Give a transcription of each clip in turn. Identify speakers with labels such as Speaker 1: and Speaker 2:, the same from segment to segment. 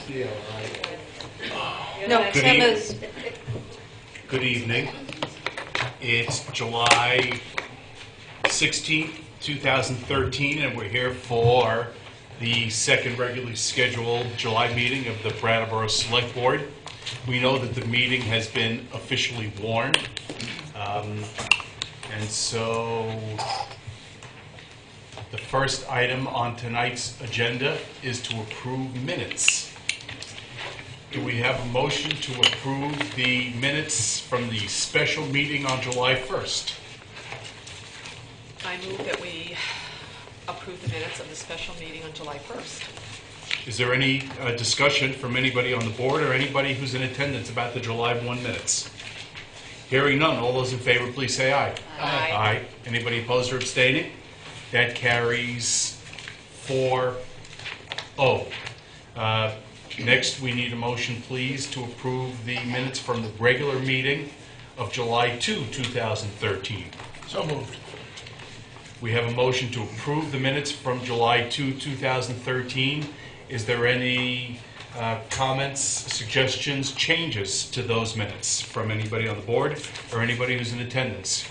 Speaker 1: Yeah, right.
Speaker 2: No,
Speaker 3: Good
Speaker 2: Tim
Speaker 3: evening.
Speaker 2: is,
Speaker 3: Good evening. It's July 16th, 2013, and we're here for the second regularly scheduled July meeting of the Brattleboro Select Board. We know that the meeting has been officially warned, and so the first item on tonight's agenda is to approve minutes. Do we have a motion to approve the minutes from the special meeting on July 1st?
Speaker 4: I move that we approve the minutes of the special meeting on July 1st.
Speaker 3: Is there any discussion from anybody on the board or anybody who's in attendance about the July 1 minutes? Hearing none, all those in favor, please say aye.
Speaker 4: Aye.
Speaker 3: Aye. Anybody opposed or abstaining? That carries 4-0. Next, we need a motion, please, to approve the minutes from the regular meeting of July 2, 2013.
Speaker 1: So moved.
Speaker 3: We have a motion to approve the minutes from July 2, 2013. Is there any comments, suggestions, changes to those minutes from anybody on the board or anybody who's in attendance?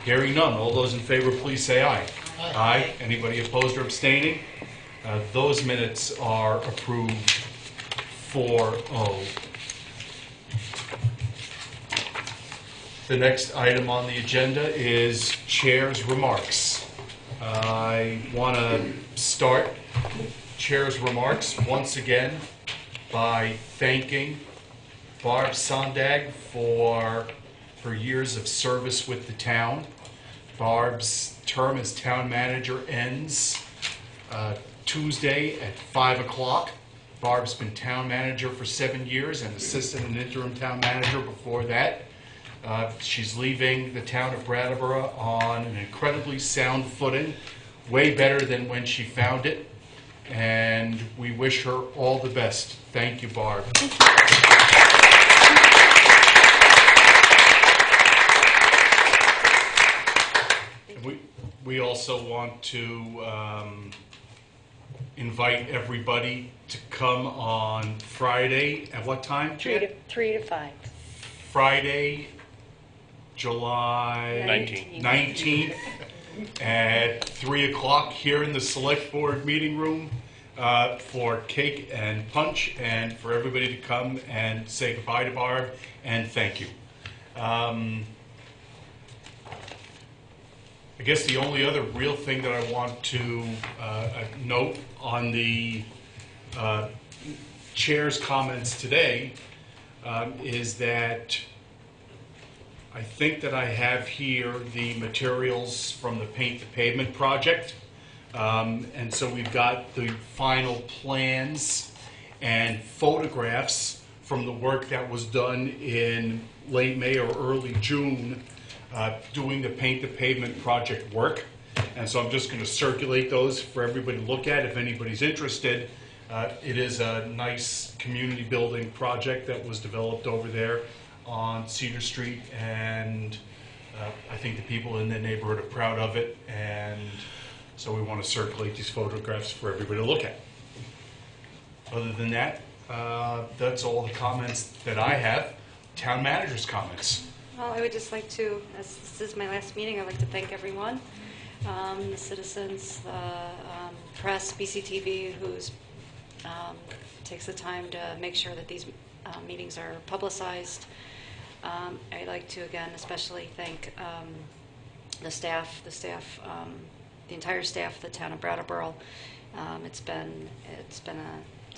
Speaker 3: Hearing none, all those in favor, please say aye. Aye. Anybody opposed or abstaining? Those minutes are approved 4-0. The next item on the agenda is Chair's Remarks. I want to start Chair's Remarks once again by thanking Barb Sondag for her years of service with the town. Barb's term as town manager ends Tuesday at 5 o'clock. Barb's been town manager for 7 years and assistant and interim town manager before that. She's leaving the town of Brattleboro on an incredibly sound footing, way better than when she found it, and we wish her all the best. Thank you, Barb. We also want to invite everybody to come on Friday. At what time?
Speaker 2: 3 to 5.
Speaker 3: Friday, July 19th at 3 o'clock here in the Select Board meeting room for cake and punch and for everybody to come and say goodbye to Barb and thank you. I guess the only other real thing that I want to note on the chair's comments today is that I think that I have here the materials from the Paint the Pavement project. And so we've got the final plans and photographs from the work that was done in late May or early June doing the Paint the Pavement project work. And so I'm just going to circulate those for everybody to look at if anybody's interested. It is a nice community building project that was developed over there on Cedar Street, and I think the people in the neighborhood are proud of it, and so we want to circulate these photographs for everybody to look at. Other than that, that's all the comments that I have. Town manager's comments.
Speaker 2: Well, I would just like to, as this is my last meeting, I'd like to thank everyone, the citizens, the press, BCTV, who's takes the time to make sure that these meetings are publicized. I'd like to again especially thank the staff, the entire staff of the town of Brattleboro. It's been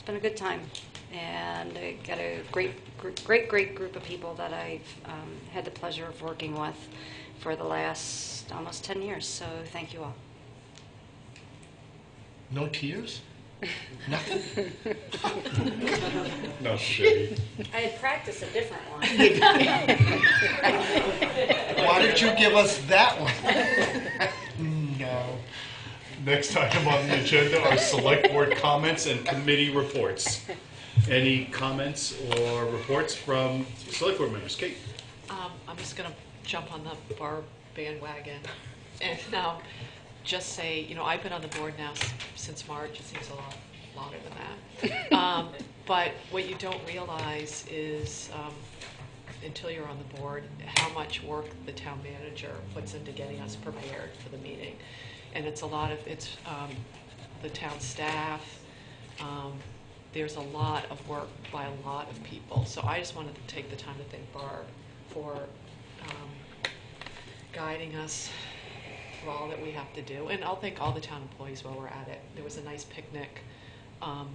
Speaker 2: a good time, and I got a great group of people that I've had the pleasure of working with for the last almost 10 years. So thank you all.
Speaker 1: No tears? Nothing?
Speaker 3: No shade.
Speaker 2: I had practiced a different one.
Speaker 1: Why did you give us that one? No.
Speaker 3: Next item on the agenda are select board comments and committee reports. Any comments or reports from select board members? Kate?
Speaker 4: I'm just going to jump on the Barb bandwagon and just say, I've been on the board now since March. It seems a longer than that. But what you don't realize is, until you're on the board, how much work the town manager puts into getting us prepared for the meeting. And it's a lot of, the town staff, there's a lot of work by a lot of people. So I just wanted to take the time to thank Barb for guiding us through all that we have to do. And I'll thank all the town employees while we're at it. There was a nice picnic on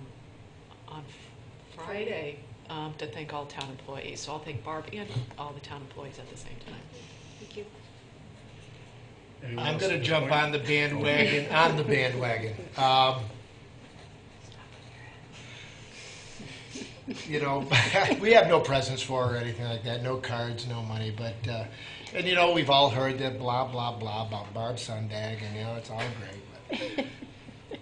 Speaker 4: Friday to thank all town employees. So I'll thank Barb and all the town employees at the same time.
Speaker 2: Thank you.
Speaker 3: Anyone
Speaker 1: I'm
Speaker 3: else
Speaker 1: going
Speaker 3: at
Speaker 1: to
Speaker 3: this
Speaker 1: jump
Speaker 3: point?
Speaker 1: on the bandwagon, You know, we have no presents for her or anything like that, no cards, no money, but, and you know, we've all heard that blah, blah, blah about Barb Sundag, and you know, it's all great. But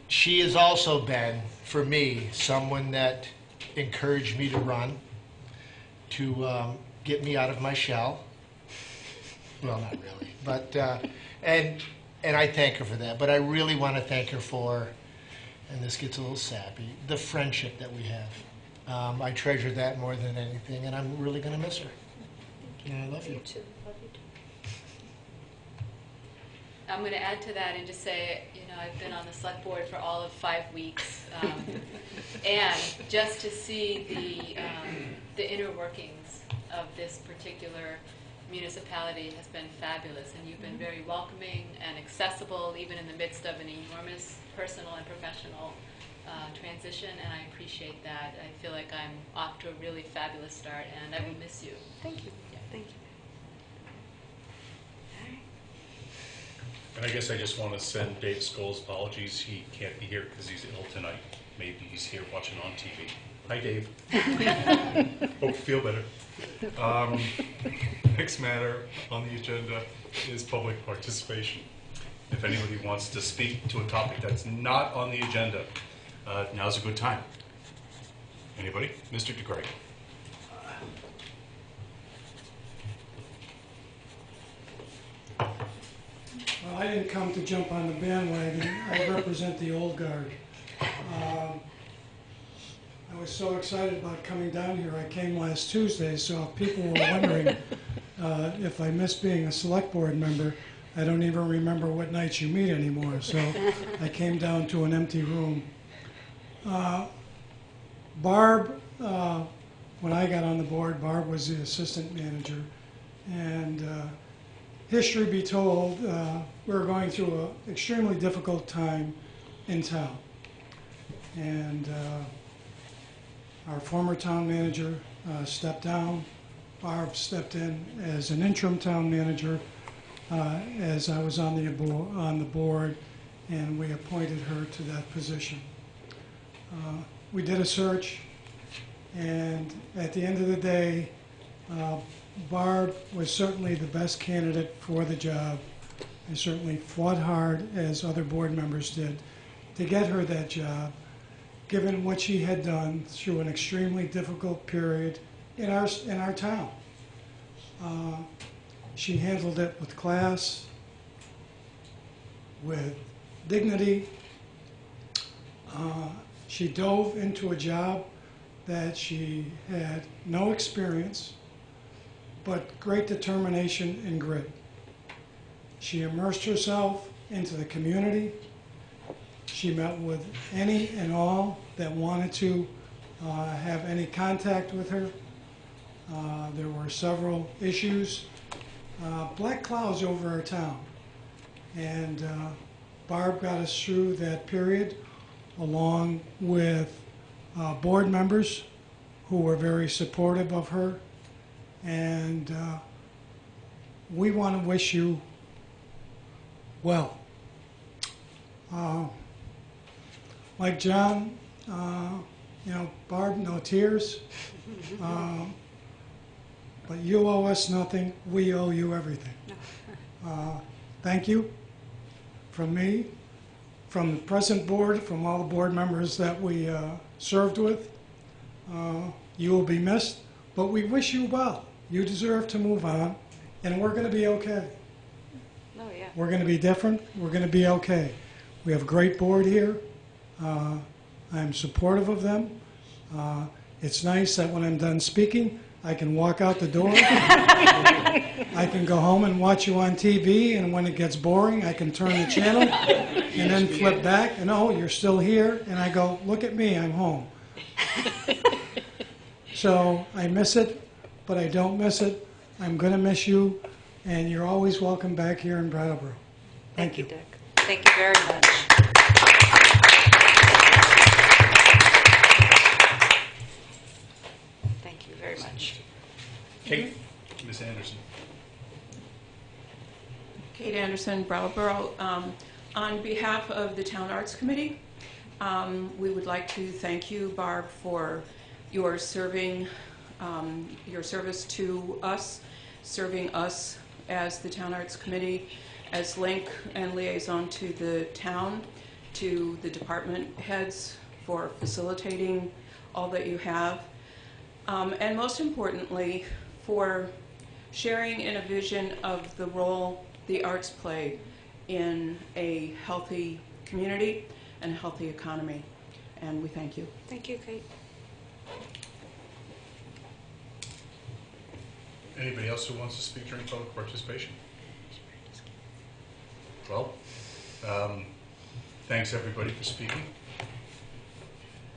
Speaker 1: she has also been, for me, someone that encouraged me to run, to get me out of my shell. Well, not really, but, and I thank her for that, but I really want to thank her for, and this gets a little sappy, the friendship that we have. I treasure that more than anything, and I'm really going to miss her. And I love you.
Speaker 2: You too. Love you too.
Speaker 5: I'm going to add to that and just say, you know, I've been on the select board for all of 5 weeks, and just to see the inner workings of this particular municipality has been fabulous, and you've been very welcoming and accessible, even in the midst of an enormous personal and professional transition, and I appreciate that. I feel like I'm off to a really fabulous start, and I will miss you.
Speaker 2: Thank you.
Speaker 5: Yeah.
Speaker 2: Thank you.
Speaker 3: And I guess I just want to send Dave Scholl's apologies. He can't be here because he's ill tonight. Maybe he's here watching on TV. Hi, Dave. Hope you feel better. Next matter on the agenda is public participation. If anybody wants to speak to a topic that's not on the agenda, now's a good time. Anybody? Mr. DeGray.
Speaker 6: Well, I didn't come to jump on the bandwagon. I represent the old guard. I was so excited about coming down here. I came last Tuesday, so if people were wondering if I miss being a select board member, I don't even remember what nights you meet anymore. So I came down to an empty room. Barb, when I got on the board, Barb was the assistant manager. And history be told, we were going through an extremely difficult time in town. And our former town manager stepped down. Barb stepped in as an interim town manager as I was on the board, and we appointed her to that position. We did a search, and at the end of the day, Barb was certainly the best candidate for the job. I certainly fought hard, as other board members did, to get her that job, given what she had done through an extremely difficult period in our town. She handled it with class, with dignity. She dove into a job that she had no experience, but great determination and grit. She immersed herself into the community. She met with any and all that wanted to have any contact with her. There were several issues, black clouds over our town. And Barb got us through that period, along with board members who were very supportive of her. And we want to wish you well. Like John, you know, Barb, no tears. But you owe us nothing. We owe you everything. Thank you from me, from the present board, from all the board members that we served with. You will be missed, but we wish you well. You deserve to move on, and we're going to be okay.
Speaker 2: Oh, yeah.
Speaker 6: We're going to be different. We're going to be okay. We have a great board here. I'm supportive of them. It's nice that when I'm done speaking, I can walk out the door. I can go home and watch you on TV, and when it gets boring, I can turn the channel and then flip back, and oh, you're still here, and I go, look at me, I'm home. So I miss it, but I don't miss it. I'm going to miss you, and you're always welcome back here in Brattleboro.
Speaker 2: Thank you, Dick. Thank you very much. Thank you very much.
Speaker 3: Kate, Ms. Anderson.
Speaker 7: Kate Anderson, Brattleboro. On behalf of the Town Arts Committee, we would like to thank you, Barb, for your serving, your service to us, serving us as the Town Arts Committee, as link and liaison to the town, to the department heads for facilitating all that you have, and most importantly, for sharing in a vision of the role the arts play in a healthy community and a healthy economy. And we thank you.
Speaker 2: Thank you, Kate.
Speaker 3: Anybody else who wants to speak during public participation? Well, thanks everybody for speaking.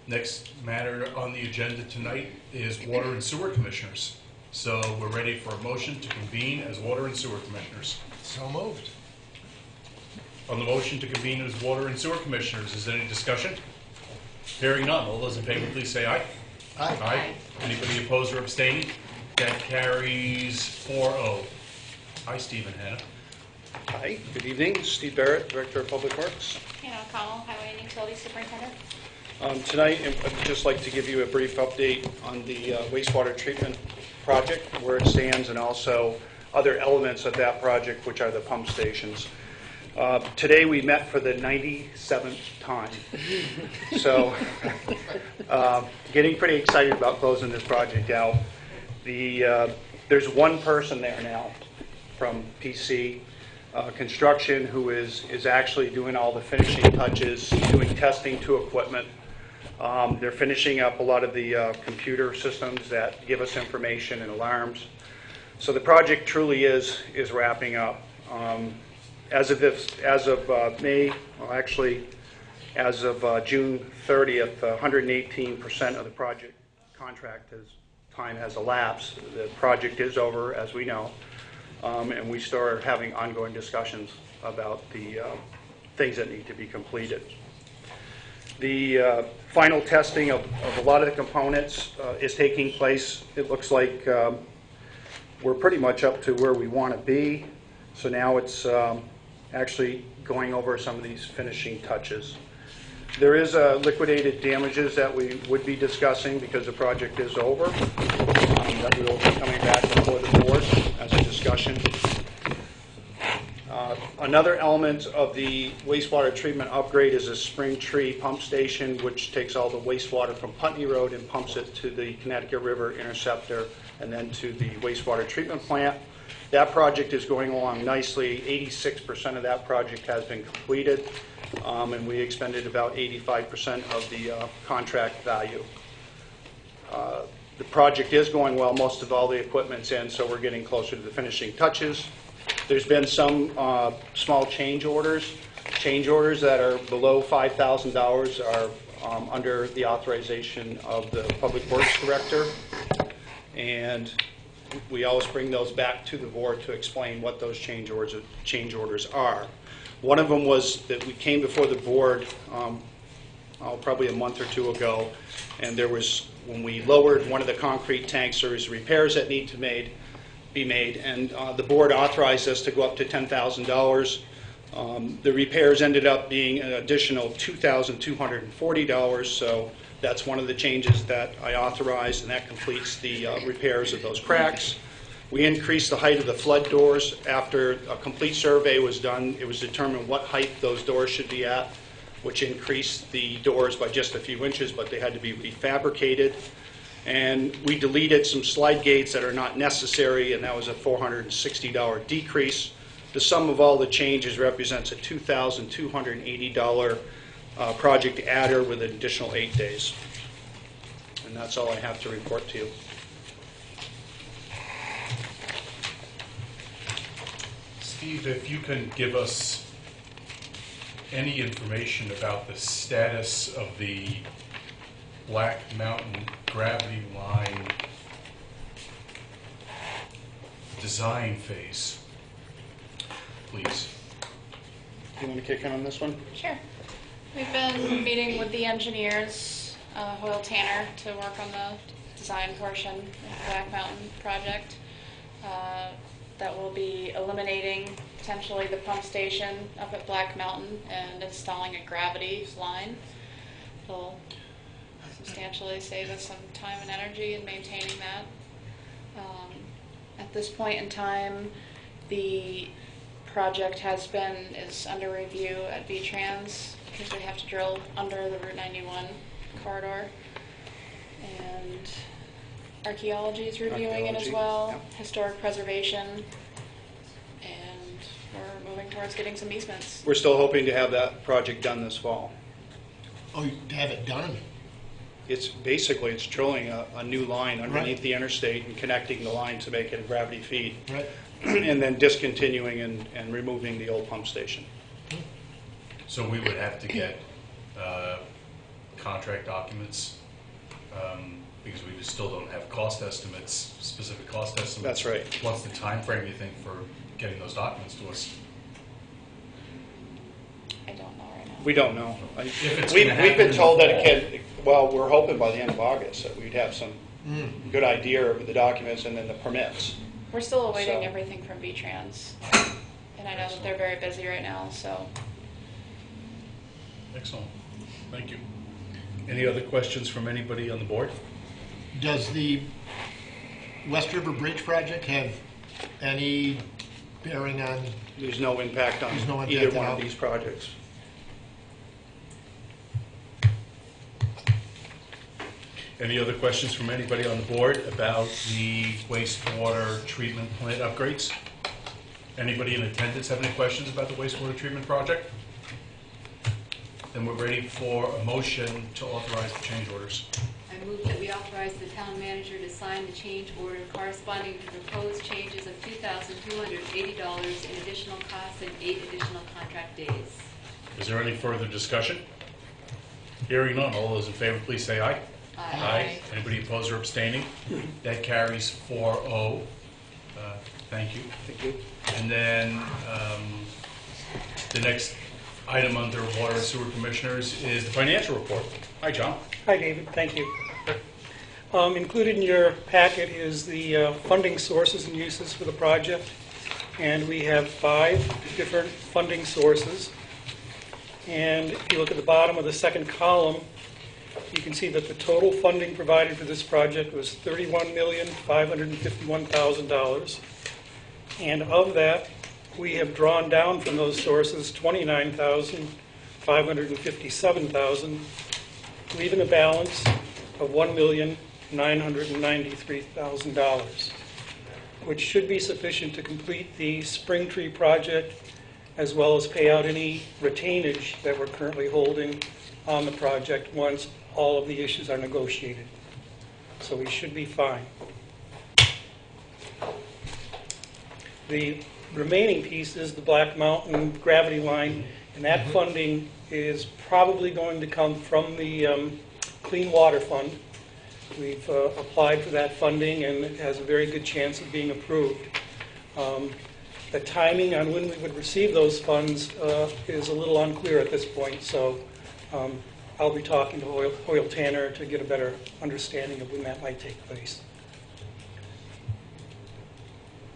Speaker 3: Next matter on the agenda tonight is Water and Sewer Commissioners. So we're ready for a motion to convene as Water and Sewer Commissioners.
Speaker 1: So moved.
Speaker 3: On the motion to convene as Water and Sewer Commissioners, is there any discussion? Hearing none, all those in favor please say aye.
Speaker 1: Aye.
Speaker 3: Aye. Anybody opposed or abstaining? That carries 4-0. Hi, Steve and Hannah.
Speaker 8: Hi, good evening. Steve Barrett, Director of Public Works.
Speaker 9: Hannah O'Connell, Highway and Utility Superintendent.
Speaker 8: Tonight, I'd just like to give you a brief update on the wastewater treatment project, where it stands, and also other elements of that project, which are the pump stations. Today, we met for the 97th time. So, getting pretty excited about closing this project out. There's one person there now from PC Construction who is actually doing all the finishing touches, doing testing to equipment. They're finishing up a lot of the computer systems that give us information and alarms. So the project truly is wrapping up. As of May, well, actually, as of June 30th, 118% of the project contract time has elapsed. The project is over, as we know, and we start having ongoing discussions about the things that need to be completed. The final testing of a lot of the components is taking place. It looks like we're pretty much up to where we want to be. So now it's actually going over some of these finishing touches. There is liquidated damages that we would be discussing because the project is over, that we will be coming back before the board as a discussion. Another element of the wastewater treatment upgrade is a Spring Tree pump station, which takes all the wastewater from Putney Road and pumps it to the Connecticut River Interceptor and then to the wastewater treatment plant. That project is going along nicely. 86% of that project has been completed, and we expended about 85% of the contract value. The project is going well. Most of all the equipment's in, so we're getting closer to the finishing touches. There's been some small change orders. Change orders that are below $5,000 are under the authorization of the Public Works Director. And we always bring those back to the board to explain what those change orders are. One of them was that we came before the board probably a month or two ago, and there was, when we lowered one of the concrete tanks, there was repairs that need to be made, and the board authorized us to go up to $10,000. The repairs ended up being an additional $2,240, so that's one of the changes that I authorized, and that completes the repairs of those cracks. We increased the height of the flood doors. After a complete survey was done, it was determined what height those doors should be at, which increased the doors by just a few inches, but they had to be refabricated. And we deleted some slide gates that are not necessary, and that was a $460 decrease. The sum of all the changes represents a $2,280 project adder with an additional 8 days. And that's all I have to report to you.
Speaker 3: Steve, if you can give us any information about the status of the Black Mountain gravity line design phase, please.
Speaker 8: Do you want to kick in on this one?
Speaker 9: Sure. We've been meeting with the engineers, Hoyle Tanner, to work on the design portion of the Black Mountain project. That will be eliminating potentially the pump station up at Black Mountain and installing a gravity line. It'll substantially save us some time and energy in maintaining that. At this point in time, the project is under review at V-Trans because we have to drill under the Route 91 corridor. And archaeology is reviewing it as well,
Speaker 8: yeah.
Speaker 9: Historic preservation, and we're moving towards getting some easements.
Speaker 8: We're still hoping to have that project done this fall.
Speaker 1: Oh, to have it done?
Speaker 8: It's drilling a new line underneath the interstate and connecting the line to make it a gravity feed.
Speaker 1: Right.
Speaker 8: And then discontinuing and removing the old pump station.
Speaker 3: So we would have to get contract documents because we still don't have cost estimates, specific cost estimates.
Speaker 8: That's right.
Speaker 3: What's the time frame, you think, for getting those documents to us?
Speaker 9: I don't know right now.
Speaker 8: We don't know.
Speaker 3: If it's
Speaker 8: We've
Speaker 3: gonna
Speaker 8: been
Speaker 3: happen-
Speaker 8: told that it can, well, we're hoping by the end of August that we'd have some good idea of the documents and then the permits.
Speaker 9: We're still awaiting
Speaker 8: So-
Speaker 9: everything from V-Trans, and I know that they're very busy right now, so.
Speaker 3: Excellent. Thank you. Any other questions from anybody on the board?
Speaker 1: Does the West River Bridge project have any bearing on,
Speaker 8: There's no impact on
Speaker 1: There's no impact
Speaker 8: either
Speaker 1: at
Speaker 8: one
Speaker 1: all?
Speaker 8: of these projects.
Speaker 3: Any other questions from anybody on the board about the wastewater treatment plant upgrades? Anybody in attendance have any questions about the wastewater treatment project? Then we're ready for a motion to authorize the change orders.
Speaker 5: I move that we authorize the town manager to sign the change order corresponding to proposed changes of $2,280 in additional costs and 8 additional contract days.
Speaker 3: Is there any further discussion? Hearing none, all those in favor, please say aye.
Speaker 5: Aye.
Speaker 3: Anybody opposed or abstaining? That carries 4-0. Thank you.
Speaker 8: Thank you.
Speaker 3: And then the next item under Water and Sewer Commissioners is the financial report. Hi, John.
Speaker 10: Hi, David. Thank you. Included in your packet is the funding sources and uses for the project, and we have 5 different funding sources. And if you look at the bottom of the second column, you can see that the total funding provided for this project was $31,551,000. And of that, we have drawn down from those sources $29,557,000, leaving a balance of $1,993,000, which should be sufficient to complete the spring tree project, as well as pay out any retainage that we're currently holding on the project once all of the issues are negotiated. So we should be fine. The remaining piece is the Black Mountain gravity line, and that funding is probably going to come from the Clean Water Fund. We've applied for that funding, and it has a very good chance of being approved. The timing on when we would receive those funds is a little unclear at this point, so I'll be talking to Hoyle Tanner to get a better understanding of when that might take place.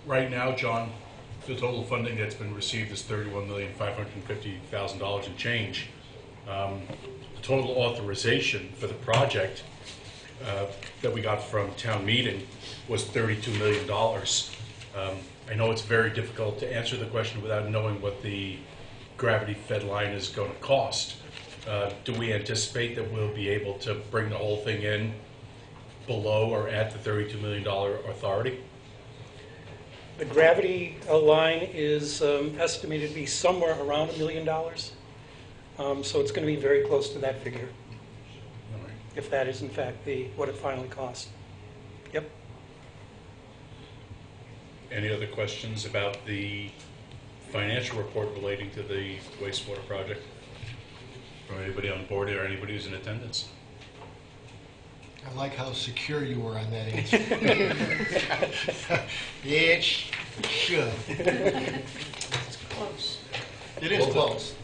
Speaker 3: Right now, John, the total funding that's been received is $31,550,000 and change. The total authorization for the project that we got from town meeting was $32 million. I know it's very difficult to answer the question without knowing what the gravity-fed line is going to cost. Do we anticipate that we'll be able to bring the whole thing in below or at the $32 million authority?
Speaker 10: The gravity line is estimated to be somewhere around $1 million. So it's going to be very close to that figure, if that is in fact what it finally costs. Yep.
Speaker 3: Any other questions about the financial report relating to the wastewater project? From anybody on the board or anybody who's in attendance?
Speaker 1: I like how secure you were on that answer. It should.
Speaker 2: It's close.
Speaker 1: It is close.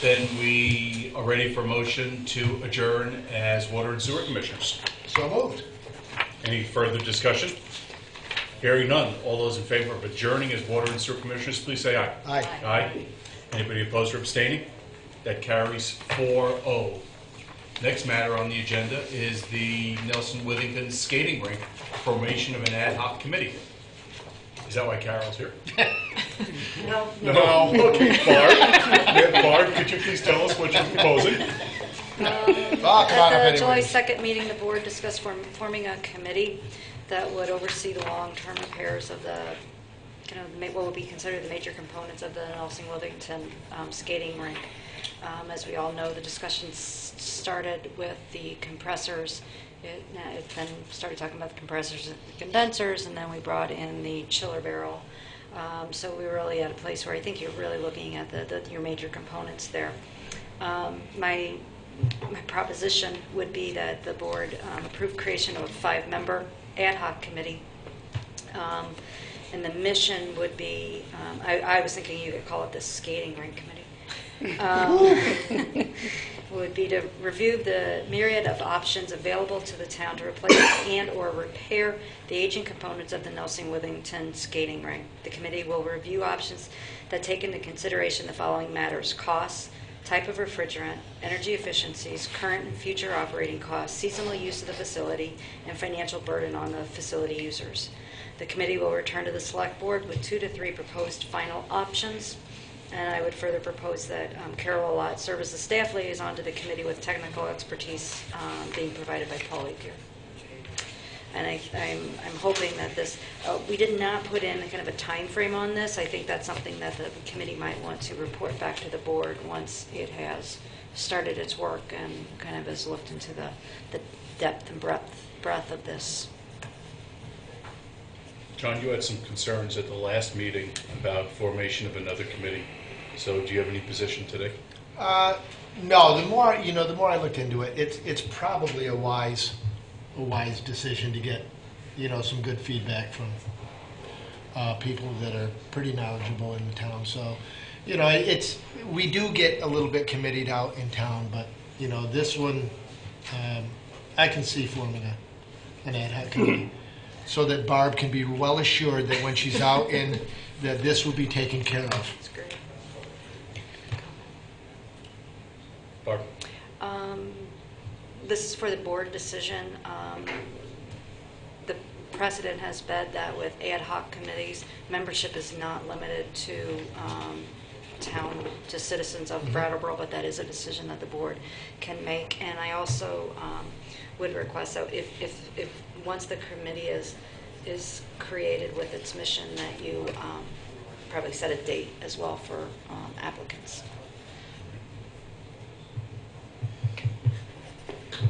Speaker 3: Then we are ready for motion to adjourn as Water and Sewer Commissioners.
Speaker 1: So moved.
Speaker 3: Any further discussion? Hearing none. All those in favor of adjourning as Water and Sewer Commissioners, please say aye.
Speaker 1: Aye.
Speaker 3: Aye. Anybody opposed or abstaining? That carries 4-0. Next matter on the agenda is the Nelson Withington Skating Rink, formation of an ad hoc committee. Is that why Carol's here?
Speaker 2: No.
Speaker 3: No. Okay, Barb. Barb, could you please tell us what you're proposing?
Speaker 1: come on up
Speaker 2: At the July
Speaker 1: anyways.
Speaker 2: 2nd meeting, the board discussed forming a committee that would oversee the long-term repairs of the, what would be considered the major components of the Nelson Withington skating rink. As we all know, the discussions started with the compressors. It then started talking about the compressors and the condensers, and then we brought in the chiller barrel. So we were really at a place where I think you're really looking at your major components there. My proposition would be that the board approve creation of a 5-member ad hoc committee. And the mission would be, I was thinking you could call it the skating rink committee. Would be to review the myriad of options available to the town to replace and or repair the aging components of the Nelson Withington skating rink. The committee will review options that take into consideration the following matters: costs, type of refrigerant, energy efficiencies, current and future operating costs, seasonal use of the facility, and financial burden on the facility users. The committee will return to the select board with 2 to 3 proposed final options. And I would further propose that Carol Allott serve as the staff liaison to the committee with technical expertise being provided by Paul Aker. And I'm hoping that this, we did not put in kind of a time frame on this. I think that's something that the committee might want to report back to the board once it has started its work and kind of has looked into the depth and breadth of this.
Speaker 3: John, you had some concerns at the last meeting about formation of another committee. So do you have any position today?
Speaker 1: No. The more I looked into it, it's probably a wise decision to get some good feedback from people that are pretty knowledgeable in the town. So we do get a little bit committed out in town, but this one I can see forming an ad hoc committee. So that Barb can be well assured that when she's out that this will be taken care of.
Speaker 2: That's great.
Speaker 3: Barb?
Speaker 2: This is for the board decision. The precedent has been that with ad hoc committees, membership is not limited to citizens of Brattleboro, but that is a decision that the board can make. And I also would request that if once the committee is created with its mission, that you probably set a date as well for applicants.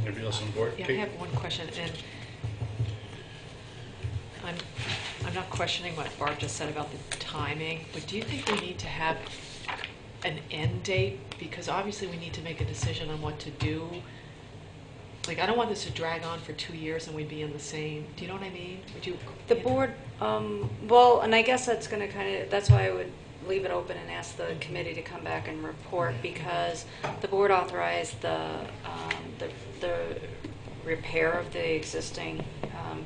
Speaker 3: Anybody else on board?
Speaker 4: Yeah, I
Speaker 3: Kate?
Speaker 4: have one question, and I'm not questioning what Barb just said about the timing, but do you think we need to have an end date? Because obviously we need to make a decision on what to do. Like, I don't want this to drag on for 2 years and we'd be in the same, do you know what I mean? Would you?
Speaker 2: The board, well, and I guess that's going to that's why I would leave it open and ask the committee to come back and report, because the board authorized the repair of the existing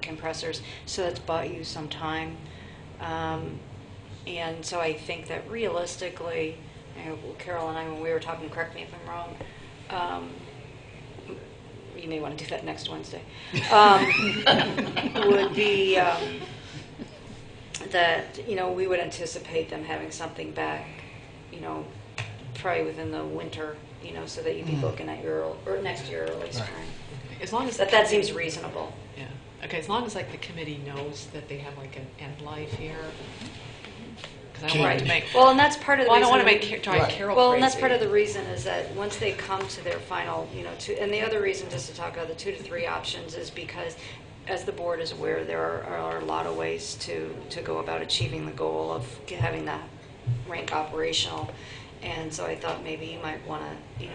Speaker 2: compressors, so that's bought you some time. And so I think that realistically, Carol and I, when we were talking, correct me if I'm wrong, you may want to do that next Wednesday, would be that, we would anticipate them having something back, probably within the winter, so that you'd be looking at or next year early spring.
Speaker 4: As long as
Speaker 2: That seems reasonable.
Speaker 4: Yeah. Okay, as long as the committee knows that they have an end life here. because I don't want to make,
Speaker 2: Well, and that's part of the
Speaker 4: well, I
Speaker 2: reason.
Speaker 4: don't want to make drive
Speaker 1: Right.
Speaker 4: Carol
Speaker 2: Well,
Speaker 4: crazy.
Speaker 2: and that's part of the reason is that once they come to their final, and the other reason, just to talk about the 2 to 3 options, is because, as the board is aware, there are a lot of ways to go about achieving the goal of having that rank operational. And so I thought maybe you might want to,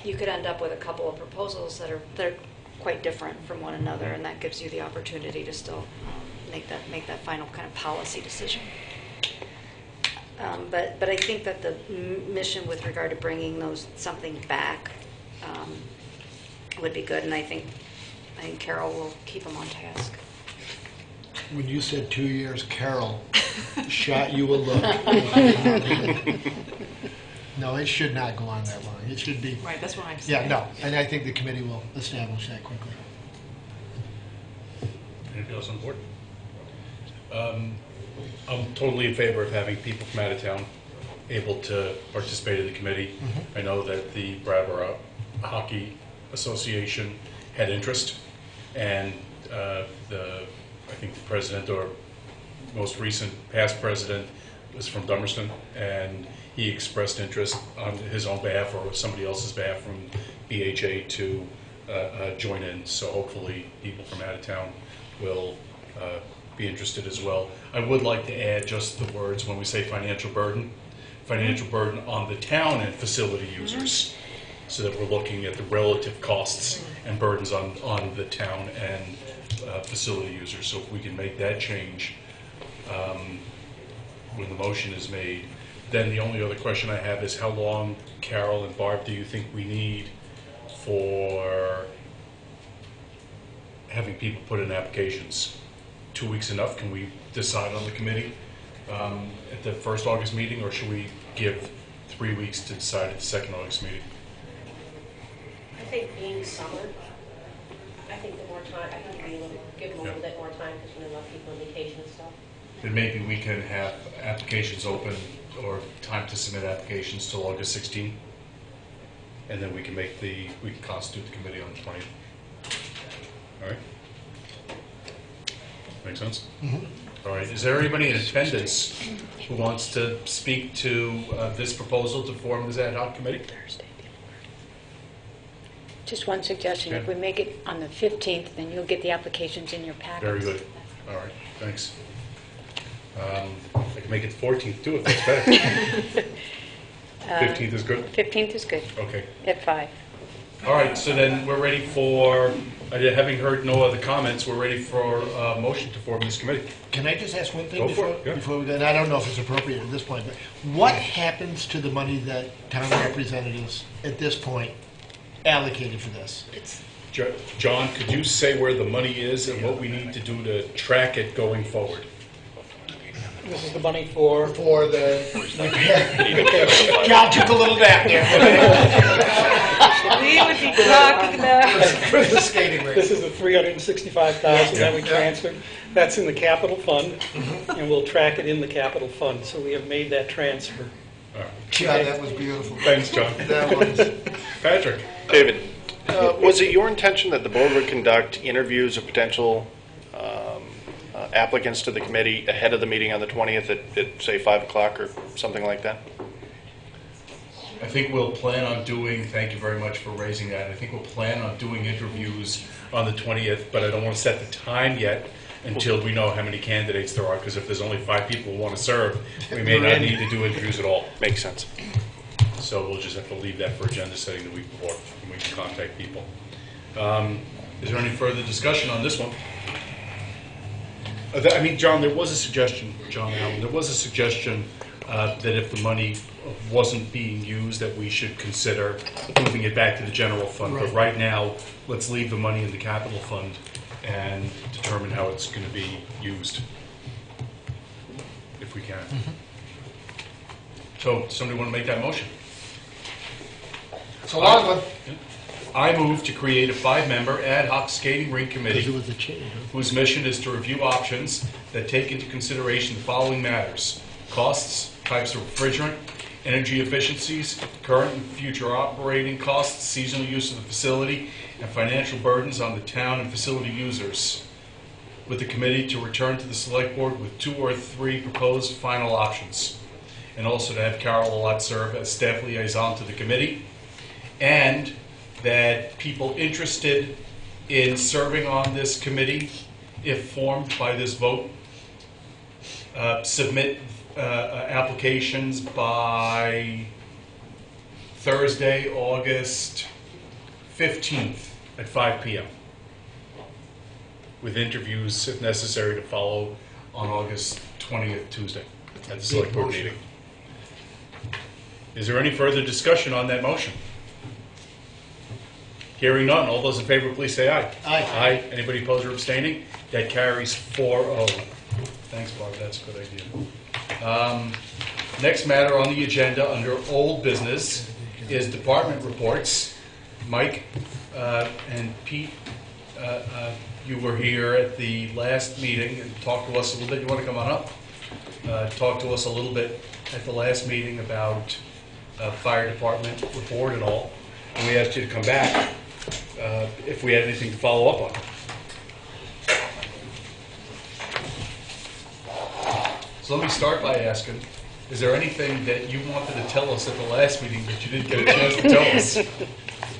Speaker 2: you could end up with a couple of proposals that are quite different from one another, and that gives you the opportunity to still make that final kind of policy decision. But I think that the mission with regard to bringing something back would be good, and I think Carol will keep them on task.
Speaker 1: When you said 2 years, Carol shot you a look. No, it should not go on that long. It should be.
Speaker 4: Right, that's what I'm saying.
Speaker 1: Yeah, no, and I think the committee will establish that quickly.
Speaker 3: Anything else on board? I'm totally in favor of having people from out of town able to participate in the committee. I know that the Brattleboro Hockey Association had interest, and I think the president, or most recent past president, was from Dummerston, and he expressed interest on his own behalf or somebody else's behalf from BHA to join in. So hopefully people from out of town will be interested as well. I would like to add just the words when we say financial burden on the town and facility users, so that we're looking at the relative costs and burdens on the town and facility users. So if we can make that change when the motion is made. Then the only other question I have is how long, Carol and Barb, do you think we need for having people put in applications? 2 weeks enough? Can we decide on the committee at the first August meeting, or should we give 3 weeks to decide at the second August meeting?
Speaker 11: I think being summer, I think the more time, I think give them a little bit more time because we have a lot of people on vacation and stuff.
Speaker 3: Then maybe we can have applications open, or time to submit applications till August 16th, and then we can constitute the committee on the 20th. All right? Make sense? All right. Is there anybody in attendance who wants to speak to this proposal to form this ad hoc committee?
Speaker 12: Just one suggestion, if we make it on the 15th, then you'll get the applications in your packets.
Speaker 3: Very good. All right, thanks. I can make it the 14th too, if that's better. 15th is good?
Speaker 12: 15th is good,
Speaker 3: Okay.
Speaker 12: at 5.
Speaker 3: All right, so then we're ready for, having heard no other comments, we're ready for a motion to form this committee.
Speaker 1: Can I just ask one thing
Speaker 3: Go for it, yeah.
Speaker 1: before we go? And I don't know if it's appropriate at this point, but what happens to the money that town representatives at this point allocated for this?
Speaker 3: John, could you say where the money is and what we need to do to track it going forward?
Speaker 10: This is the money for...
Speaker 1: For the John took a little nap there.
Speaker 2: We would be talking about.
Speaker 1: For the skating rink.
Speaker 10: This is the $365,000 that we transferred. That's in the capital fund, and we'll track it in the capital fund. So we have made that transfer.
Speaker 3: All right.
Speaker 1: Yeah, that was beautiful.
Speaker 3: Thanks, John.
Speaker 1: That was.
Speaker 3: Patrick?
Speaker 8: David, was it your intention that the board would conduct interviews of potential applicants to the committee ahead of the meeting on the 20th at say 5 o'clock or something like that?
Speaker 3: I think we'll plan on doing, thank you very much for raising that, I think we'll plan on doing interviews on the 20th, but I don't want to set the time yet until we know how many candidates there are, because if there's only 5 people who want to serve, we may not need to do interviews at all.
Speaker 8: Makes sense.
Speaker 3: So we'll just have to leave that for agenda setting the week before, and we can contact people. Is there any further discussion on this one? I mean, John, there was a suggestion, John Allen, there was a suggestion that if the money wasn't being used, that we should consider moving it back to the general fund. But right now, let's leave the money in the capital fund and determine how it's going to be used, if we can. So, somebody want to make that motion?
Speaker 1: It's a long one.
Speaker 3: I move to create a 5-member ad hoc skating rink
Speaker 1: Because
Speaker 3: committee
Speaker 1: it was a change.
Speaker 3: whose mission is to review options that take into consideration the following matters: costs, types of refrigerant, energy efficiencies, current and future operating costs, seasonal use of the facility, and financial burdens on the town and facility users. with the committee to return to the select board with 2 or 3 proposed final options. And also to have Carol Allott serve as staff liaison to the committee. And that people interested in serving on this committee, if formed by this vote, submit applications by Thursday, August 15th at 5 p.m. with interviews, if necessary, to follow on August 20th, Tuesday, at the select board meeting. Is there any further discussion on that motion? Hearing none, all those in favor, please say aye.
Speaker 1: Aye.
Speaker 3: Aye. Anybody opposed or abstaining? That carries 4-0. Thanks, Barb, that's a good idea. Next matter on the agenda under old business is department reports. Mike and Pete, you were here at the last meeting and talked to us a little bit. You want to come on up? Talk to us a little bit at the last meeting about fire department report and all. And we asked you to come back if we had anything to follow up on. So let me start by asking, is there anything that you wanted to tell us at the last meeting that you didn't get a chance to tell us?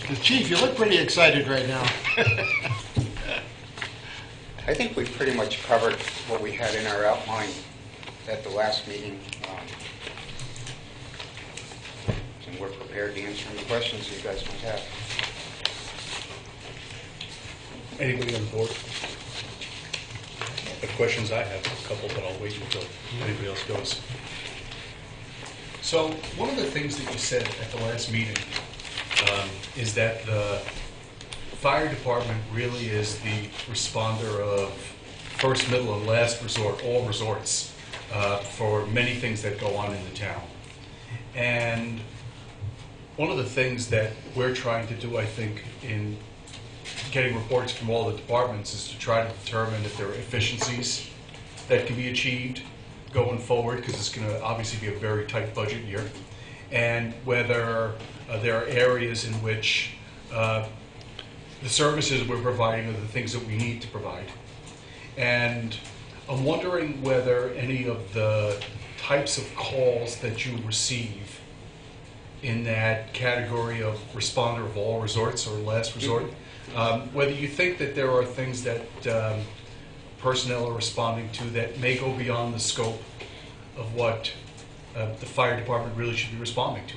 Speaker 1: Because Chief, you look pretty excited right now.
Speaker 13: I think we pretty much covered what we had in our outline at the last meeting. And we're prepared to answer any questions you guys might have.
Speaker 3: Anybody on the board? The questions I have, a couple, but I'll wait until anybody else goes. So one of the things that you said at the last meeting is that the fire department really is the responder of first, middle, and last resort, all resorts, for many things that go on in the town. And one of the things that we're trying to do, I think, in getting reports from all the departments is to try to determine if there are efficiencies that can be achieved going forward, because it's going to obviously be a very tight budget year, and whether there are areas in which the services we're providing are the things that we need to provide. And I'm wondering whether any of the types of calls that you receive in that category of responder of all resorts or last resort, whether you think that there are things that personnel are responding to that may go beyond the scope of what the fire department really should be responding to.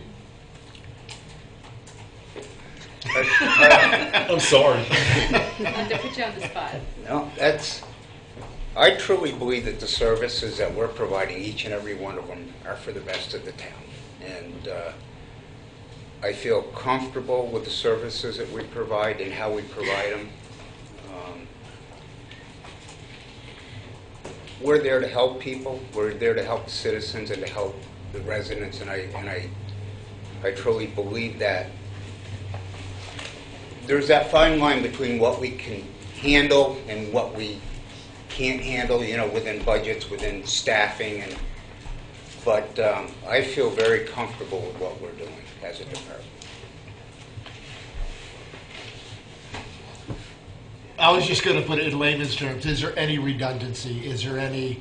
Speaker 3: I'm sorry.
Speaker 5: I to put you on the spot.
Speaker 13: No, I truly believe that the services that we're providing, each and every one of them, are for the best of the town. And I feel comfortable with the services that we provide and how we provide them. We're there to help people. We're there to help the citizens and to help the residents. And I truly believe that there's that fine line between what we can handle and what we can't handle, you know, within budgets, within staffing. But I feel very comfortable with what we're doing as a department.
Speaker 1: I was just going to put it in layman's terms. Is there any redundancy? Is there any,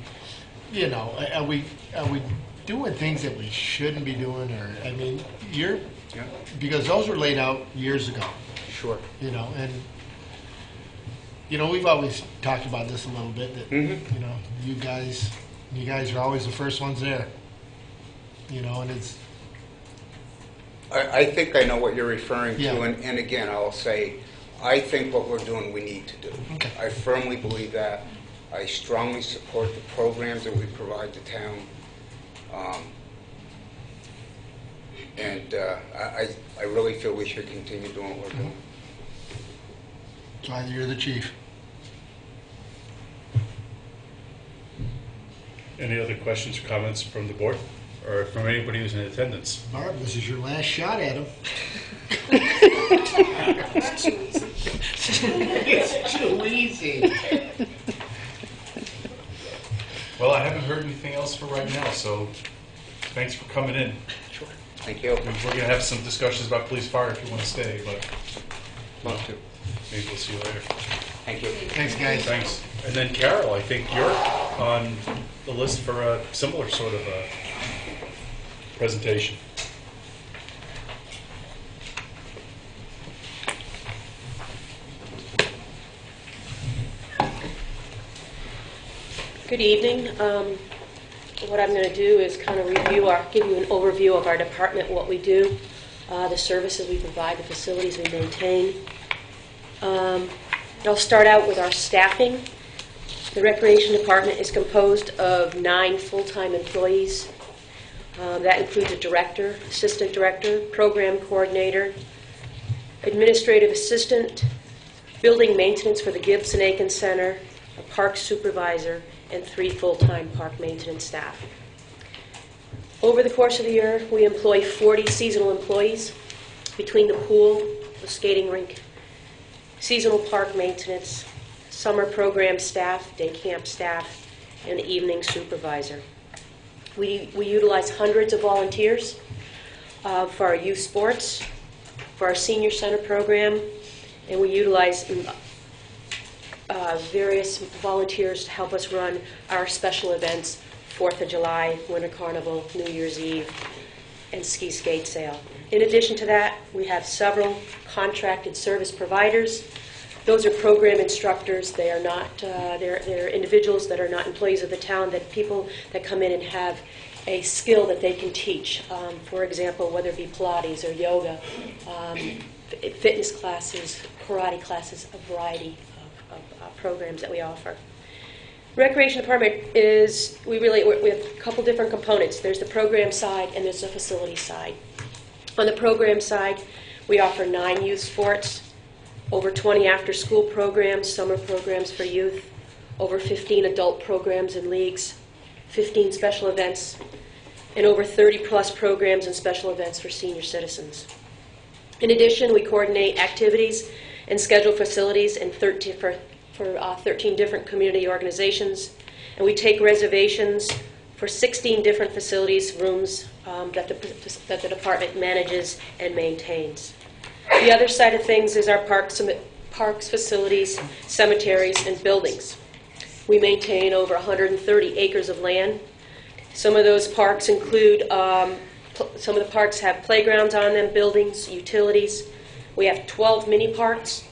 Speaker 1: you know, are we doing things that we shouldn't be doing? Or, I mean, because those were laid out years ago.
Speaker 13: Sure.
Speaker 1: You know, and, you know, we've always talked about this a little bit, that, you know, you guys are always the first ones there. You know, and it's...
Speaker 13: I think I know what you're referring to,
Speaker 1: Yeah.
Speaker 13: and again, I'll say, I think what we're doing we need to do.
Speaker 1: Okay.
Speaker 13: I firmly believe that. I strongly support the programs that we provide to town. I really feel we should continue doing what we're doing.
Speaker 1: So either you're the chief.
Speaker 3: Any other questions or comments from the board or from anybody who's in attendance?
Speaker 1: Barb, this is your last shot at him.
Speaker 12: It's too easy.
Speaker 1: It's too easy.
Speaker 3: Well, I haven't heard anything else for right now, so thanks for coming in.
Speaker 13: Sure. Thank you.
Speaker 3: We're going to have some discussions about police fire if you want to stay, but
Speaker 13: Love to.
Speaker 3: maybe we'll see you later.
Speaker 13: Thank you.
Speaker 1: Thanks, guys.
Speaker 3: Thanks. And then Carol, I think you're on the list for a similar sort of a presentation.
Speaker 11: Good evening. What I'm going to do is kind of give you an overview of our department, what we do, the services we provide, the facilities we maintain. I'll start out with our staffing. The Recreation Department is composed of 9 full-time employees. That includes a director, assistant director, program coordinator, administrative assistant, building maintenance for the Gibson Aiken Center, a park supervisor, and 3 full-time park maintenance staff. Over the course of the year, we employ 40 seasonal employees between the pool, the skating rink, seasonal park maintenance, summer program staff, day camp staff, and the evening supervisor. We utilize hundreds of volunteers for our youth sports, for our senior center program, and we utilize various volunteers to help us run our special events, 4th of July, Winter Carnival, New Year's Eve, and ski skate sale. In addition to that, we have several contracted service providers. Those are program instructors. They are not, they're individuals that are not employees of the town, that people that come in and have a skill that they can teach. For example, whether it be Pilates or yoga, fitness classes, karate classes, a variety of programs that we offer. Recreation Department is, we have a couple different components. There's the program side and there's the facility side. On the program side, we offer 9 youth sports, over 20 after-school programs, summer programs for youth, over 15 adult programs and leagues, 15 special events, and over 30-plus programs and special events for senior citizens. In addition, we coordinate activities and schedule facilities in 13 different community organizations, and we take reservations for 16 different facilities, rooms that the department manages and maintains. The other side of things is our parks, facilities, cemeteries, and buildings. We maintain over 130 acres of land. Some of those parks include, some of the parks have playgrounds on them, buildings, utilities. We have 12 mini parks,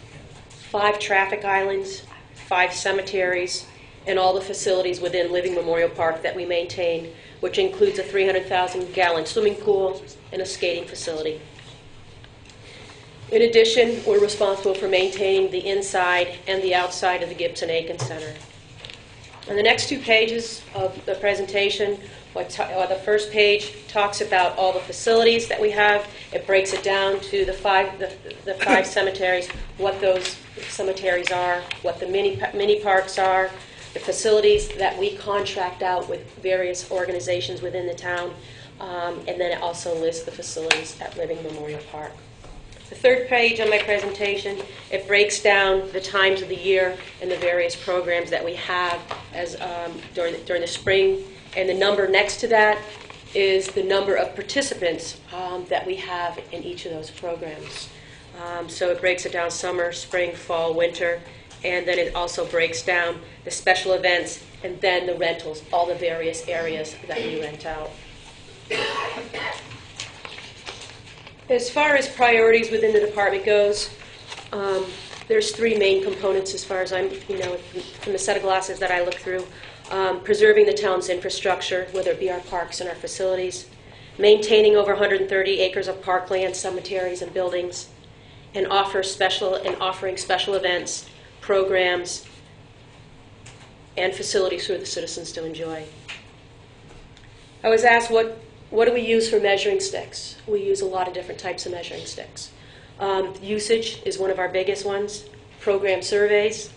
Speaker 11: 5 traffic islands, 5 cemeteries, and all the facilities within Living Memorial Park that we maintain, which includes a 300,000-gallon swimming pool and a skating facility. In addition, we're responsible for maintaining the inside and the outside of the Gibson Aiken Center. On the next 2 pages of the presentation, the first page talks about all the facilities that we have. It breaks it down to the 5 cemeteries, what those cemeteries are, what the mini parks are, the facilities that we contract out with various organizations within the town, and then it also lists the facilities at Living Memorial Park. The third page on my presentation, it breaks down the times of the year and the various programs that we have as during the spring. And the number next to that is the number of participants that we have in each of those programs. So it breaks it down summer, spring, fall, winter, and then it also breaks down the special events and then the rentals, all the various areas that we rent out. As far as priorities within the department goes, there's 3 main components as far as I'm, from the set of glasses that I look through. Preserving the town's infrastructure, whether it be our parks and our facilities, maintaining over 130 acres of parkland, cemeteries, and buildings, and offering special events, programs, and facilities for the citizens to enjoy. I was asked, what do we use for measuring sticks? We use a lot of different types of measuring sticks. Usage is one of our biggest ones. Program surveys,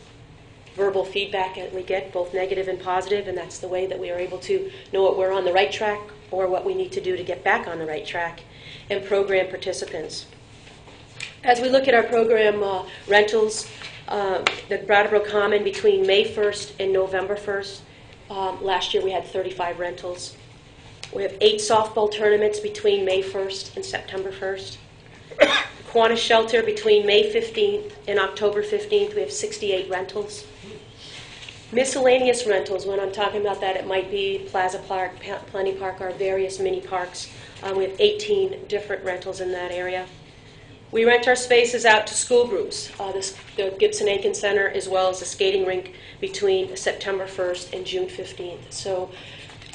Speaker 11: verbal feedback that we get, both negative and positive, and that's the way that we are able to know what we're on the right track or what we need to do to get back on the right track. And program participants. As we look at our program rentals, the Brattleboro Common between May 1st and November 1st, last year we had 35 rentals. We have 8 softball tournaments between May 1st and September 1st. Kiwanis Shelter, between May 15th and October 15th, we have 68 rentals. Miscellaneous rentals, when I'm talking about that, it might be Plaza Park, Plenty Park, our various mini parks. We have 18 different rentals in that area. We rent our spaces out to school groups, the Gibson-Aiken Center, as well as the skating rink between September 1st and June 15th. So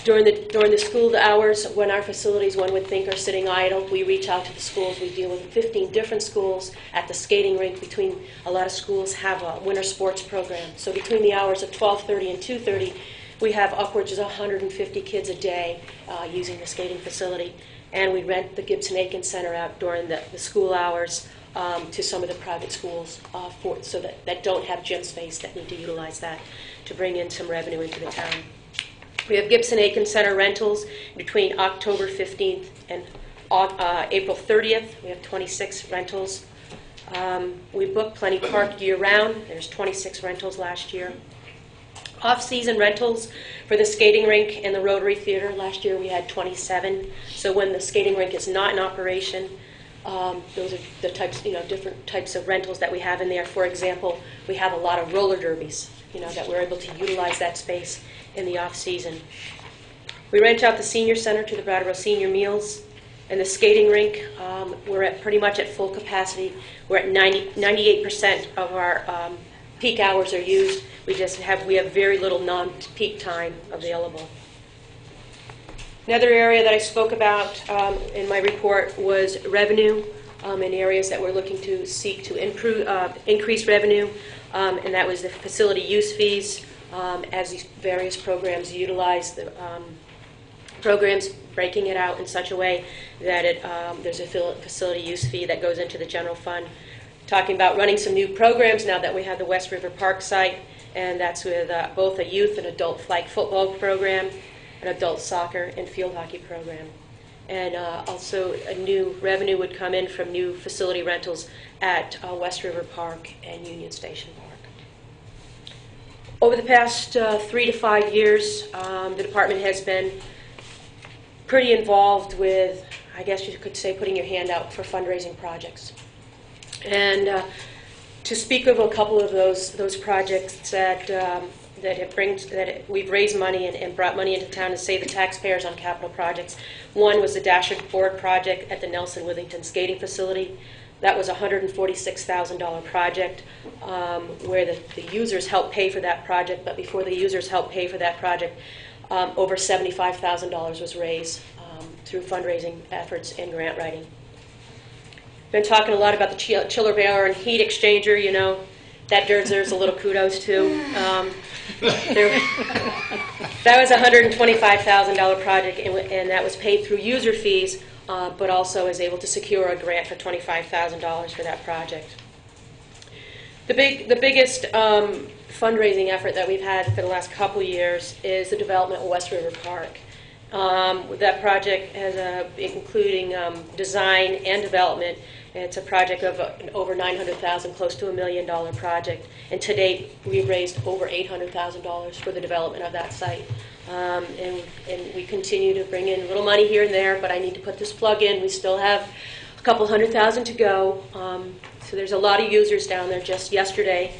Speaker 11: during the school hours, when our facilities, one would think, are sitting idle, we reach out to the schools. We deal with 15 different schools at the skating rink. Between a lot of schools have a winter sports program. So between the hours of 12:30 and 2:30, we have upwards of 150 kids a day using the skating facility. And we rent the Gibson-Aiken Center out during the school hours to some of the private schools so that don't have gym space, that need to utilize that to bring in some revenue into the town. We have Gibson-Aiken Center rentals between October 15th and April 30th. We have 26 rentals. We book Plenty Park year-round. There's 26 rentals last year. Off-season rentals for the skating rink and the Rotary Theater. Last year we had 27. So when the skating rink is not in operation, those are the types, different types of rentals that we have in there. For example, we have a lot of roller derbies, that we're able to utilize that space in the off-season. We rent out the senior center to the Brattleboro Senior Meals. And the skating rink, we're at pretty much at full capacity. We're at 98% of our peak hours are used. We have very little non-peak time available. Another area that I spoke about in my report was revenue in areas that we're looking to seek to increase revenue, and that was the facility use fees as these various programs utilize the programs, breaking it out in such a way that there's a facility use fee that goes into the general fund. Talking about running some new programs now that we have the West River Park site, and that's with both a youth and adult flag football program, an adult soccer and field hockey program. And also a new revenue would come in from new facility rentals at West River Park and Union Station Park. Over the past 3 to 5 years, the department has been pretty involved with, I guess you could say, putting your hand out for fundraising projects. And to speak of a couple of those projects that we've raised money and brought money into town to save the taxpayers on capital projects. One was the dashboard project at the Nelson Withington skating facility. That was a $146,000 project where the users helped pay for that project. But before the users helped pay for that project, over $75,000 was raised through fundraising efforts and grant writing. Been talking a lot about the chiller boiler and heat exchanger. That deserves a little kudos too. That was a $125,000 project, and that was paid through user fees, but also was able to secure a grant for $25,000 for that project. The biggest fundraising effort that we've had for the last couple of years is the development of West River Park. That project has including design and development. It's a project of over $900,000, close to $1 million project. And to date, we've raised over $800,000 for the development of that site. And we continue to bring in a little money here and there, but I need to put this plug in. We still have a couple $100,000 to go. So there's a lot of users down there. Just yesterday,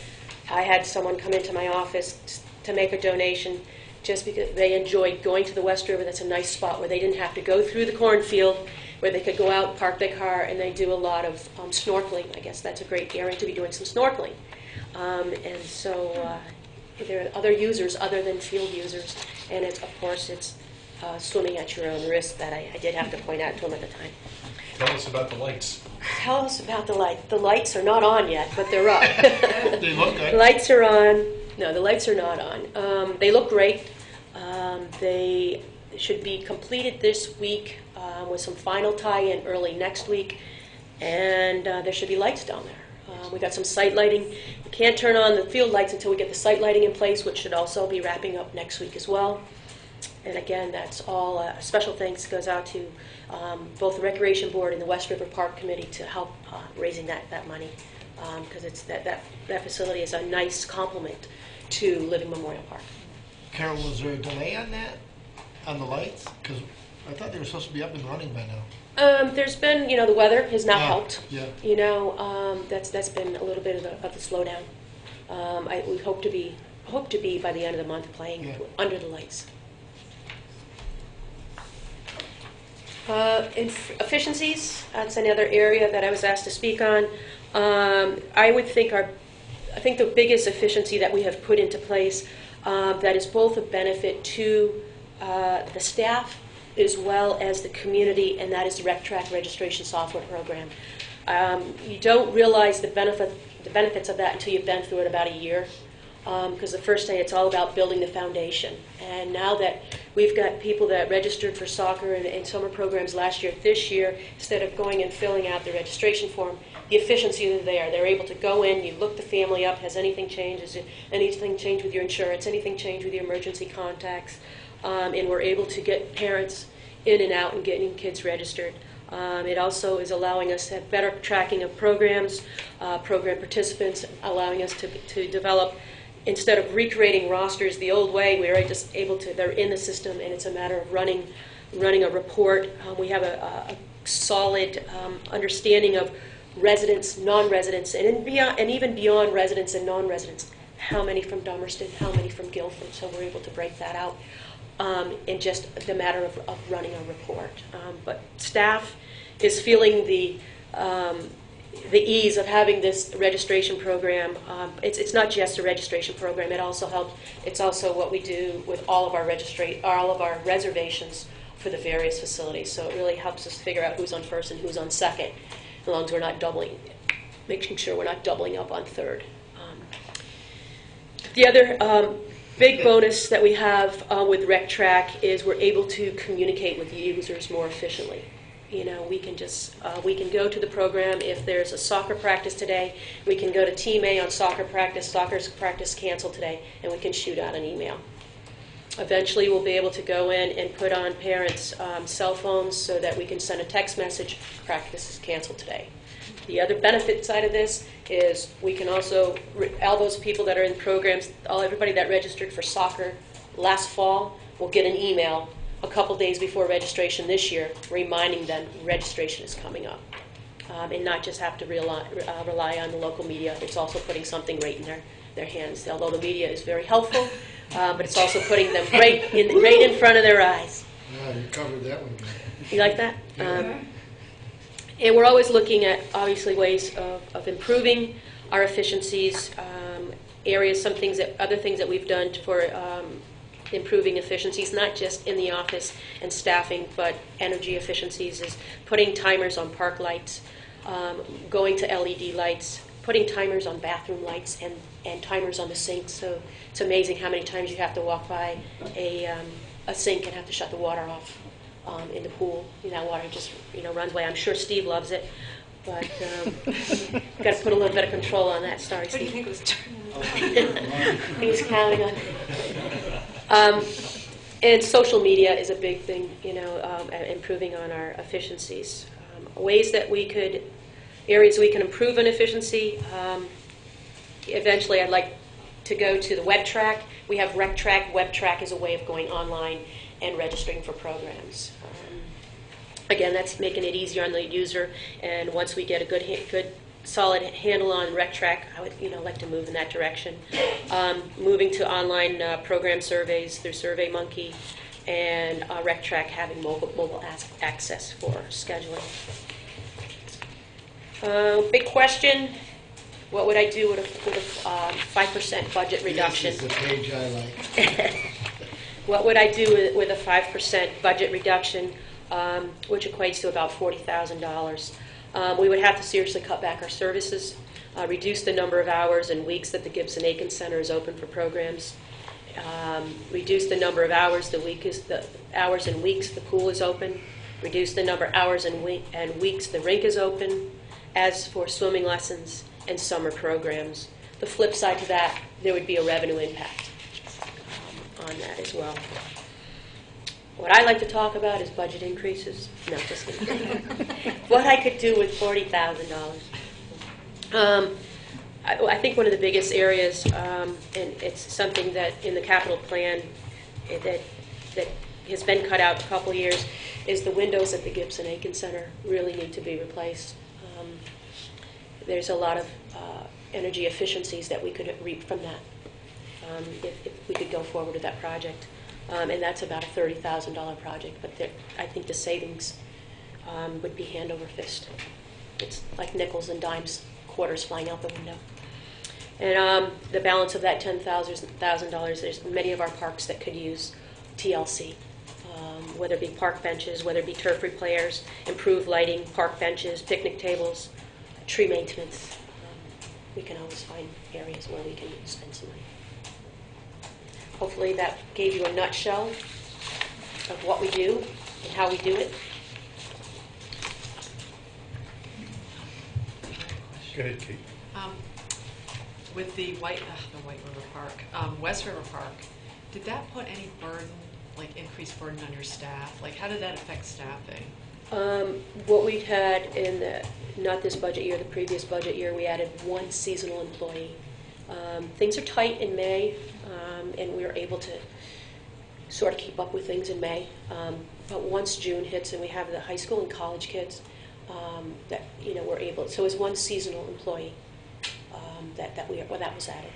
Speaker 11: I had someone come into my office to make a donation just because they enjoyed going to the West River. That's a nice spot where they didn't have to go through the cornfield, where they could go out, park their car, and they do a lot of snorkeling. I guess that's a great area to be doing some snorkeling. And so there are other users other than field users, and of course it's swimming at your own risk that I did have to point out to them at the time.
Speaker 3: Tell us about the lights.
Speaker 11: Tell us about the light. The lights are not on yet, but they're up.
Speaker 1: They look good.
Speaker 11: Lights are on. No, the lights are not on. They look great. They should be completed this week with some final tie-in early next week, and there should be lights down there. We got some site lighting. We can't turn on the field lights until we get the site lighting in place, which should also be wrapping up next week as well. And again, that's all. Special thanks goes out to both the Recreation Board and the West River Park Committee to help raising that money, because it's that facility is a nice complement to Living Memorial Park.
Speaker 1: Carol, was there a delay on that, on the lights? Because I thought they were supposed to be up and running by now.
Speaker 11: There's been, the weather has not helped.
Speaker 1: Yeah.
Speaker 11: That's been a little bit of the slowdown. We hope to be by the end of the month playing under the lights. Efficiencies, that's another area that I was asked to speak on. I think the biggest efficiency that we have put into place that is both a benefit to the staff as well as the community, and that is the RecTrack registration software program. You don't realize the benefits of that until you've been through it about a year. Because the first day it's all about building the foundation. And now that we've got people that registered for soccer and summer programs last year, this year, instead of going and filling out the registration form, the efficiency is there. They're able to go in, you look the family up, has anything changed? Has anything changed with your insurance? Anything changed with your emergency contacts? And we're able to get parents in and out and getting kids registered. It also is allowing us to have better tracking of programs, program participants, allowing us to develop. Instead of recreating rosters the old way, we're just able to, they're in the system, and it's a matter of running a report. We have a solid understanding of residents, non-residents, and even beyond residents and non-residents. How many from Dummerston, how many from Guilford, so we're able to break that out in just the matter of running a report. But staff is feeling the ease of having this registration program. It's not just a registration program. It also helps. It's also what we do with all of our reservations for the various facilities. So it really helps us figure out who's on first and who's on second, as long as we're not making sure we're not doubling up on third. The other big bonus that we have with RecTrack is we're able to communicate with users more efficiently. We can go to the program if there's a soccer practice today. We can go to Team A on soccer practice canceled today, and we can shoot out an email. Eventually, we'll be able to go in and put on parents' cell phones so that we can send a text message, practice is canceled today. The other benefit side of this is we can also, all those people that are in programs, everybody that registered for soccer last fall will get an email a couple days before registration this year, reminding them registration is coming up. And not just have to rely on the local media. It's also putting something right in their hands. Although the media is very helpful, but it's also putting them right in front of their eyes.
Speaker 1: Yeah, you covered that one.
Speaker 11: You like that? And we're always looking at, obviously, ways of improving our efficiencies, areas, other things that we've done for improving efficiencies, not just in the office and staffing, but energy efficiencies is putting timers on park lights, going to LED lights, putting timers on bathroom lights and timers on the sinks. So it's amazing how many times you have to walk by a sink and have to shut the water off in the pool. That water just runs away. I'm sure Steve loves it, but got to put a little bit of control on that. Sorry, Steve.
Speaker 2: I think it was
Speaker 11: He's counting on it. And social media is a big thing, improving on our efficiencies. Areas we can improve on efficiency. Eventually, I'd like to go to the WebTrack. We have RecTrack. WebTrack is a way of going online and registering for programs. Again, that's making it easier on the user. And once we get a good solid handle on RecTrack, I would like to move in that direction. Moving to online program surveys through SurveyMonkey, and RecTrack having mobile access for scheduling. Big question: what would I do with a 5% budget reduction?
Speaker 1: This is the page I like.
Speaker 11: What would I do with a 5% budget reduction, which equates to about $40,000? We would have to seriously cut back our services, reduce the number of hours and weeks that the Gibson-Aiken Center is open for programs, reduce the number of hours and weeks the pool is open, reduce the number of hours and weeks the rink is open, as for swimming lessons and summer programs. The flip side to that, there would be a revenue impact on that as well. What I like to talk about is budget increases. No, just kidding. What I could do with $40,000. I think one of the biggest areas, and it's something that in the capital plan that has been cut out a couple years, is the windows at the Gibson Aiken Center really need to be replaced. There's a lot of energy efficiencies that we could reap from that if we could go forward with that project. And that's about a $30,000 project, but I think the savings would be hand over fist. It's like nickels and dimes, quarters flying out the window. And the balance of that $10,000, there's many of our parks that could use TLC, whether it be park benches, whether it be turf repairs, improved lighting, park benches, picnic tables, tree maintenance. We can always find areas where we can spend some money. Hopefully that gave you a nutshell of what we do and how we do it.
Speaker 3: Go ahead, Kate.
Speaker 4: With the White River Park, West River Park, did that put any burden, like increased burden on your staff? Like, how did that affect staffing?
Speaker 11: What we had in not this budget year, the previous budget year, we added one seasonal employee. Things are tight in May, and we were able to sort of keep up with things in May. But once June hits and we have the high school and college kids, that we're able. So it was one seasonal employee that was added.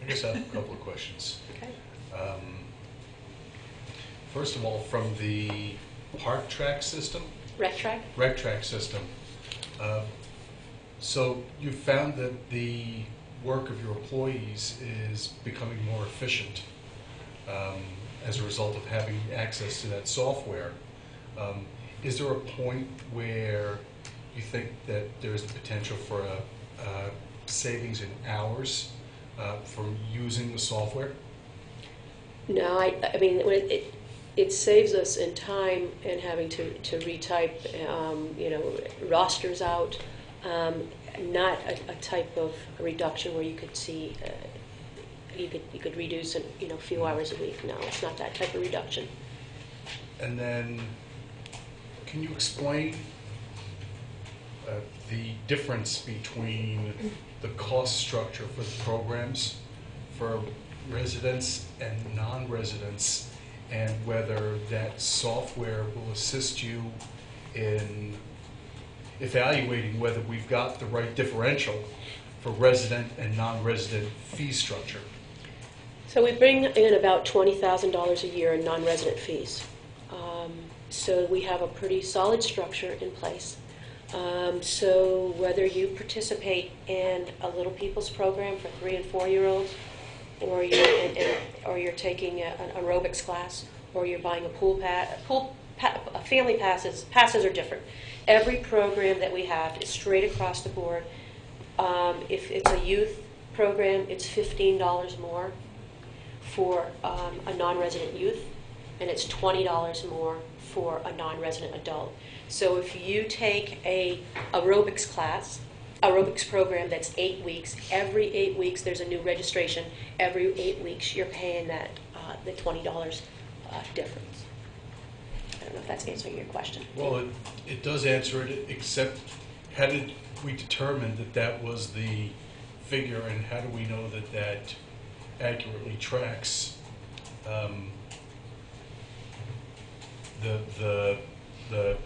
Speaker 3: I guess I have a couple of questions.
Speaker 11: Okay.
Speaker 3: First of all, from the park track system,
Speaker 11: Rec track
Speaker 3: system, so you found that the work of your employees is becoming more efficient as a result of having access to that software. Is there a point where you think that there's the potential for a savings in hours from using the software?
Speaker 11: No, I mean, it saves us in time and having to retype, rosters out. Not a type of reduction where you could see, you could reduce a few hours a week. No, it's not that type of reduction.
Speaker 3: And then, can you explain the difference between the cost structure for the programs for residents and non-residents, and whether that software will assist you in evaluating whether we've got the right differential for resident and non-resident fee structure?
Speaker 11: So we bring in about $20,000 a year in non-resident fees. So we have a pretty solid structure in place. So whether you participate in a Little People's program for 3- and 4-year-olds, or you're taking an aerobics class, or you're buying a family passes are different. Every program that we have is straight across the board. If it's a youth program, it's $15 more for a non-resident youth, and it's $20 more for a non-resident adult. So if you take a aerobics program that's 8 weeks, every 8 weeks there's a new registration. Every 8 weeks you're paying that the $20 difference. I don't know if that's answering your question.
Speaker 3: Well, it does answer it, except how did we determine that that was the figure, and how do we know that that accurately tracks the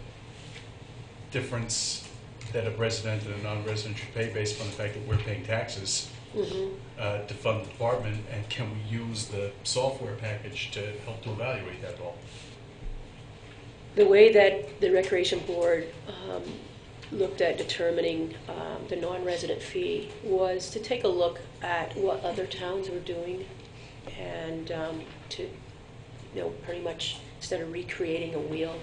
Speaker 3: difference that a resident and a non-resident should pay based on the fact that we're paying taxes to fund the department, and can we use the software package to help to evaluate that at all?
Speaker 11: The way that the Recreation Board looked at determining the non-resident fee was to take a look at what other towns were doing, and to, pretty much instead of recreating a wheel,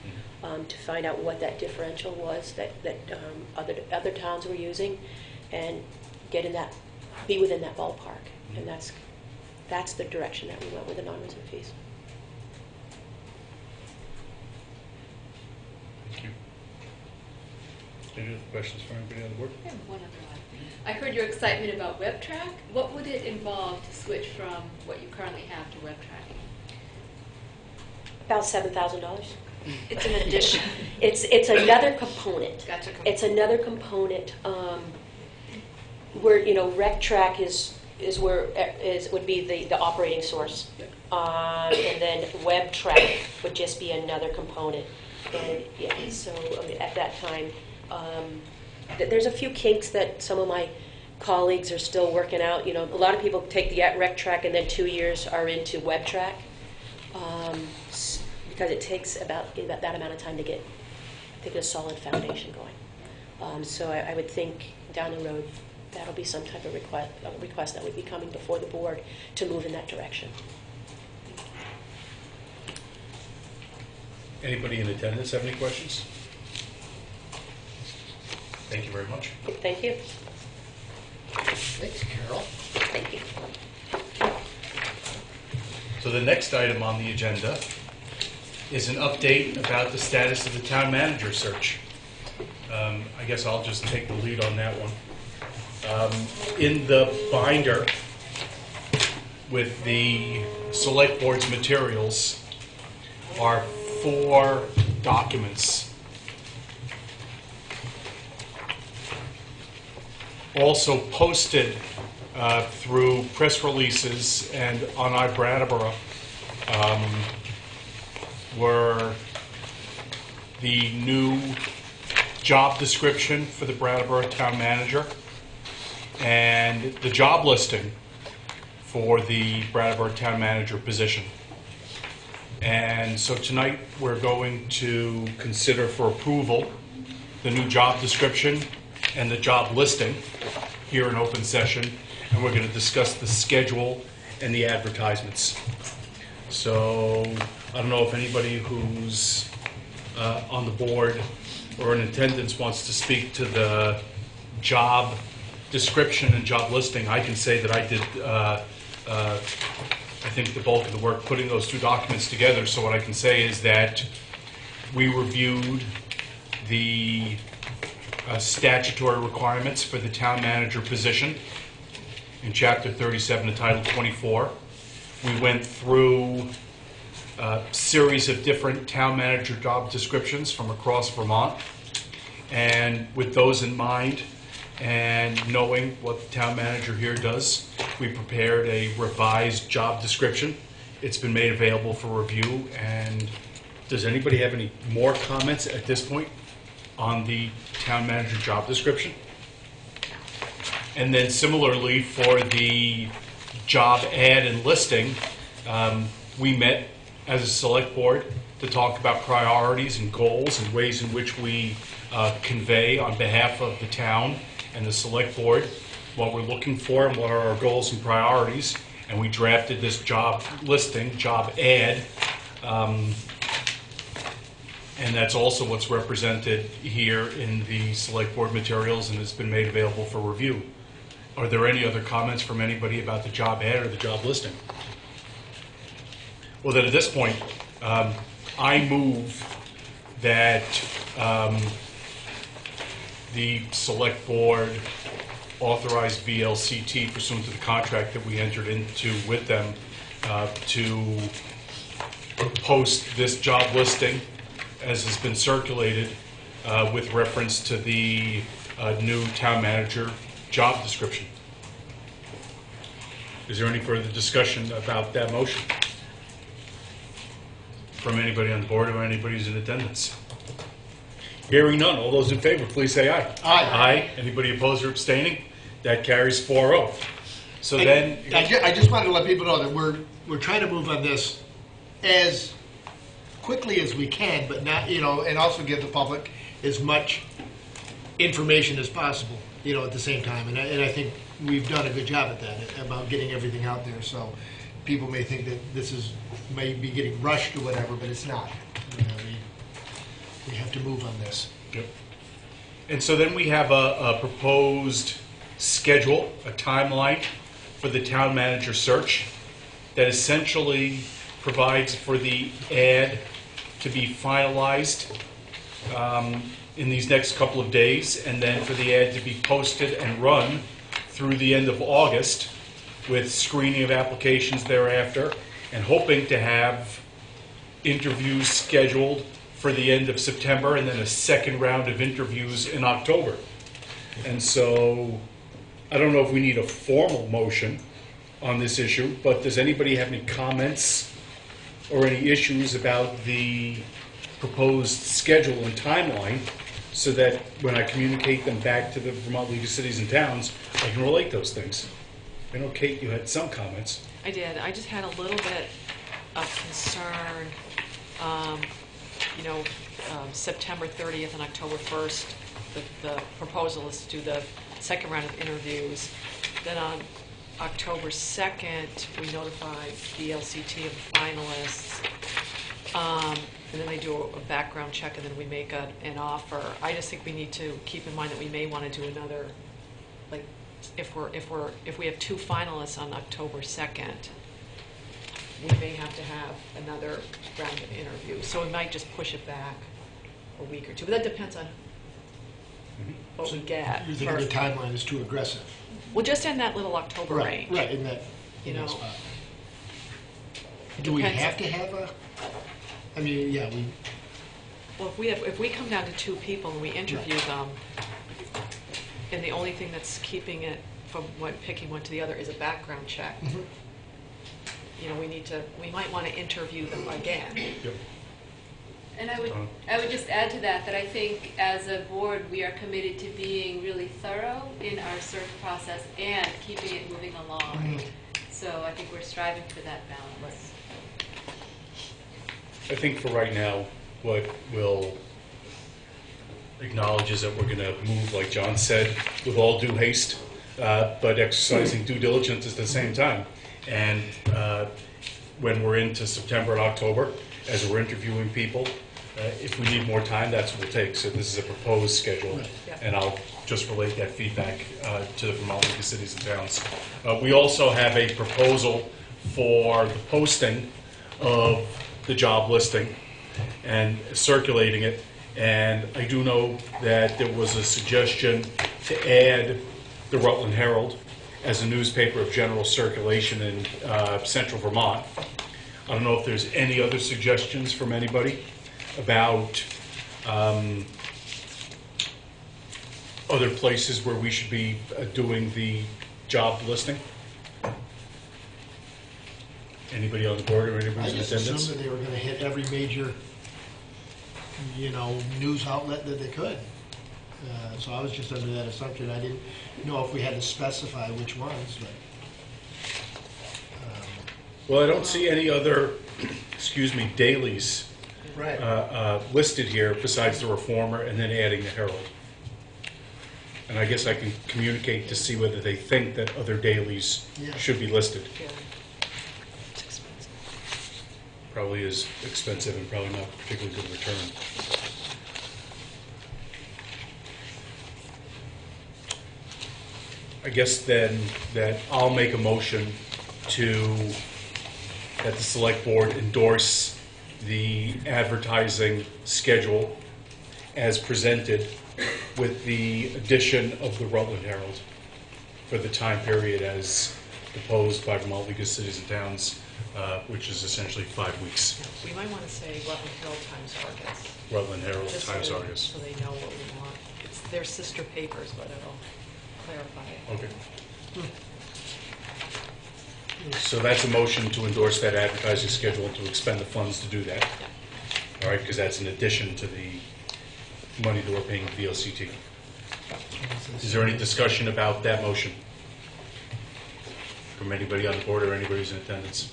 Speaker 11: to find out what that differential was that other towns were using, and be within that ballpark. And that's the direction that we went with the non-resident fees.
Speaker 3: Thank you. Any other questions from anybody on the board?
Speaker 5: I have one other one. I heard your excitement about WebTrack. What would it involve to switch from what you currently have to WebTrack?
Speaker 11: About $7,000.
Speaker 2: It's an addition.
Speaker 11: It's another component.
Speaker 2: Gotcha.
Speaker 11: It's another component where RecTrack would be the operating source. And then web track would just be another component. And yeah, so I mean, at that time, there's a few kinks that some of my colleagues are still working out. You know, a lot of people take the rec track and then 2 years are into web track, because it takes about that amount of time to get, I think, a solid foundation going. So I would think down the road that'll be some type of request that would be coming before the board to move in that direction.
Speaker 3: Anybody in attendance have any questions? Thank you very much.
Speaker 11: Thank you.
Speaker 1: Thanks, Carol.
Speaker 11: Thank you.
Speaker 3: So the next item on the agenda is an update about the status of the town manager search. I guess I'll just take the lead on that one. In the binder with the select board's materials are 4 documents. Also posted through press releases and on iBrattleboro were the new job description for the Brattleboro town manager and the job listing for the Brattleboro town manager position. And so tonight we're going to consider for approval the new job description and the job listing here in open session, and we're going to discuss the schedule and the advertisements. So I don't know if anybody who's on the board or in attendance wants to speak to the job description and job listing. I can say that I did I think the bulk of the work putting those 2 documents together. So what I can say is that we reviewed the statutory requirements for the town manager position in Chapter 37 of Title 24. We went through a series of different town manager job descriptions from across Vermont, and with those in mind and knowing what the town manager here does, we prepared a revised job description. It's been made available for review. And does anybody have any more comments at this point on the town manager job description? And then similarly for the job ad and listing, we met as a select board to talk about priorities and goals and ways in which we convey on behalf of the town and the select board what we're looking for and what are our goals and priorities. And we drafted this job listing, job ad, and that's also what's represented here in the select board materials and has been made available for review. Are there any other comments from anybody about the job ad or the job listing? Well, then at this point, I move that the select board authorize VLCT pursuant to the contract that we entered into with them to post this job listing as has been circulated with reference to the new town manager job description. Is there any further discussion about that motion from anybody on the board or anybody who's in attendance? Hearing none, all those in favor, please say aye.
Speaker 1: Aye.
Speaker 3: Aye. Anybody opposed or abstaining? That carries 4-0. So
Speaker 1: And
Speaker 3: then,
Speaker 1: I just wanted to let people know that we're trying to move on this as quickly as we can, but not, and also give the public as much information as possible, at the same time. And I think we've done a good job at that, about getting everything out there. So people may think that this may be getting rushed or whatever, but it's not. We have to move on this.
Speaker 3: yep. And so then we have a proposed schedule, a timeline for the town manager search that essentially provides for the ad to be finalized in these next couple of days, and then for the ad to be posted and run through the end of August with screening of applications thereafter, and hoping to have interviews scheduled for the end of September and then a second round of interviews in October. And so I don't know if we need a formal motion on this issue, but does anybody have any comments or any issues about the proposed schedule and timeline, so that when I communicate them back to the Vermont League of Cities and Towns, I can relate those things? I know, Kate, you had some comments.
Speaker 4: I did. I just had a little bit of concern, September 30th and October 1st, the proposal is to do the second round of interviews. Then on October 2nd, we notify the LCT of the finalists. And then they do a background check, and then we make an offer. I just think we need to keep in mind that we may want to do another, like, if we have 2 finalists on October 2nd, we may have to have another round of interviews. So we might just push it back a week or 2, but that depends on what we get.
Speaker 1: You think the timeline is too aggressive?
Speaker 4: Well, just in that little October range.
Speaker 1: Right, in that spot. Do we have to have a? I mean, yeah, we.
Speaker 4: Well, if we come down to 2 people and we interview them, and the only thing that's keeping it from picking one to the other is a background check.
Speaker 1: Mm-hmm.
Speaker 4: We might want to interview them again.
Speaker 3: Yep.
Speaker 5: And I would just add to that I think as a board we are committed to being really thorough in our search process and keeping it moving along.
Speaker 1: Mm-hmm.
Speaker 5: So I think we're striving for that balance.
Speaker 3: I think for right now, what we'll acknowledge is that we're going to move, like John said, with all due haste, but exercising due diligence at the same time. And when we're into September and October, as we're interviewing people, if we need more time, that's what we'll take. So this is a proposed schedule, and I'll just relate that feedback to the Vermont League of Cities and Towns. We also have a proposal for the posting of the job listing and circulating it. And I do know that there was a suggestion to add the Rutland Herald as a newspaper of general circulation in central Vermont. I don't know if there's any other suggestions from anybody about other places where we should be doing the job listing. Anybody on the board or anybody
Speaker 1: I
Speaker 3: in
Speaker 1: just
Speaker 3: attendance?
Speaker 1: assumed that they were going to hit every major, news outlet that they could. So I was just under that assumption. I didn't know if we had to specify which ones, but.
Speaker 3: Well, I don't see any other, dailies
Speaker 1: Right.
Speaker 3: listed here besides the Reformer and then adding the Herald. And I guess I can communicate to see whether they think that other dailies should be listed.
Speaker 4: Yeah. It's expensive.
Speaker 3: Probably is expensive and probably not particularly good return. I guess then that I'll make a motion that the select board endorse the advertising schedule as presented with the addition of the Rutland Herald for the time period as proposed by Vermont League of Cities and Towns, which is essentially 5 weeks.
Speaker 4: We might want to say Rutland Herald times Argus.
Speaker 3: Rutland Herald
Speaker 4: Just
Speaker 3: times
Speaker 4: so-
Speaker 3: Argus.
Speaker 4: So they know what we want. It's their sister papers, but it'll clarify it.
Speaker 3: Okay. So that's a motion to endorse that advertising schedule and to expend the funds to do that. All right, because that's in addition to the money that we're paying VLCT. Is there any discussion about that motion from anybody on the board or anybody who's in attendance?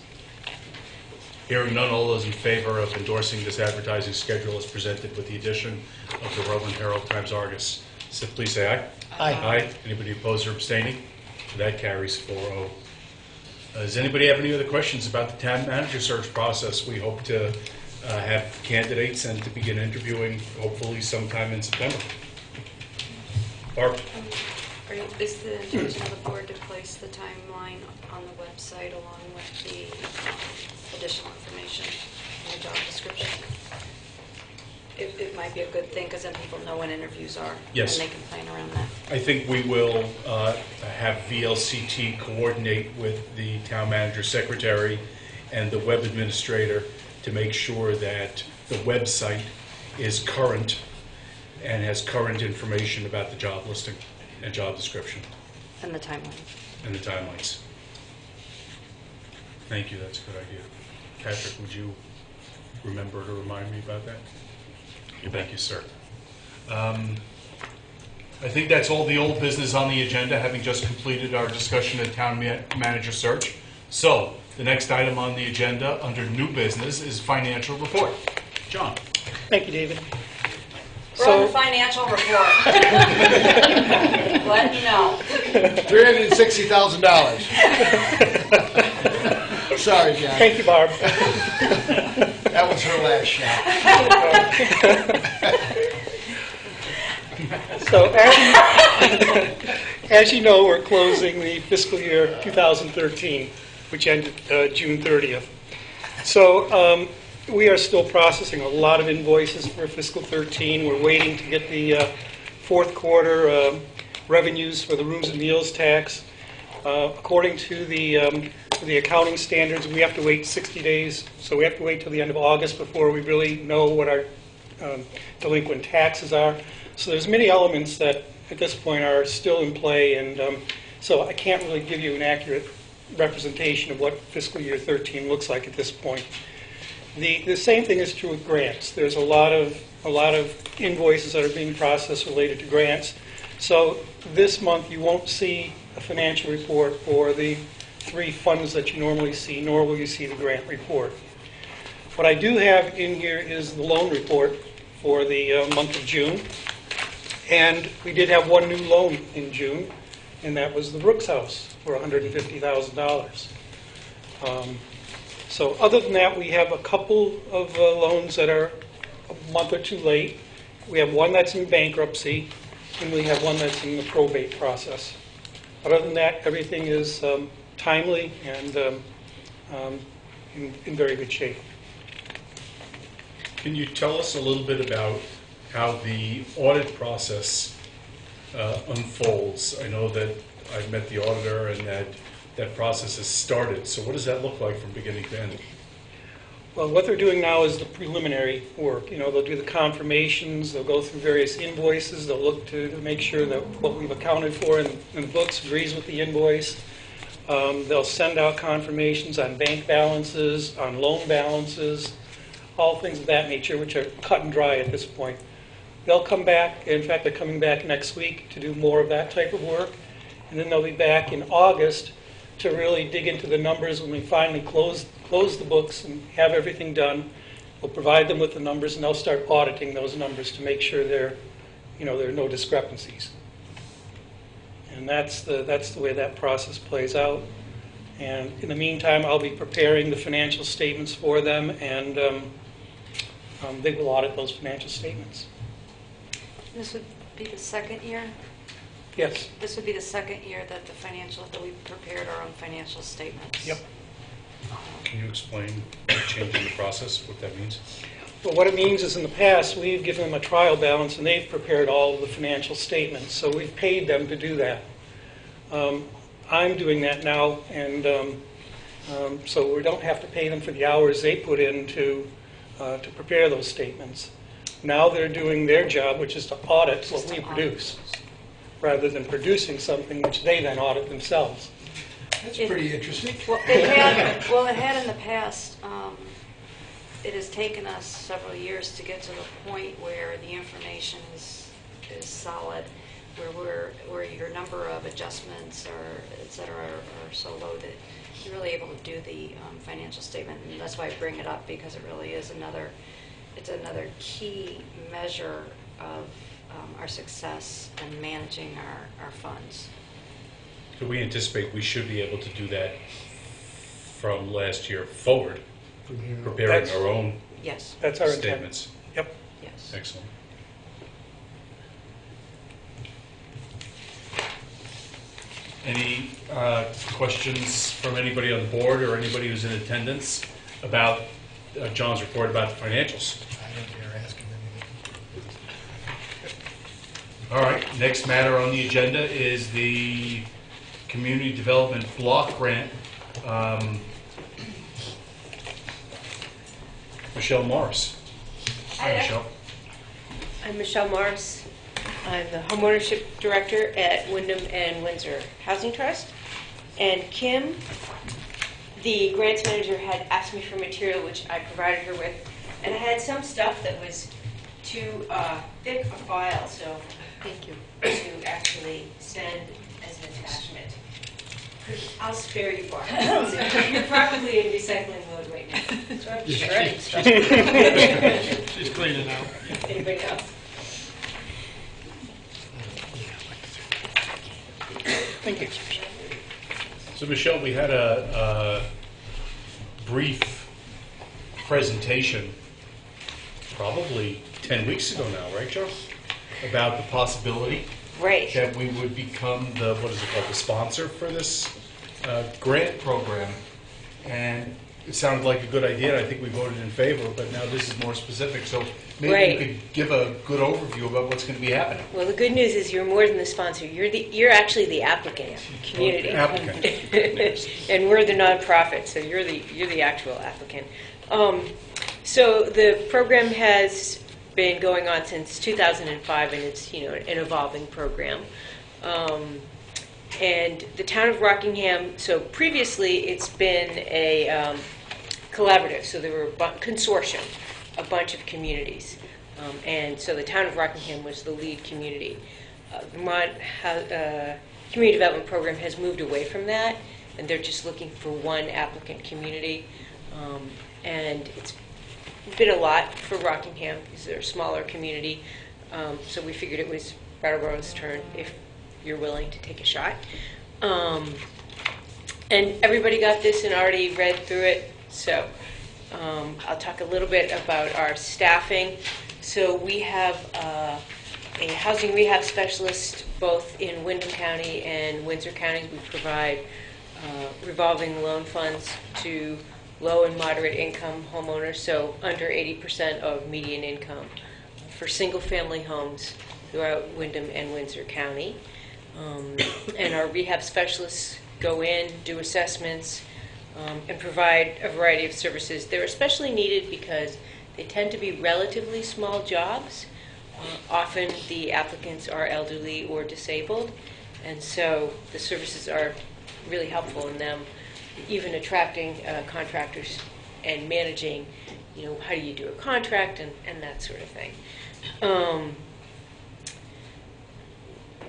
Speaker 3: Hearing none, all those in favor of endorsing this advertising schedule as presented with the addition of the Rutland Herald times Argus, so please say aye.
Speaker 1: Aye.
Speaker 3: Aye. Anybody opposed or abstaining? That carries 4-0. Does anybody have any other questions about the town manager search process? We hope to have candidates and to begin interviewing hopefully sometime in September. Barb?
Speaker 2: Is the intention of the board to place the timeline on the website along with the additional information in the job description? It might be a good thing, because then people know when interviews are.
Speaker 3: Yes.
Speaker 2: And they can plan around that.
Speaker 3: I think we will have VLCT coordinate with the town manager secretary and the web administrator to make sure that the website is current and has current information about the job listing and job description.
Speaker 2: And the timeline.
Speaker 3: and the timelines. Thank you, that's a good idea. Patrick, would you remember to remind me about that? Thank you, sir. I think that's all the old business on the agenda, having just completed our discussion of town manager search. So, the next item on the agenda under new business is financial report. John.
Speaker 10: Thank you, David.
Speaker 2: We're on the financial report. Let me know.
Speaker 1: $360,000. Sorry, John.
Speaker 10: Thank you, Barb.
Speaker 1: That was her last shot.
Speaker 10: So as you know, we're closing the fiscal year 2013, which ended June 30th. So we are still processing a lot of invoices for fiscal 13. We're waiting to get the fourth quarter revenues for the rooms and meals tax. According to the accounting standards, we have to wait 60 days. So we have to wait till the end of August before we really know what our delinquent taxes are. So there's many elements that at this point are still in play, and so I can't really give you an accurate representation of what fiscal year 13 looks like at this point. The same thing is true with grants. There's a lot of invoices that are being processed related to grants. So this month you won't see a financial report for the 3 funds that you normally see, nor will you see the grant report. What I do have in here is the loan report for the month of June. And we did have one new loan in June, and that was the Brooks House for $150,000. So other than that, we have a couple of loans that are a month or two late. We have one that's in bankruptcy, and we have one that's in the probate process. Other than that, everything is timely and in very good shape.
Speaker 3: Can you tell us a little bit about how the audit process unfolds? I know that I've met the auditor and that process has started. So what does that look like from beginning to end?
Speaker 10: Well, what they're doing now is the preliminary work. You know, they'll do the confirmations, they'll go through various invoices, they'll look to make sure that what we've accounted for in the books agrees with the invoice. They'll send out confirmations on bank balances, on loan balances, all things of that nature, which are cut and dry at this point. They'll come back, in fact, they're coming back next week to do more of that type of work, and then they'll be back in August to really dig into the numbers when we finally close the books and have everything done. We'll provide them with the numbers, and they'll start auditing those numbers to make sure there are no discrepancies. And that's the way that process plays out. And in the meantime, I'll be preparing the financial statements for them, and they will audit those financial statements.
Speaker 2: This would be the second year?
Speaker 10: Yes.
Speaker 2: This would be the second year that that we've prepared our own financial statements.
Speaker 10: Yep.
Speaker 3: Can you explain the change in the process, what that means?
Speaker 10: Well, what it means is in the past, we've given them a trial balance, and they've prepared all of the financial statements. So we've paid them to do that. I'm doing that now, and so we don't have to pay them for the hours they put in to prepare those statements. Now they're doing their job, which is to audit what we produce, rather than producing something which they then audit themselves.
Speaker 1: That's pretty interesting.
Speaker 2: Well, it had in the past. It has taken us several years to get to the point where the information is solid, where your number of adjustments or et cetera are so low that you're really able to do the financial statement. And that's why I bring it up, because it really is another key measure of our success in managing our funds.
Speaker 3: So we anticipate we should be able to do that from last year forward, preparing our own
Speaker 2: Yes.
Speaker 10: That's our intent.
Speaker 3: statements.
Speaker 10: Yep.
Speaker 2: Yes.
Speaker 3: Excellent. Any questions from anybody on the board or anybody who's in attendance about John's report about the financials?
Speaker 1: I don't dare ask him anything.
Speaker 3: All right, next matter on the agenda is the Community Development Block Grant. Michelle Morris. Hi, Michelle.
Speaker 11: I'm Michelle Morris. I'm the homeownership director at Wyndham and Windsor Housing Trust. And Kim, the grants manager, had asked me for material, which I provided her with. And I had some stuff that was too thick a file, so
Speaker 4: Thank you.
Speaker 11: to actually send as an attachment. I'll spare you, Barb. You're probably in recycling mode right now. So I'm shredding stuff.
Speaker 1: She's cleaning out.
Speaker 11: Anybody else?
Speaker 8: Thank you.
Speaker 3: So Michelle, we had a brief presentation probably 10 weeks ago now, right, Joe? About the possibility
Speaker 11: Right.
Speaker 3: that we would become the, what is it called, the sponsor for this grant program. And it sounded like a good idea, and I think we voted in favor, but now this is more specific. So maybe
Speaker 11: Right.
Speaker 3: you could give a good overview about what's going to be happening.
Speaker 11: Well, the good news is you're more than the sponsor. You're actually the applicant community.
Speaker 3: Applicant.
Speaker 11: And we're the nonprofit, so you're the actual applicant. So the program has been going on since 2005, and it's an evolving program. And the town of Rockingham. So previously, it's been a collaborative. So there were a consortium, a bunch of communities, and so the town of Rockingham was the lead community. Vermont Community Development Program has moved away from that, and they're just looking for one applicant community, and it's been a lot for Rockingham because they're a smaller community. So we figured it was Brattleboro's turn if you're willing to take a shot. And everybody got this and already read through it. So I'll talk a little bit about our staffing. So we have a housing rehab specialist both in Wyndham County and Windsor County. We provide revolving loan funds to low and moderate income homeowners, so under 80% of median income, for single-family homes throughout Wyndham and Windsor County. And our rehab specialists go in, do assessments, and provide a variety of services. They're especially needed because they tend to be relatively small jobs. Often the applicants are elderly or disabled, and so the services are really helpful in them, even attracting contractors and managing, how do you do a contract and that sort of thing.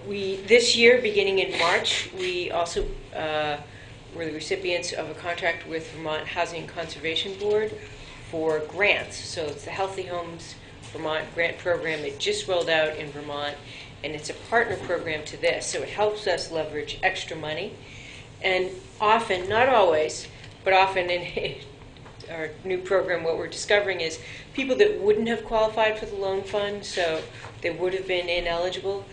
Speaker 11: This year, beginning in March, we also were the recipients of a contract with Vermont Housing and Conservation Board for grants. So it's the Healthy Homes Vermont grant program. It just rolled out in Vermont, and it's a partner program to this. So it helps us leverage extra money. And often, not always, but often in our new program, what we're discovering is people that wouldn't have qualified for the loan fund, so they would have been ineligible,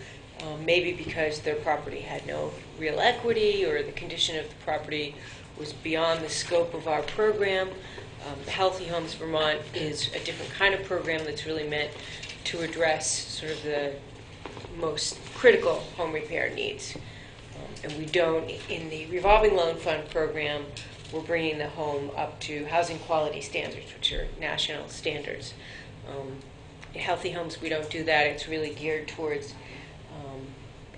Speaker 11: maybe because their property had no real equity or the condition of the property was beyond the scope of our program. The Healthy Homes Vermont is a different kind of program that's really meant to address sort of the most critical home repair needs. And we don't, in the revolving loan fund program, we're bringing the home up to housing quality standards, which are national standards. In Healthy Homes, we don't do that. It's really geared towards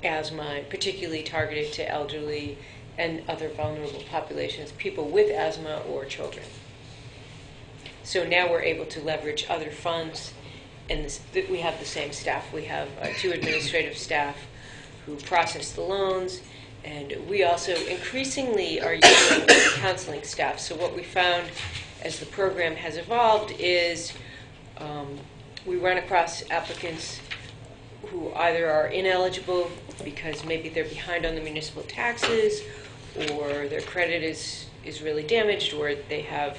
Speaker 11: asthma, and particularly targeted to elderly and other vulnerable populations, people with asthma or children. So now we're able to leverage other funds, and we have the same staff. We have 2 administrative staff who process the loans, and we also increasingly are using counseling staff. So what we found as the program has evolved is we run across applicants who either are ineligible because maybe they're behind on the municipal taxes, or their credit is really damaged, or they have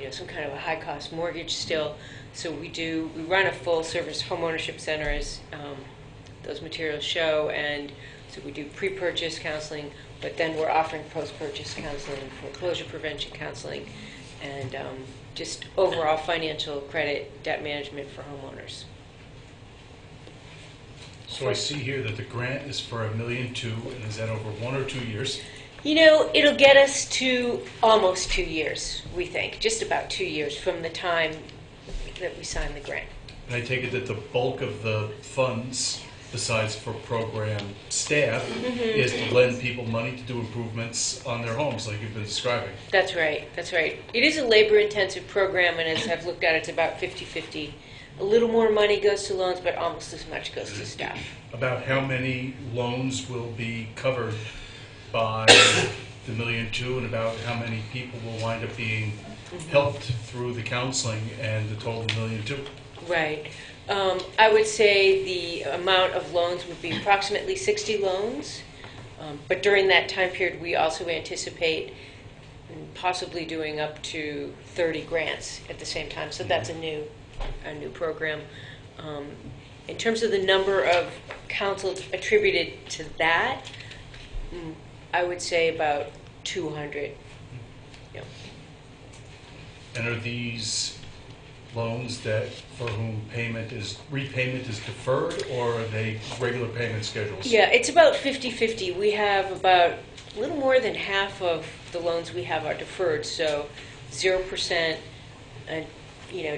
Speaker 11: some kind of a high-cost mortgage still. So we run a full-service homeownership center, as those materials show, and so we do pre-purchase counseling, but then we're offering post-purchase counseling, foreclosure prevention counseling, and just overall financial credit debt management for homeowners.
Speaker 3: So I see here that the grant is for $1.2 million, and is that over 1 or 2 years?
Speaker 11: It'll get us to almost 2 years, we think, just about 2 years from the time that we sign the grant.
Speaker 3: And I take it that the bulk of the funds besides for program staff, is to lend people money to do improvements on their homes, like you've been describing.
Speaker 11: That's right, that's right. It is a labor-intensive program, and as I've looked at it, it's about 50-50. A little more money goes to loans, but almost as much goes to staff.
Speaker 3: About how many loans will be covered by the $1.2 million, and about how many people will wind up being helped through the counseling and the total $1.2 million?
Speaker 11: Right. I would say the amount of loans would be approximately 60 loans, but during that time period, we also anticipate possibly doing up to 30 grants at the same time. So that's a new program. In terms of the number of councils attributed to that, I would say about 200. Yeah.
Speaker 3: And are these loans that for whom repayment is deferred, or are they regular payment schedules?
Speaker 11: Yeah, it's about 50-50. We have about a little more than half of the loans we have are deferred, so 0%,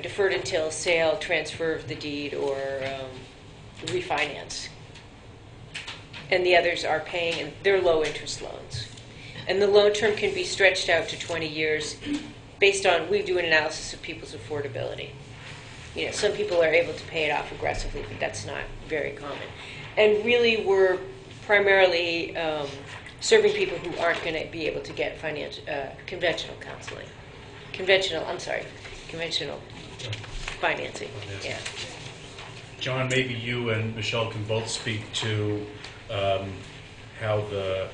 Speaker 11: deferred until sale, transfer of the deed, or refinance. And the others are paying, and they're low-interest loans. And the loan term can be stretched out to 20 years based on, we do an analysis of people's affordability. Some people are able to pay it off aggressively, but that's not very common. And really, we're primarily serving people who aren't going to be able to get conventional counseling. Conventional financing. Yeah.
Speaker 3: John, maybe you and Michelle can both speak to how the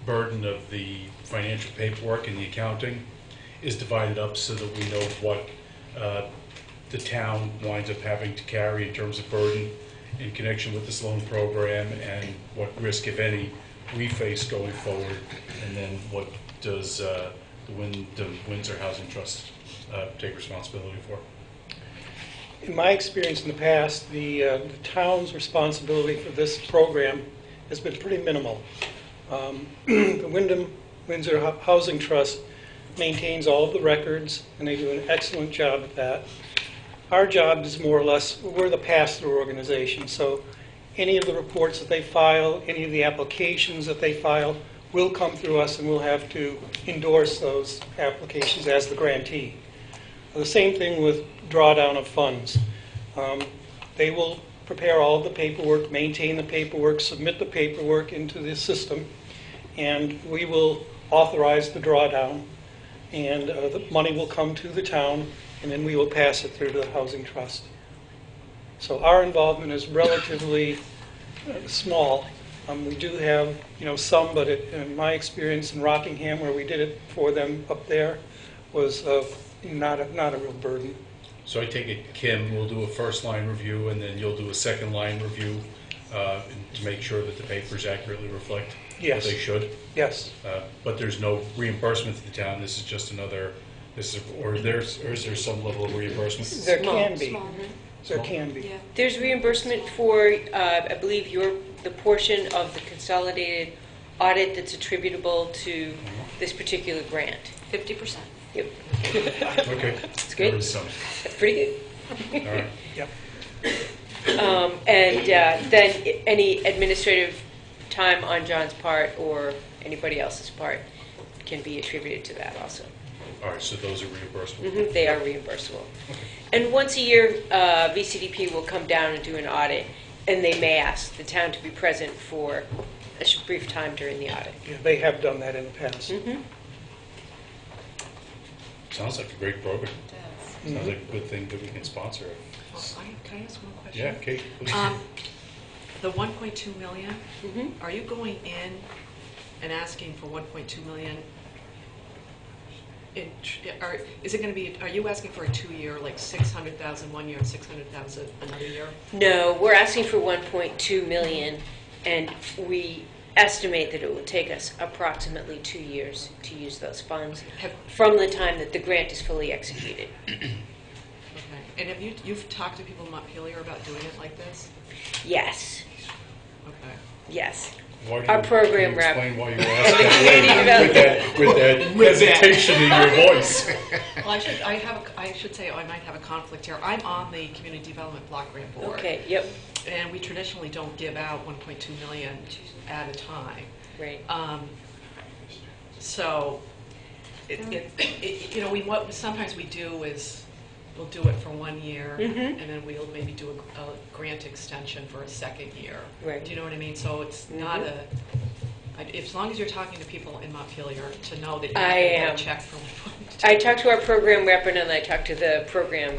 Speaker 3: burden of the financial paperwork and the accounting is divided up so that we know what the town winds up having to carry in terms of burden in connection with this loan program, and what risk, if any, we face going forward, and then what does the Windsor Housing Trust take responsibility for?
Speaker 10: In my experience in the past, the town's responsibility for this program has been pretty minimal. The Windsor Housing Trust maintains all of the records, and they do an excellent job at that. Our job is more or less, we're the pass-through organization, so any of the reports that they file, any of the applications that they file will come through us, and we'll have to endorse those applications as the grantee. The same thing with drawdown of funds. They will prepare all of the paperwork, maintain the paperwork, submit the paperwork into the system, and we will authorize the drawdown, and the money will come to the town, and then we will pass it through to the Housing Trust. So our involvement is relatively small. We do have, some, but in my experience in Rockingham, where we did it for them up there, was not a real burden.
Speaker 3: So I take it Kim will do a first line review, and then you'll do a second line review to make sure that the papers accurately reflect what they should?
Speaker 10: Yes.
Speaker 3: But there's no reimbursement to the town. This is just another, is there some level of reimbursement?
Speaker 10: There can be.
Speaker 2: Small.
Speaker 10: There can be.
Speaker 2: Yeah.
Speaker 11: There's reimbursement for, I believe, the portion of the consolidated audit that's attributable to this particular grant.
Speaker 2: 50%.
Speaker 11: Yep.
Speaker 3: Okay.
Speaker 11: That's good.
Speaker 3: There is some.
Speaker 11: That's pretty good.
Speaker 3: All right.
Speaker 10: Yep.
Speaker 11: And then any administrative time on John's part or anybody else's part can be attributed to that also.
Speaker 3: All right, so those are reimbursable.
Speaker 11: They are reimbursable. And once a year, VCDP will come down and do an audit, and they may ask the town to be present for a brief time during the audit.
Speaker 10: Yeah, they have done that in the past.
Speaker 3: Sounds like a great program.
Speaker 2: It does.
Speaker 3: Sounds like a good thing that we can sponsor it.
Speaker 4: Can I ask one question?
Speaker 3: Yeah, Kate, please.
Speaker 4: The 1.2 million, are you going in and asking for 1.2 million? Is it going to be, are you asking for a 2-year, like 600,000 one year and 600,000 another year?
Speaker 11: No, we're asking for 1.2 million, and we estimate that it will take us approximately 2 years to use those funds from the time that the grant is fully executed.
Speaker 4: Okay. And have you've talked to people in Montpelier about doing it like this?
Speaker 11: Yes.
Speaker 4: Okay.
Speaker 11: Yes.
Speaker 3: Why do
Speaker 11: Our
Speaker 3: you-
Speaker 11: program
Speaker 3: can you
Speaker 11: rep.
Speaker 3: explain why you asked that with that hesitation in your voice?
Speaker 4: Well, I should say I might have a conflict here. I'm on the Community Development Block Grant Board.
Speaker 11: Okay, yep.
Speaker 4: And we traditionally don't give out 1.2 million at a time.
Speaker 11: Right.
Speaker 4: So, you know, what sometimes we do is we'll do it for 1 year, and then we'll maybe do a grant extension for a second year.
Speaker 11: Right.
Speaker 4: Do you know what I mean? So it's not as long as you're talking to people in Montpelier to know that you're not going to get a check from.
Speaker 11: I talked to our program rep and then I talked to the program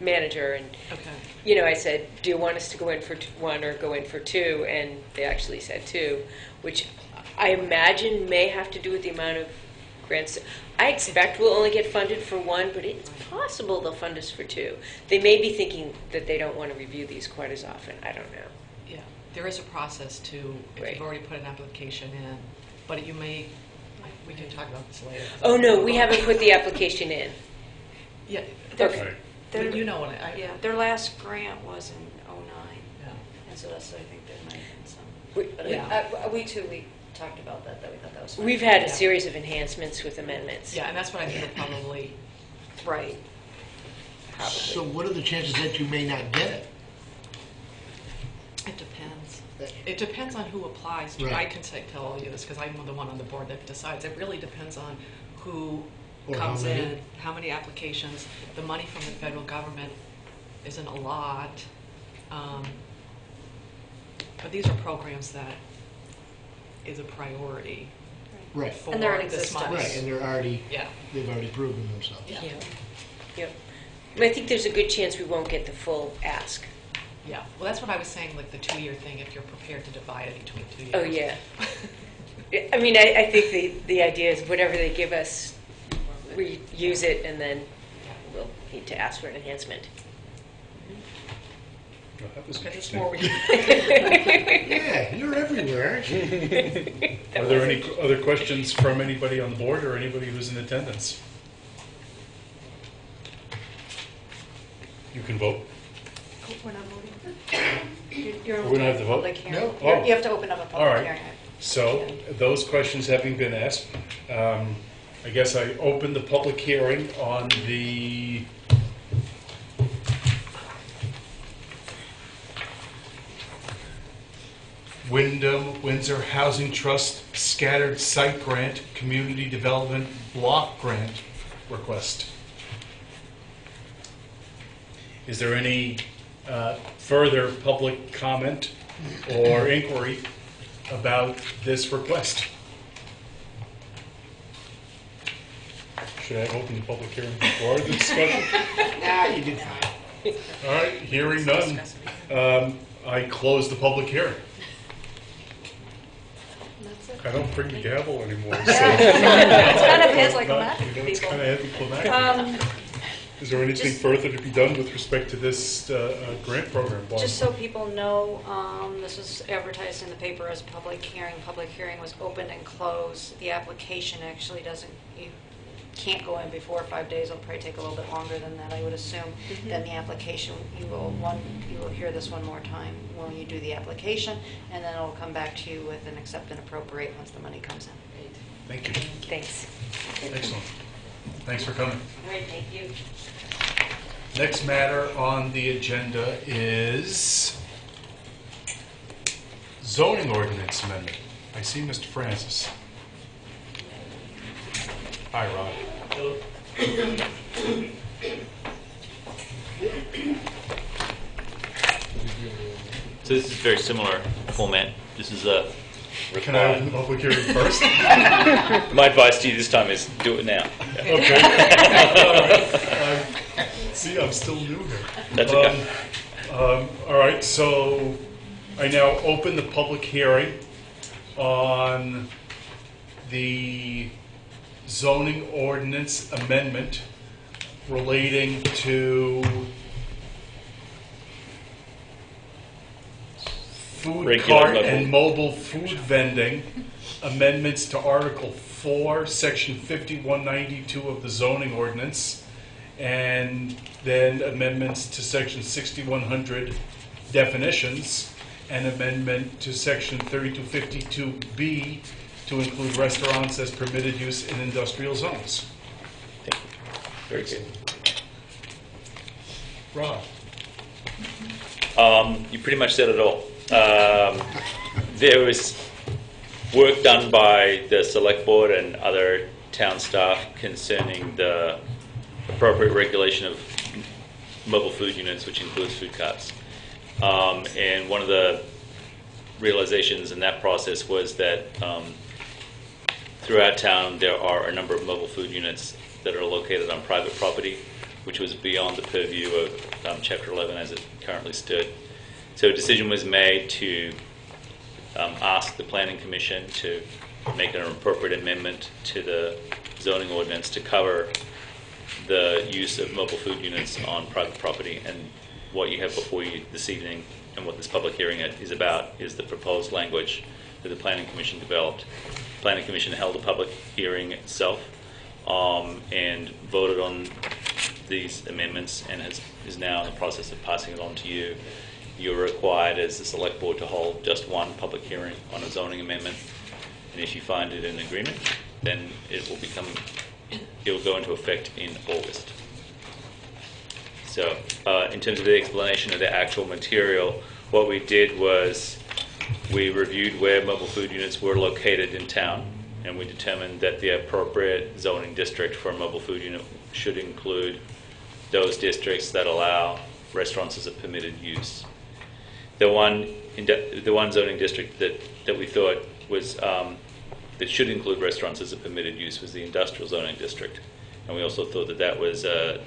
Speaker 11: manager, and you know, I said, do you want us to go in for one or go in for two? And they actually said two, which I imagine may have to do with the amount of grants. I expect we'll only get funded for one, but it's possible they'll fund us for two. They may be thinking that they don't want to review these quite as often. I don't know.
Speaker 4: Yeah, there is a process to, if you've already put an application in, but you may, we can talk about this later.
Speaker 11: Oh no, we haven't put the application in.
Speaker 4: Yeah.
Speaker 11: Okay.
Speaker 4: You know what
Speaker 2: Yeah, their last grant was in '09.
Speaker 4: Yeah.
Speaker 2: And so that's, I think there might have been some. We talked about that we thought that was fine.
Speaker 11: We've had a series of enhancements with amendments.
Speaker 4: Yeah, and that's what I think will probably.
Speaker 2: Right.
Speaker 11: Probably.
Speaker 1: So what are the chances that you may not get it?
Speaker 4: It depends. It depends on who applies.
Speaker 1: Right.
Speaker 4: I can tell you this because I'm the one on the board that decides. It really depends on who comes in, how many applications. The money from the federal government isn't a lot, but these are programs that is a priority.
Speaker 1: Right.
Speaker 4: For
Speaker 2: And they're in
Speaker 4: this
Speaker 2: existence.
Speaker 4: money.
Speaker 1: Right, and they're already,
Speaker 4: Yeah.
Speaker 1: they've already proven themselves.
Speaker 4: Yeah.
Speaker 11: Yep. But I think there's a good chance we won't get the full ask.
Speaker 4: Yeah. Well, that's what I was saying, like the 2-year thing, if you're prepared to divide it between 2 years.
Speaker 11: Oh, yeah. I mean, I think the idea is whatever they give us, we use it, and then we'll need to ask for an enhancement.
Speaker 3: Well, that was
Speaker 4: Because it's
Speaker 3: interesting.
Speaker 4: more.
Speaker 1: Yeah, you're everywhere, aren't you?
Speaker 3: Are there any other questions from anybody on the board or anybody who's in attendance? You can vote.
Speaker 2: We're not voting. You're
Speaker 3: We're gonna have to vote?
Speaker 2: public hearing.
Speaker 1: No.
Speaker 3: Oh.
Speaker 2: You have to open up a
Speaker 3: All
Speaker 2: public
Speaker 3: right.
Speaker 2: hearing.
Speaker 3: So, those questions having been asked, I guess I open the public hearing on the Windsor Housing Trust Scattered Site Grant Community Development Block Grant request. Is there any further public comment or inquiry about this request? Should I open the public hearing before the discussion?
Speaker 1: Nah, you did fine.
Speaker 3: All right, hearing none. I close the public hearing. I don't bring the gavel anymore, so.
Speaker 2: It's kind of anticlimactic
Speaker 3: You
Speaker 2: to
Speaker 3: know, it's
Speaker 2: people.
Speaker 3: kind of anticlimactic. Is there anything further to be done with respect to this grant program, Bob?
Speaker 2: Just so people know, this was advertised in the paper as a public hearing. Public hearing was opened and closed. The application actually you can't go in before 5 days. It'll probably take a little bit longer than that, I would assume. Then the application, you will hear this one more time when you do the application, and then it'll come back to you with an accept and appropriate once the money comes in.
Speaker 3: Thank you.
Speaker 11: Thanks.
Speaker 3: Excellent. Thanks for coming.
Speaker 11: All right, thank you.
Speaker 3: Next matter on the agenda is zoning ordinance amendment. I see Mr. Francis. Hi, Rod.
Speaker 14: So this is very similar format. This is a
Speaker 3: Can I open the public hearing first?
Speaker 14: my advice to you this time is do it now.
Speaker 3: Okay. See, I'm still new here.
Speaker 14: That's okay.
Speaker 3: All right, so I now open the public hearing on the zoning ordinance amendment relating to food
Speaker 14: Regular
Speaker 3: cart
Speaker 14: mobile.
Speaker 3: and mobile food vending, amendments to Article 4, Section 5192 of the zoning ordinance, and then amendments to Section 6100 definitions, and amendment to Section 3252B to include restaurants as permitted use in industrial zones.
Speaker 14: Thank you. Very good.
Speaker 3: Rob?
Speaker 14: You pretty much said it all. There was work done by the select board and other town staff concerning the appropriate regulation of mobile food units, which includes food carts. And one of the realizations in that process was that throughout town there are a number of mobile food units that are located on private property, which was beyond the purview of Chapter 11 as it currently stood. So a decision was made to ask the Planning Commission to make an appropriate amendment to the zoning ordinance to cover the use of mobile food units on private property. And what you have before you this evening and what this public hearing is about is the proposed language that the Planning Commission developed. The Planning Commission held a public hearing itself and voted on these amendments and is now in the process of passing it on to you. You're required as the select board to hold just one public hearing on a zoning amendment, and if you find it in agreement, then it will go into effect in August. So in terms of the explanation of the actual material, what we did was we reviewed where mobile food units were located in town, and we determined that the appropriate zoning district for a mobile food unit should include those districts that allow restaurants as a permitted use. The one zoning district that we thought was that should include restaurants as a permitted use was the industrial zoning district, and we also thought that that was an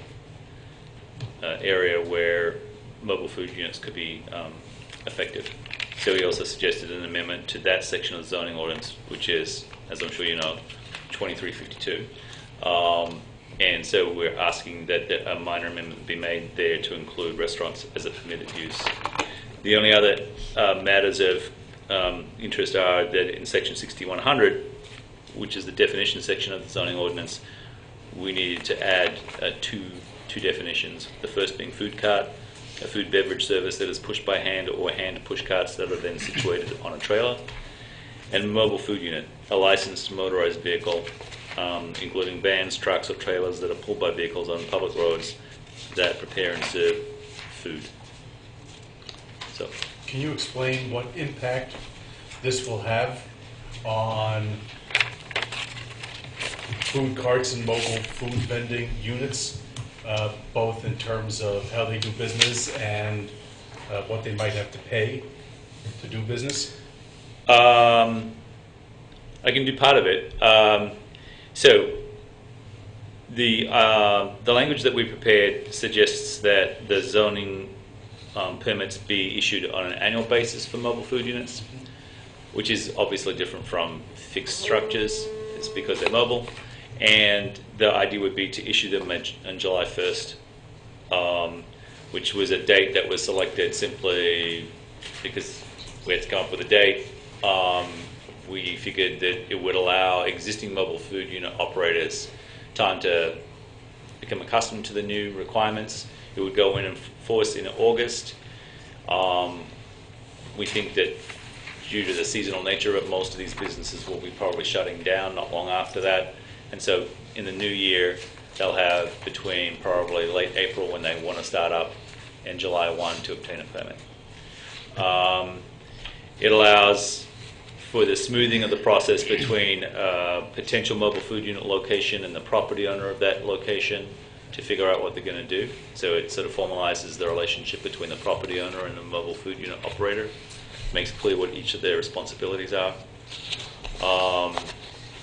Speaker 14: area where mobile food units could be effective. So we also suggested an amendment to that section of the zoning ordinance, which is, as I'm sure you know, 2352. And so we're asking that a minor amendment be made there to include restaurants as a permitted use. The only other matters of interest are that in section 6100, which is the definition section of the zoning ordinance, we needed to add two definitions. The first being food cart, a food beverage service that is pushed by hand or hand push carts that are then situated on a trailer, and mobile food unit, a licensed motorized vehicle, including vans, trucks, or trailers that are pulled by vehicles on public roads that prepare and serve food. So,
Speaker 3: can you explain what impact this will have on food carts and mobile food vending units, both in terms of how they do business and what they might have to pay to do business?
Speaker 14: I can do part of it. So the language that we prepared suggests that the zoning permits be issued on an annual basis for mobile food units, which is obviously different from fixed structures. It's because they're mobile, and the idea would be to issue them on July 1st, which was a date that was selected simply because we had to come up with a date. We figured that it would allow existing mobile food unit operators time to become accustomed to the new requirements. It would go in force in August. We think that due to the seasonal nature of most of these businesses will be probably shutting down not long after that. And so in the new year, they'll have between probably late April when they want to start up and July 1 to obtain a permit. It allows for the smoothing of the process between potential mobile food unit location and the property owner of that location to figure out what they're going to do. So it sort of formalizes the relationship between the property owner and the mobile food unit operator, makes clear what each of their responsibilities are.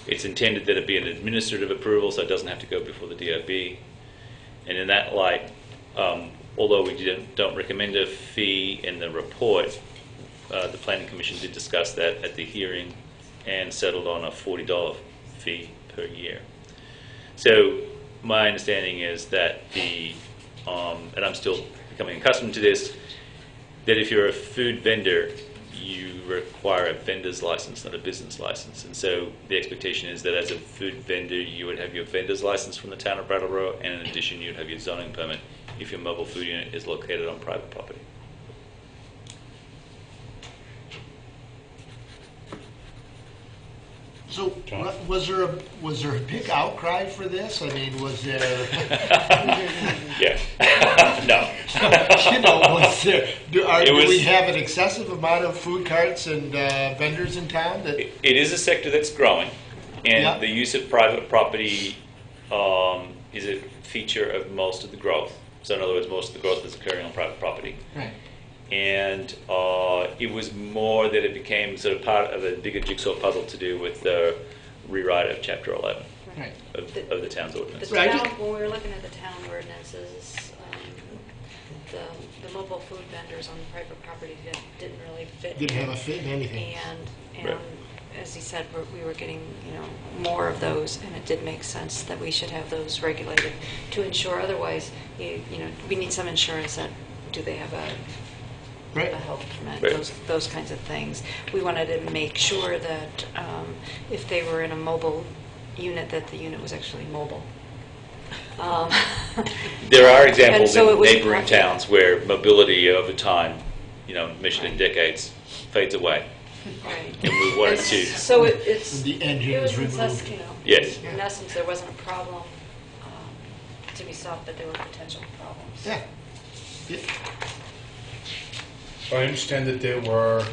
Speaker 14: It's intended that it be an administrative approval, so it doesn't have to go before the DRB. And in that light, although we don't recommend a fee in the report, the Planning Commission did discuss that at the hearing and settled on a $40 fee per year. So my understanding is that and I'm still becoming accustomed to this, that if you're a food vendor, you require a vendor's license, not a business license. And so the expectation is that as a food vendor, you would have your vendor's license from the town of Brattleboro, and in addition, you'd have your zoning permit if your mobile food unit is located on private property.
Speaker 1: So was there a big outcry for this? I mean, was there?
Speaker 14: Yeah. No.
Speaker 1: You know, was there, do we
Speaker 14: was-
Speaker 1: have an excessive amount of food carts and vendors in town that?
Speaker 14: It is a sector that's growing, and
Speaker 1: Yeah.
Speaker 14: the use of private property is a feature of most of the growth. So in other words, most of the growth is occurring on private property.
Speaker 1: Right.
Speaker 14: And it was more that it became sort of part of a bigger jigsaw puzzle to do with the rewrite of Chapter 11
Speaker 1: Right.
Speaker 14: of the town's ordinance.
Speaker 2: The
Speaker 1: Right.
Speaker 2: town, when we were looking at the town ordinances, the mobile food vendors on private property didn't really fit.
Speaker 1: Didn't have a fit in anything.
Speaker 2: And
Speaker 14: Right.
Speaker 2: as he said, we were getting, more of those, and it did make sense that we should have those regulated to ensure, otherwise, we need some insurance that, do they have a
Speaker 1: Right.
Speaker 2: health permit,
Speaker 14: Right.
Speaker 2: those kinds of things. We wanted to make sure that if they were in a mobile unit, that the unit was actually mobile.
Speaker 14: There are
Speaker 2: And
Speaker 14: examples
Speaker 2: so it
Speaker 14: in
Speaker 2: was
Speaker 14: neighboring
Speaker 2: practical.
Speaker 14: towns where mobility over time, measured in decades, fades away.
Speaker 2: Right.
Speaker 14: And we wanted to,
Speaker 2: So it's.
Speaker 1: The engine
Speaker 2: it
Speaker 1: is
Speaker 2: was
Speaker 1: removed.
Speaker 14: yes.
Speaker 2: In essence, there wasn't a problem to be solved, but there were potential problems.
Speaker 1: Yeah. Yeah.
Speaker 3: I understand that there were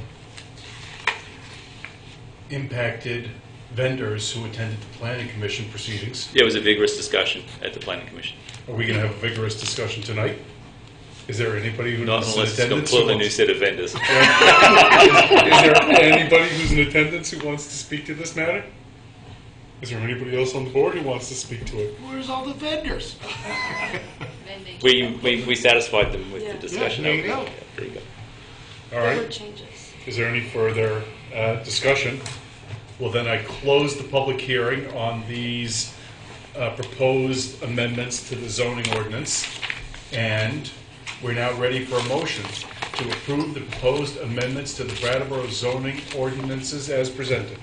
Speaker 3: impacted vendors who attended the planning commission proceedings.
Speaker 14: There was a vigorous discussion at the Planning Commission.
Speaker 3: Are we going to have a vigorous discussion tonight? Is there anybody who
Speaker 14: Not
Speaker 3: is in
Speaker 14: unless it's a
Speaker 3: attendance? who
Speaker 14: completely new
Speaker 3: wants-
Speaker 14: set of vendors.
Speaker 3: Is there anybody who's in attendance who wants to speak to this matter? Is there anybody else on the board who wants to speak to it?
Speaker 1: Where's all the vendors?
Speaker 5: Vending.
Speaker 14: We satisfied them with
Speaker 2: Yeah.
Speaker 14: the discussion.
Speaker 1: Yeah, there you go.
Speaker 14: There you go.
Speaker 3: All
Speaker 2: There were
Speaker 3: right.
Speaker 2: changes.
Speaker 3: Is there any further discussion? Well, then I close the public hearing on these proposed amendments to the zoning ordinance. And we're now ready for a motion to approve the proposed amendments to the Brattleboro zoning ordinances as presented.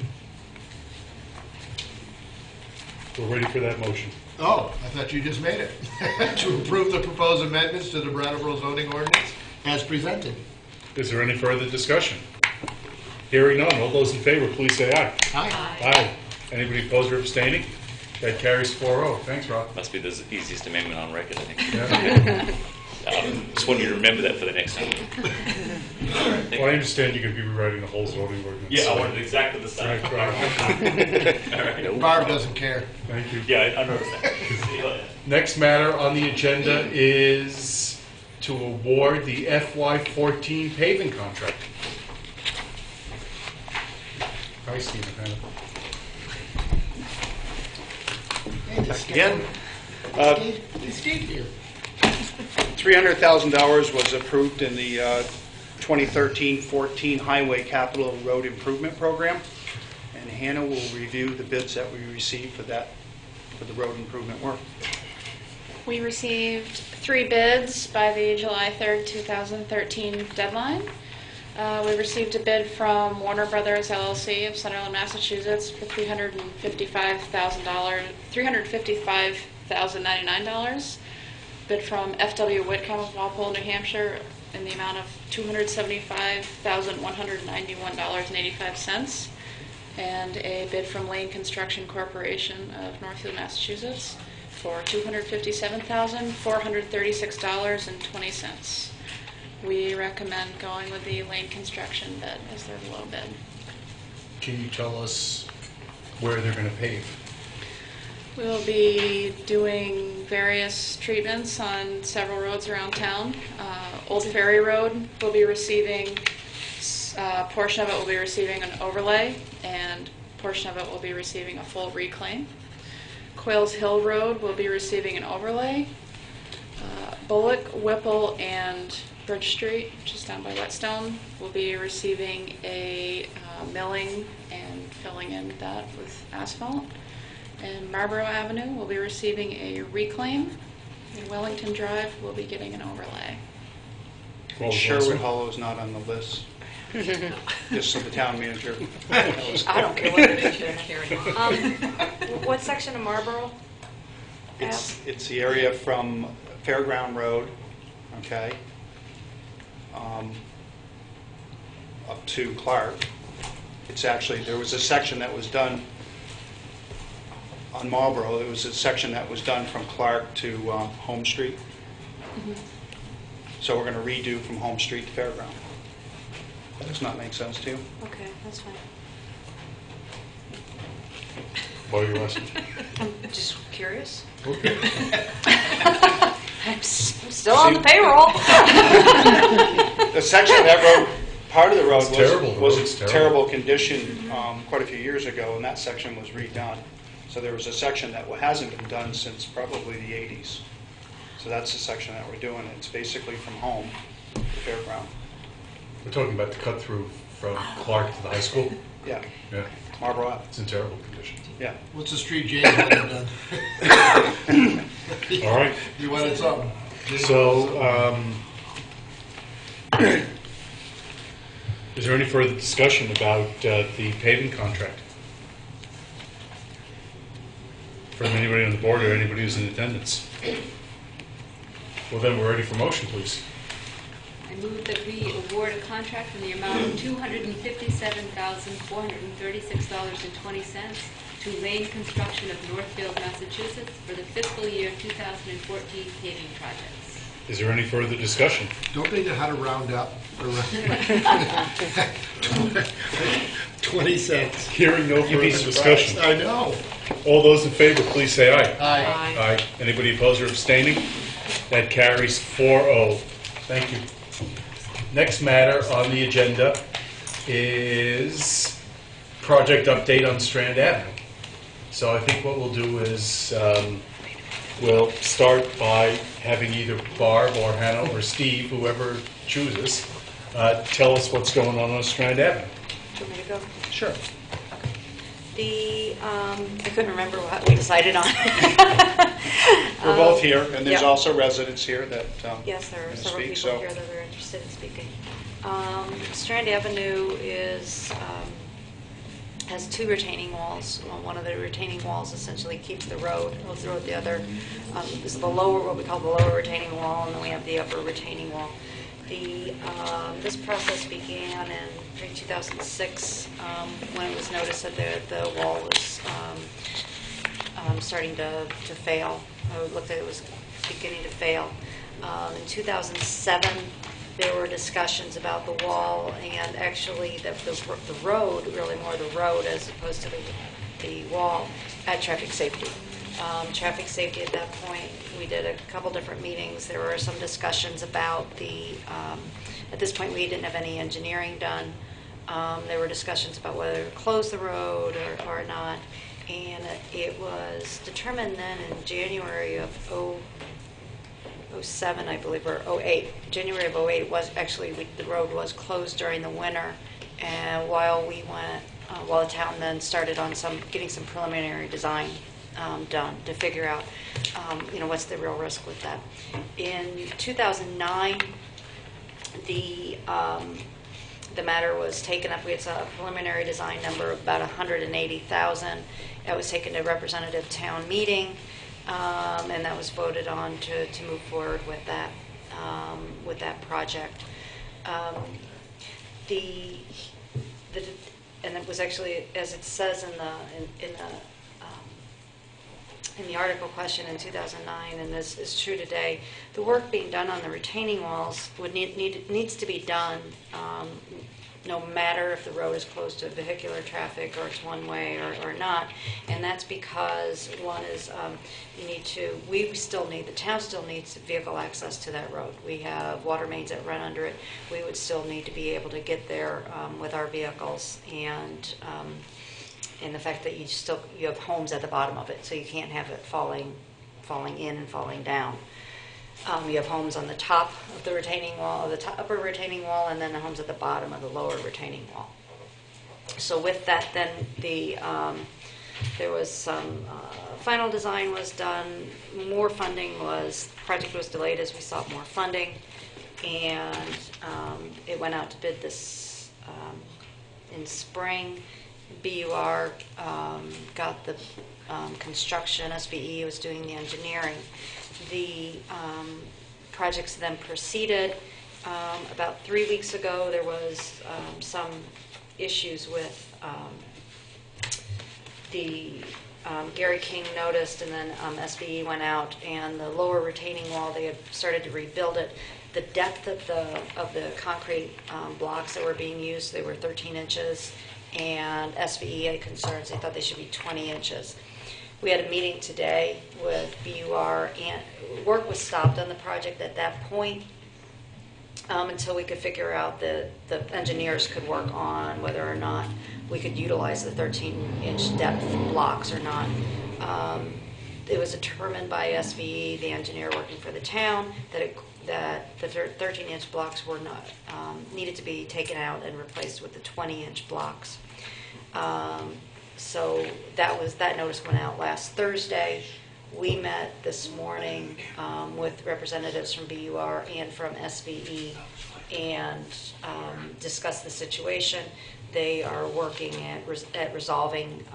Speaker 3: We're ready for that motion.
Speaker 1: Oh, I thought you just made it. To approve the proposed amendments to the Brattleboro zoning ordinance as presented.
Speaker 3: Is there any further discussion? Hearing none, all those in favor, please say aye.
Speaker 1: Aye.
Speaker 3: Aye. Anybody opposed or abstaining? That carries 4-0. Thanks, Rob.
Speaker 14: Must be the easiest amendment on record, I think.
Speaker 3: Yeah.
Speaker 14: Just want you to remember that for the next time.
Speaker 3: Well, I understand you're going to be rewriting the whole zoning ordinance.
Speaker 14: Yeah, I
Speaker 3: so-
Speaker 14: wanted exactly the same.
Speaker 3: Right, right.
Speaker 14: All right.
Speaker 1: Barb doesn't care.
Speaker 3: Thank you.
Speaker 14: Yeah, I noticed that. See you later.
Speaker 3: Next matter on the agenda is to award the FY14 paving contract. Hi, Stephen.
Speaker 8: Again,
Speaker 1: They stayed here.
Speaker 8: $300,000 was approved in the 2013-14 Highway Capital Road Improvement Program, and Hannah will review the bids that we received for the road improvement work.
Speaker 9: We received 3 bids by the July 3rd, 2013 deadline. We received a bid from Warner Brothers LLC of Sunderland, Massachusetts for $355,099. Bid from FW Whitcomb of Walpole, New Hampshire in the amount of $275,191.85. And a bid from Lane Construction Corporation of Northfield, Massachusetts for $257,436.20. We recommend going with the Lane Construction bid as their low bid.
Speaker 3: Can you tell us where they're going to pave?
Speaker 9: We will be doing various treatments on several roads around town. Old Ferry Road will be receiving, a portion of it will be receiving an overlay, and a portion of it will be receiving a full reclaim. Quails Hill Road will be receiving an overlay. Bullock, Whipple, and Bridge Street, which is down by Whetstone, will be receiving a milling and filling in that with asphalt. And Marlborough Avenue will be receiving a reclaim. And Wellington Drive will be getting an overlay.
Speaker 3: Well,
Speaker 8: Sherwood
Speaker 3: also-
Speaker 8: Hollow is not on the list, just so the town manager knows.
Speaker 2: I don't care what it is. What section of Marlboro?
Speaker 8: It's the area from Fairground Road, okay, up to Clark. It's actually, there was a section that was done on Marlboro. There was a section that was done from Clark to Home Street. So we're going to redo from Home Street to Fairground. That does not make sense to you?
Speaker 2: Okay, that's fine.
Speaker 3: What are you asking?
Speaker 2: I'm just curious.
Speaker 3: Okay.
Speaker 2: I'm still on the payroll.
Speaker 8: The section of that road, part of the road
Speaker 3: It's terrible. The
Speaker 8: was
Speaker 3: road's
Speaker 8: in terrible condition quite a few years ago, and that section was redone. So there was a section that hasn't been done since probably the 80s. So that's the section that we're doing. It's basically from home to Fairground.
Speaker 3: We're talking about the cut through from Clark to the high school?
Speaker 8: Yeah,
Speaker 3: Yeah.
Speaker 8: Marlboro Ave.
Speaker 3: It's in terrible condition.
Speaker 8: Yeah.
Speaker 1: What's the street James hasn't done?
Speaker 3: All right.
Speaker 1: You wanted something.
Speaker 3: So, is there any further discussion about the paving contract? From anybody on the board or anybody who's in attendance? Well, then we're ready for motion, please.
Speaker 5: I move that we award a contract in the amount of $257,436.20 to Lane Construction of Northfield, Massachusetts for the fiscal year 2014 paving projects.
Speaker 3: Is there any further discussion?
Speaker 1: Don't they know how to round up? 20 cents.
Speaker 3: Hearing no further discussion.
Speaker 1: I know.
Speaker 3: All those in favor, please say aye.
Speaker 1: Aye.
Speaker 3: Aye. Anybody opposed or abstaining? That carries 4-0. Thank you. Next matter on the agenda is project update on Strand Avenue. So I think what we'll do is we'll start by having either Barb or Hannah or Steve, whoever chooses, tell us what's going on Strand Avenue.
Speaker 2: Do you want me to go?
Speaker 8: Sure.
Speaker 2: I couldn't remember what we decided on.
Speaker 8: We're both here, and there's
Speaker 2: Yep.
Speaker 8: also residents here that
Speaker 2: Yes, there are
Speaker 8: can
Speaker 2: several
Speaker 8: speak,
Speaker 2: people
Speaker 8: so-
Speaker 2: here that are interested in speaking. Strand Avenue has two retaining walls. Well, one of the retaining walls essentially keeps the road. The other is the lower, what we call the lower retaining wall, and then we have the upper retaining wall. This process began in 2006 when it was noticed that the wall was starting to fail. It looked like it was beginning to fail. In 2007, there were discussions about the wall and actually the road, really more the road as opposed to the wall, at traffic safety. Traffic safety at that point, we did a couple different meetings. There were some discussions about at this point we didn't have any engineering done. There were discussions about whether to close the road or not. And it was determined then in January of 07, I believe, or 08. January of 08 was actually, the road was closed during the winter. And while the town then started on getting some preliminary design done to figure out, what's the real risk with that. In 2009, the matter was taken up. We had a preliminary design number of about $180,000. That was taken to representative town meeting, and that was voted on to move forward with that project. And it was actually, as it says in the article question in 2009, and this is true today, the work being done on the retaining walls needs to be done no matter if the road is closed to vehicular traffic or it's one way or not. And that's because one is the town still needs vehicle access to that road. We have water mains that run under it. We would still need to be able to get there with our vehicles, and the fact that you have homes at the bottom of it, so you can't have it falling in and falling down. You have homes on the top of the retaining wall, the upper retaining wall, and then the homes at the bottom of the lower retaining wall. So with that, then there was some final design was done. More funding the project was delayed as we sought more funding, and it went out to bid this in spring. BUR got the construction, SBE was doing the engineering. The projects then proceeded. About 3 weeks ago, there was some issues with Gary King noticed, and then SBE went out, and the lower retaining wall, they had started to rebuild it. the depth of the concrete blocks that were being used, they were 13 inches, and SVE had concerns, they thought they should be 20 inches. We had a meeting today with BUR, and work was stopped on the project at that point until we could figure out the engineers could work on whether or not we could utilize the 13-inch depth blocks or not. It was determined by SVE, the engineer working for the town, that the 13-inch blocks were not needed to be taken out and replaced with the 20-inch blocks. So that notice went out last Thursday. We met this morning with representatives from BUR and from SVE and discussed the situation. They are working at resolving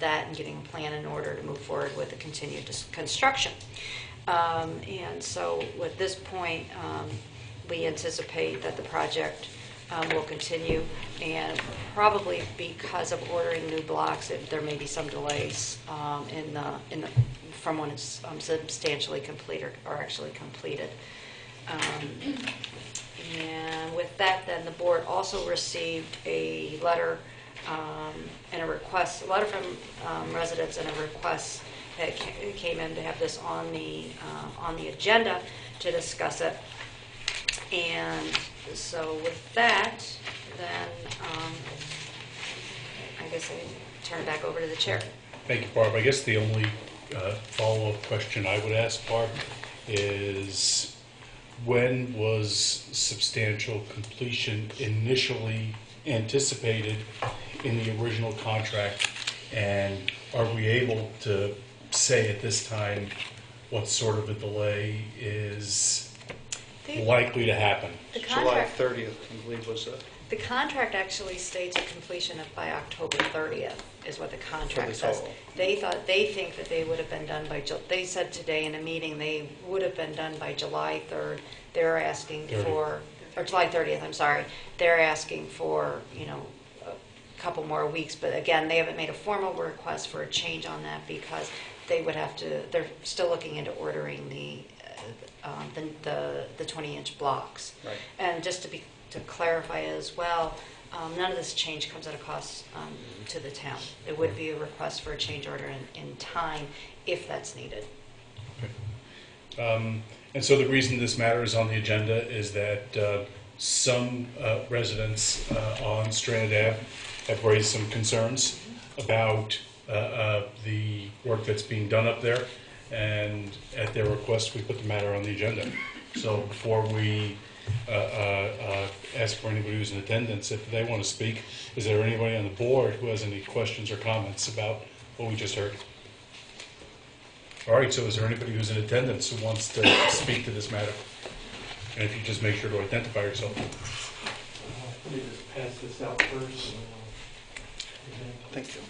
Speaker 2: that and getting a plan in order to move forward with the continued construction. And so at this point, we anticipate that the project will continue, and probably because of ordering new blocks, there may be some delays from when it's substantially complete or actually completed. And with that, then the board also received a letter and a letter from residents and a request that came in to have this on the agenda to discuss it. And so with that, then I guess I turn it back over to the chair.
Speaker 3: Thank you, Barb. I guess the only follow-up question I would ask, Barb, is when was substantial completion initially anticipated in the original contract, and are we able to say at this time what sort of a delay is likely to happen?
Speaker 8: July 30th, I believe, was
Speaker 2: the contract actually states a completion by October 30th is what the contract says. They think that they would have been done by, they said today in a meeting they would have been done by July 3rd. They're asking for, or July 30th, I'm sorry. They're asking for, a couple more weeks, but again, they haven't made a formal request for a change on that because they would have to, they're still looking into ordering the 20-inch blocks.
Speaker 8: Right.
Speaker 2: And just to clarify as well, none of this change comes at a cost to the town. It would be a request for a change order in time if that's needed.
Speaker 3: Okay. And so the reason this matter is on the agenda is that some residents on Strand Ave have raised some concerns about the work that's being done up there, and at their request we put the matter on the agenda. So before we ask for anybody who's in attendance if they want to speak, is there anybody on the board who has any questions or comments about what we just heard? All right, so is there anybody who's in attendance who wants to speak to this matter? And if you just make sure to identify yourself.
Speaker 15: Let me just pass this out first.
Speaker 8: Thank you.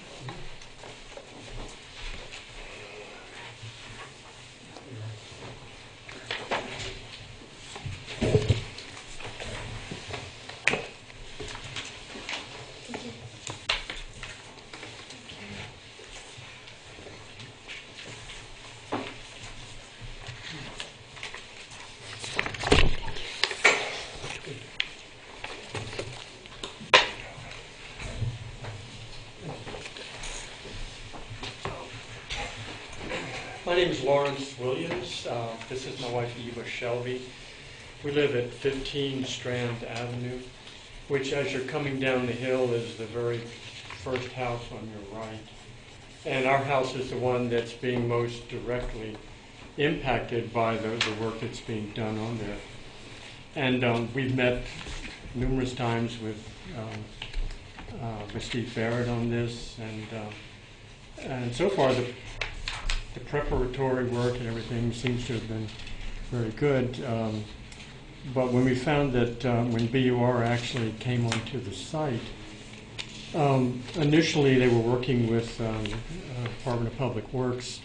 Speaker 15: My name is Lawrence Williams. This is my wife, Eva Shelby. We live at 15 Strand Avenue, which as you're coming down the hill is the very first house on your right. And our house is the one that's being most directly impacted by the work that's being done on there. And we've met numerous times with Steve Barrett on this, and so far the preparatory work and everything seems to have been very good. But when we found that when BUR actually came onto the site, initially they were working with Department of Public Works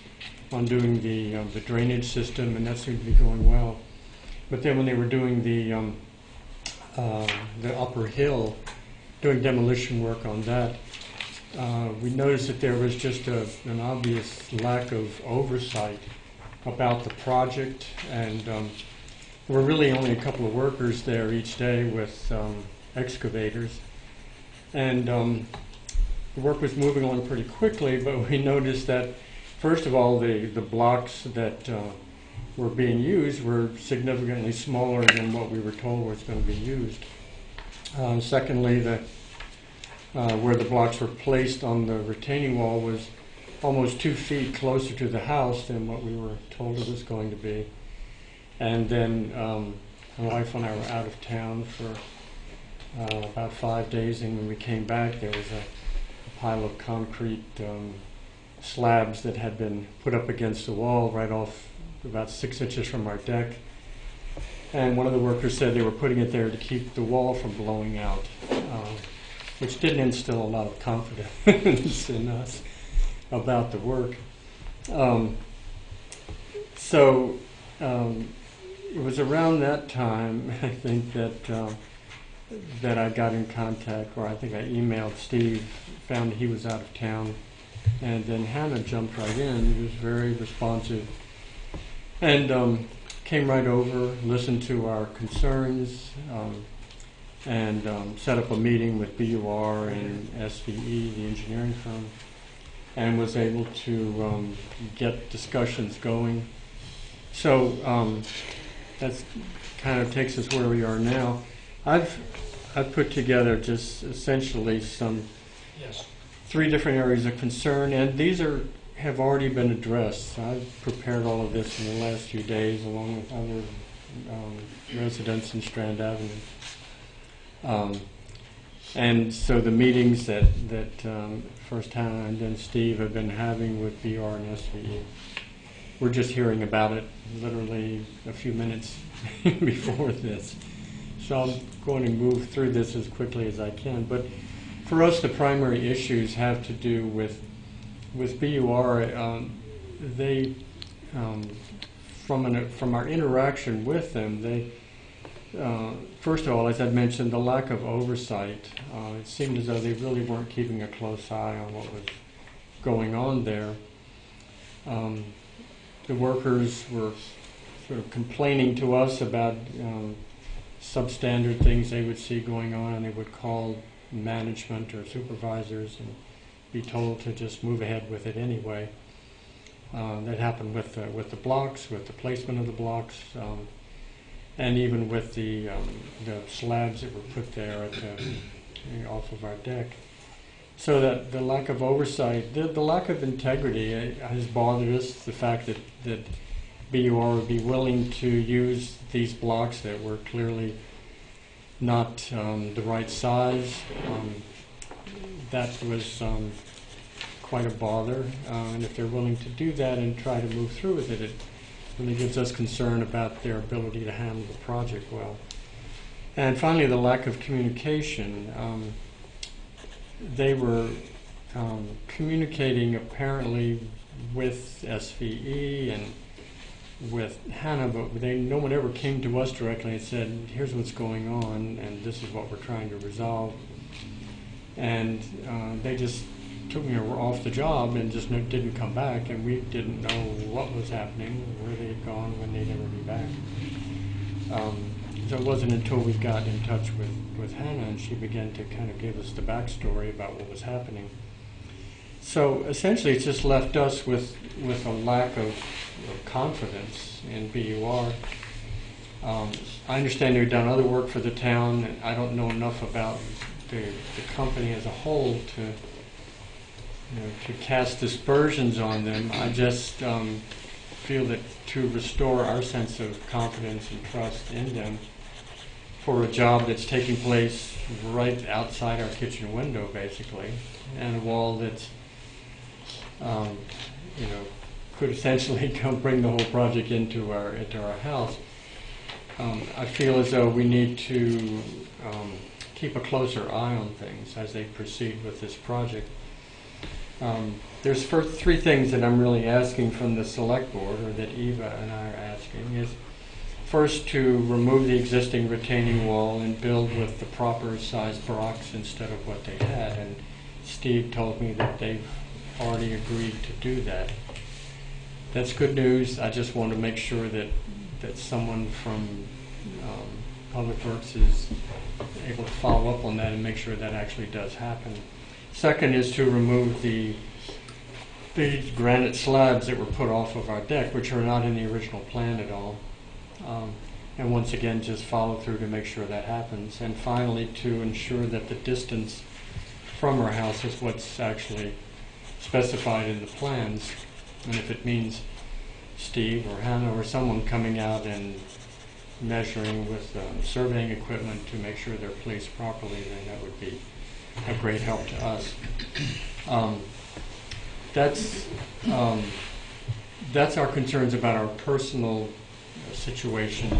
Speaker 15: on doing the drainage system, and that seemed to be going well. But then when they were doing the upper hill, doing demolition work on that, we noticed that there was just an obvious lack of oversight about the project, and were really only a couple of workers there each day with excavators. And the work was moving along pretty quickly, but we noticed that, first of all, the blocks that were being used were significantly smaller than what we were told was going to be used. Secondly, where the blocks were placed on the retaining wall was almost 2 feet closer to the house than what we were told it was going to be. And then my wife and I were out of town for about 5 days, and when we came back, there was a pile of concrete slabs that had been put up against the wall right off about 6 inches from our deck. And one of the workers said they were putting it there to keep the wall from blowing out, which didn't instill a lot of confidence in us about the work. It was around that time, I think, that I got in contact, or I think I emailed Steve, found he was out of town, and then Hannah jumped right in. He was very responsive and came right over, listened to our concerns, and set up a meeting with BUR and SVE, the engineering firm, and was able to get discussions going. So that kind of takes us where we are now. I've put together just essentially some 3 different areas of concern, and these have already been addressed. I've prepared all of this in the last few days along with other residents in Strand Avenue. And so the meetings that first Hannah and then Steve have been having with BR and SVE, we're just hearing about it literally a few minutes before this. So I'm going to move through this as quickly as I can. But for us, the primary issues have to do with BUR. They, from our interaction with them, they, first of all, as I mentioned, the lack of oversight. It seemed as though they really weren't keeping a close eye on what was going on there. The workers were sort of complaining to us about substandard things they would see going on, and they would call management or supervisors and be told to just move ahead with it anyway. That happened with the blocks, with the placement of the blocks, and even with the slabs that were put there off of our deck. So that the lack of oversight, the lack of integrity has bothered us. The fact that BUR would be willing to use these blocks that were clearly not the right size, that was quite a bother. And if they're willing to do that and try to move through with it, it really gives us concern about their ability to handle the project well. And finally, the lack of communication. They were communicating apparently with SVE and with Hannah, but no one ever came to us directly and said, here's what's going on and this is what we're trying to resolve. And they just took me off the job and just didn't come back, and we didn't know what was happening, where they had gone, when they'd ever be back. So it wasn't until we got in touch with Hannah and she began to kind of give us the backstory about what was happening. So essentially it's just left us with a lack of confidence in BUR. I understand they've done other work for the town, and I don't know enough about the company as a whole to cast dispersions on them. I just feel that to restore our sense of confidence and trust in them for a job that's taking place right outside our kitchen window, basically, and a wall that's, could essentially bring the whole project into our house. I feel as though we need to keep a closer eye on things as they proceed with this project. There's 3 things that I'm really asking from the select board, or that Eva and I are asking, is first to remove the existing retaining wall and build with the proper size blocks instead of what they had. And Steve told me that they've already agreed to do that. That's good news. I just want to make sure that someone from Public Works is able to follow up on that and make sure that actually does happen. Second is to remove the granite slabs that were put off of our deck, which are not in the original plan at all. And once again, just follow through to make sure that happens. And finally, to ensure that the distance from our house is what's actually specified in the plans. And if it means Steve or Hannah or someone coming out and measuring with surveying equipment to make sure they're placed properly, then that would be a great help to us. That's our concerns about our personal situation.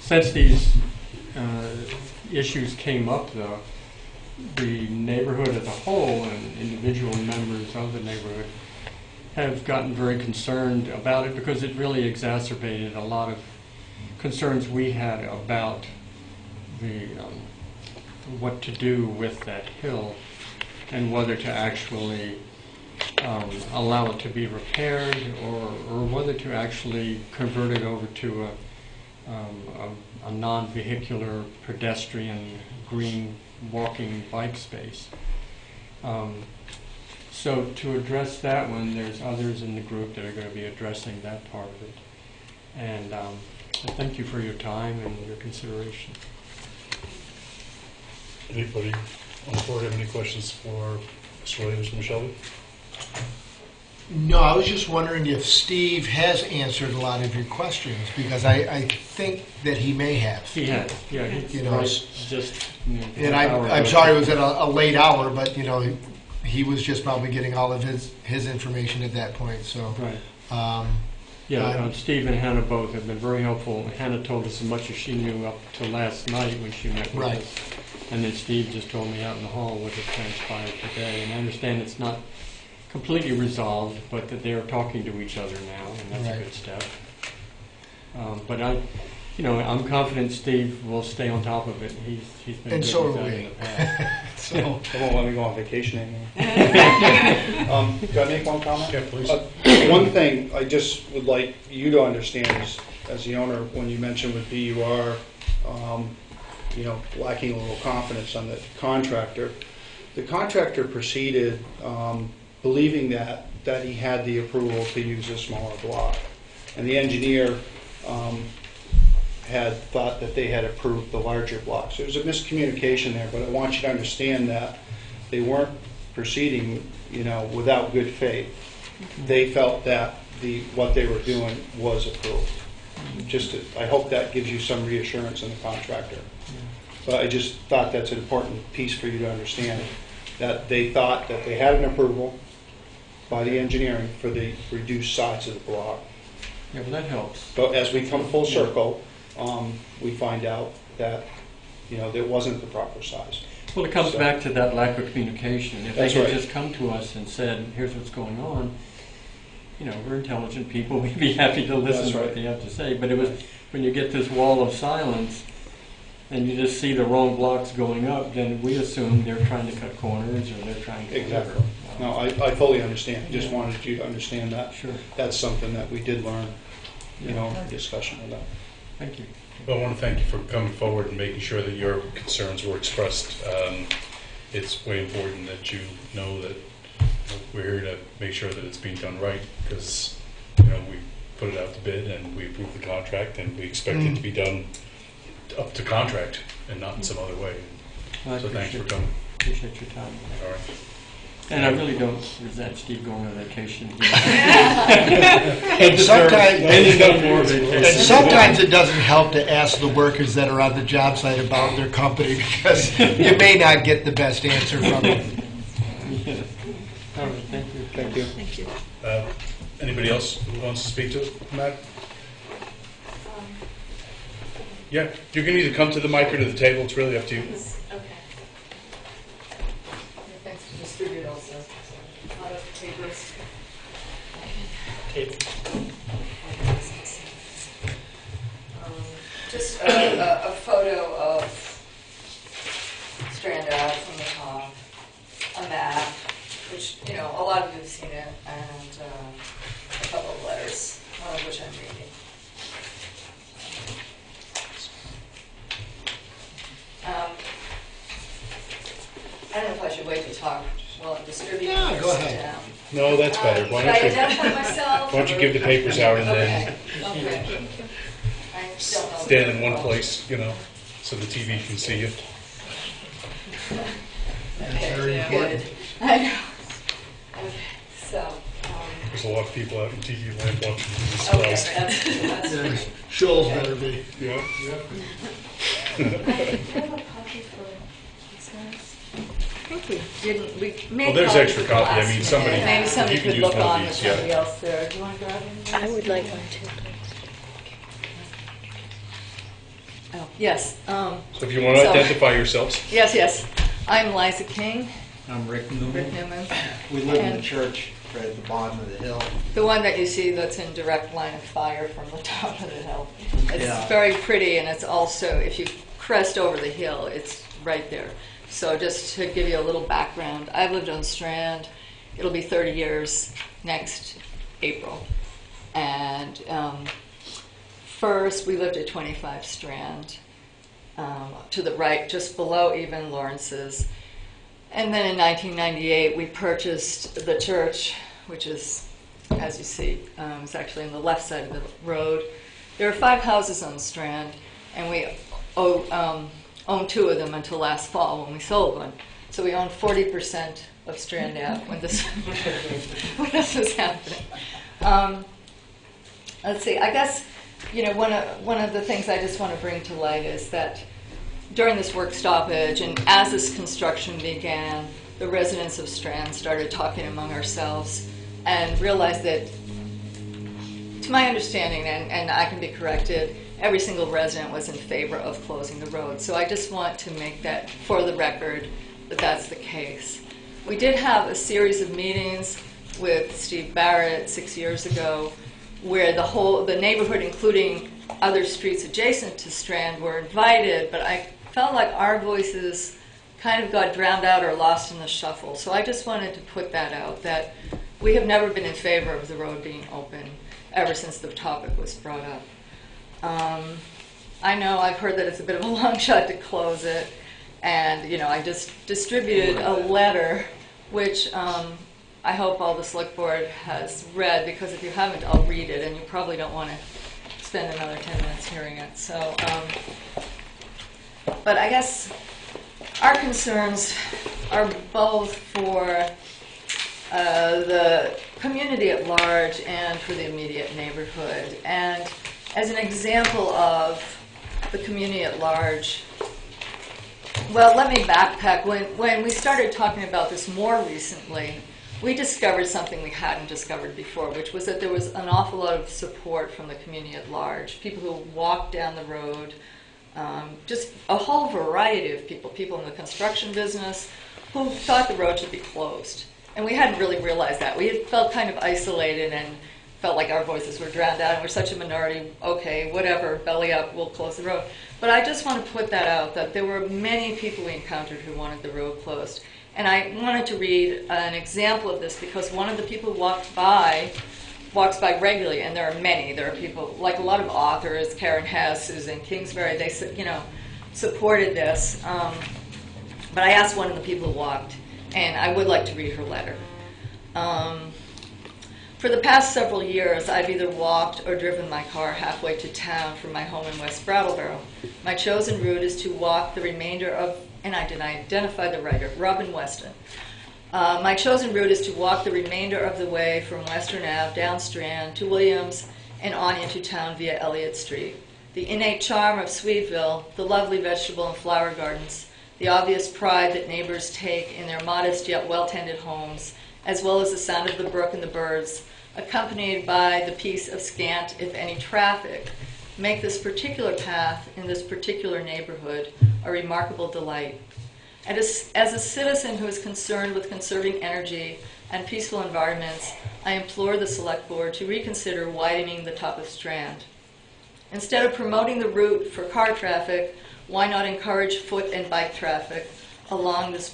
Speaker 15: Since these issues came up, though, the neighborhood as a whole and individual members of the neighborhood have gotten very concerned about it because it really exacerbated a lot of concerns we had about the what to do with that hill and whether to actually allow it to be repaired or whether to actually convert it over to a non-vehicular pedestrian green walking bike space. So to address that one, there's others in the group that are going to be addressing that part of it. And I thank you for your time and your consideration.
Speaker 16: Anybody on the board have any questions for Mr. Williams and Ms. Shelby?
Speaker 1: No, I was just wondering if Steve has answered a lot of your questions, because I think that he may have.
Speaker 15: He has, yeah.
Speaker 1: You know,
Speaker 15: just.
Speaker 1: And I'm sorry it was at a late hour, but you know, he was just probably getting all of his information at that point. So.
Speaker 15: Right. Steve and Hannah both have been very helpful. Hannah told us as much as she knew up to last night when she met with us. And then Steve just told me out in the hall what had transpired today. And I understand it's not completely resolved, but that they're talking to each other now, and that's a good step. But I'm confident Steve will stay on top of it. He's been
Speaker 1: and
Speaker 15: good
Speaker 1: so
Speaker 15: with
Speaker 1: are
Speaker 15: that
Speaker 1: we.
Speaker 15: in the past.
Speaker 8: They won't let me go on vacation anymore. Can I make one comment?
Speaker 16: Yeah, please.
Speaker 8: One thing I just would like you to understand is, as the owner, when you mentioned with BUR, lacking a little confidence on the contractor proceeded believing that he had the approval to use a smaller block. And the engineer had thought that they had approved the larger blocks. There was a miscommunication there, but I want you to understand that they weren't proceeding, without good faith. They felt that what they were doing was approved. I hope that gives you some reassurance in the contractor. But I just thought that's an important piece for you to understand, that they thought that they had an approval by the engineering for the reduced size of the block.
Speaker 15: Yeah, well, that helps.
Speaker 8: But as we come full circle, we find out that, that wasn't the proper size.
Speaker 15: Well, it comes back to that lack of communication. If they
Speaker 8: That's
Speaker 15: had
Speaker 8: right.
Speaker 15: just come to us and said, here's what's going on, we're intelligent people, we'd be happy to listen
Speaker 8: That's
Speaker 15: to
Speaker 8: right.
Speaker 15: what they have to say. But it was when you get this wall of silence and you just see the wrong blocks going up, then we assume they're trying to cut corners or they're trying to...
Speaker 8: Exactly. No, I fully understand. I just wanted you to understand that.
Speaker 15: Sure.
Speaker 8: That's something that we did learn, in our discussion with them.
Speaker 15: Thank you.
Speaker 16: Well, I want to thank you for coming forward and making sure that your concerns were expressed. It's way important that you know that we're here to make sure that it's being done right, because we put it out to bid and we approved the contract and we expect it to be done up to contract and not in some other way. So thanks for coming.
Speaker 15: Appreciate your time.
Speaker 16: All right.
Speaker 15: And I really don't resent Steve going on vacation.
Speaker 1: And sometimes it doesn't help to ask the workers that are on the job site about their company, because you may not get the best answer from them.
Speaker 15: All right, thank you.
Speaker 8: Thank you.
Speaker 2: Thank you.
Speaker 16: Anybody else who wants to speak to it, Matt? Yeah, you can either come to the mic or to the table. It's really up to you.
Speaker 5: Okay. Thanks to distribute also. A lot of papers. Just a photo of Strand Ave from the top, a map, which, a lot of you have seen it, and a couple of letters, one of which I'm reading.
Speaker 17: I don't know if I should wait to talk while I'm distributing.
Speaker 1: Yeah,
Speaker 17: this
Speaker 1: go ahead.
Speaker 17: down.
Speaker 16: No, that's better.
Speaker 17: Should I identify myself?
Speaker 16: Why don't you give the papers out and then
Speaker 17: Okay. I don't know.
Speaker 16: stand in one place, so the TV can see you.
Speaker 17: Okay,
Speaker 1: Very
Speaker 17: yeah.
Speaker 1: important.
Speaker 17: I know. Okay, so,
Speaker 16: There's a lot of people out in TV land watching these
Speaker 17: okay,
Speaker 16: slides.
Speaker 17: that's
Speaker 1: Yeah, Shoals better be.
Speaker 16: Yeah.
Speaker 17: I have a copy for these guys. I think we didn't, we made
Speaker 16: Well, there's
Speaker 17: copies
Speaker 16: extra
Speaker 17: at the
Speaker 16: copy. I
Speaker 17: last
Speaker 16: mean,
Speaker 17: minute.
Speaker 16: somebody-
Speaker 17: Maybe somebody
Speaker 16: you can
Speaker 17: could
Speaker 16: use
Speaker 17: look
Speaker 16: one of
Speaker 17: on
Speaker 16: these,
Speaker 17: with somebody
Speaker 16: yeah.
Speaker 17: else there. Do you want to grab one?
Speaker 11: I would like one too, please.
Speaker 17: Oh, yes.
Speaker 16: So if you want to
Speaker 17: So-
Speaker 16: identify yourselves.
Speaker 17: Yes. I'm Liza King,
Speaker 18: I'm Rick Newman.
Speaker 17: Rick Newman.
Speaker 18: We live in
Speaker 17: And
Speaker 18: the church right at the bottom of the hill.
Speaker 17: the one that you see that's in direct line of fire from the top of the hill. It's
Speaker 18: Yeah.
Speaker 17: very pretty, and it's also, if you crest over the hill, it's right there. So just to give you a little background, I've lived on Strand. It'll be 30 years next April. And first, we lived at 25 Strand, to the right, just below even Lawrence's. And then in 1998, we purchased the church, which is, as you see, it's actually on the left side of the road. There are 5 houses on Strand, and we owned 2 of them until last fall when we sold one. So we owned 40% of Strand Ave when this when this was happening. Let's see. I guess one of the things I just want to bring to light is that during this work stoppage and as this construction began, the residents of Strand started talking among ourselves and realized that, to my understanding, and I can be corrected, every single resident was in favor of closing the road. So I just want to make that for the record that that's the case. We did have a series of meetings with Steve Barrett 6 years ago where the neighborhood, including other streets adjacent to Strand, were invited, but I felt like our voices kind of got drowned out or lost in the shuffle. So I just wanted to put that out, that we have never been in favor of the road being open ever since the topic was brought up. I know I've heard that it's a bit of a long shot to close it, and I just distributed a letter, which I hope all the select board has read, because if you haven't, I'll read it, and you probably don't want to spend another 10 minutes hearing it. So, but I guess our concerns are both for the community at large and for the immediate neighborhood. And as an example of the community at large, well, let me backpack. When we started talking about this more recently, we discovered something we hadn't discovered before, which was that there was an awful lot of support from the community at large. People who walked down the road, just a whole variety of people in the construction business who thought the road should be closed. And we hadn't really realized that. We had felt kind of isolated and felt like our voices were drowned out and we're such a minority, okay, whatever, belly up, we'll close the road. But I just want to put that out, that there were many people we encountered who wanted the road closed. And I wanted to read an example of this because one of the people who walks by regularly, and there are many. There are people, like a lot of authors, Karen Hess, Susan Kingsbury, they supported this. But I asked one of the people who walked, and I would like to read her letter. For the past several years, I've either walked or driven my car halfway to town from my home in West Brattleboro. My chosen route is to walk the remainder of, and I didn't identify the writer, Robin Weston. My chosen route is to walk the remainder of the way from Western Ave down Strand to Williams and on into town via Elliott Street. The innate charm of Sweetville, the lovely vegetable and flower gardens, the obvious pride that neighbors take in their modest yet well-tended homes, as well as the sound of the brook and the birds, accompanied by the peace of scant, if any, traffic, make this particular path in this particular neighborhood a remarkable delight. And as a citizen who is concerned with conserving energy and peaceful environments, I implore the Select Board to reconsider widening the top of Strand. Instead of promoting the route for car traffic, why not encourage foot and bike traffic along this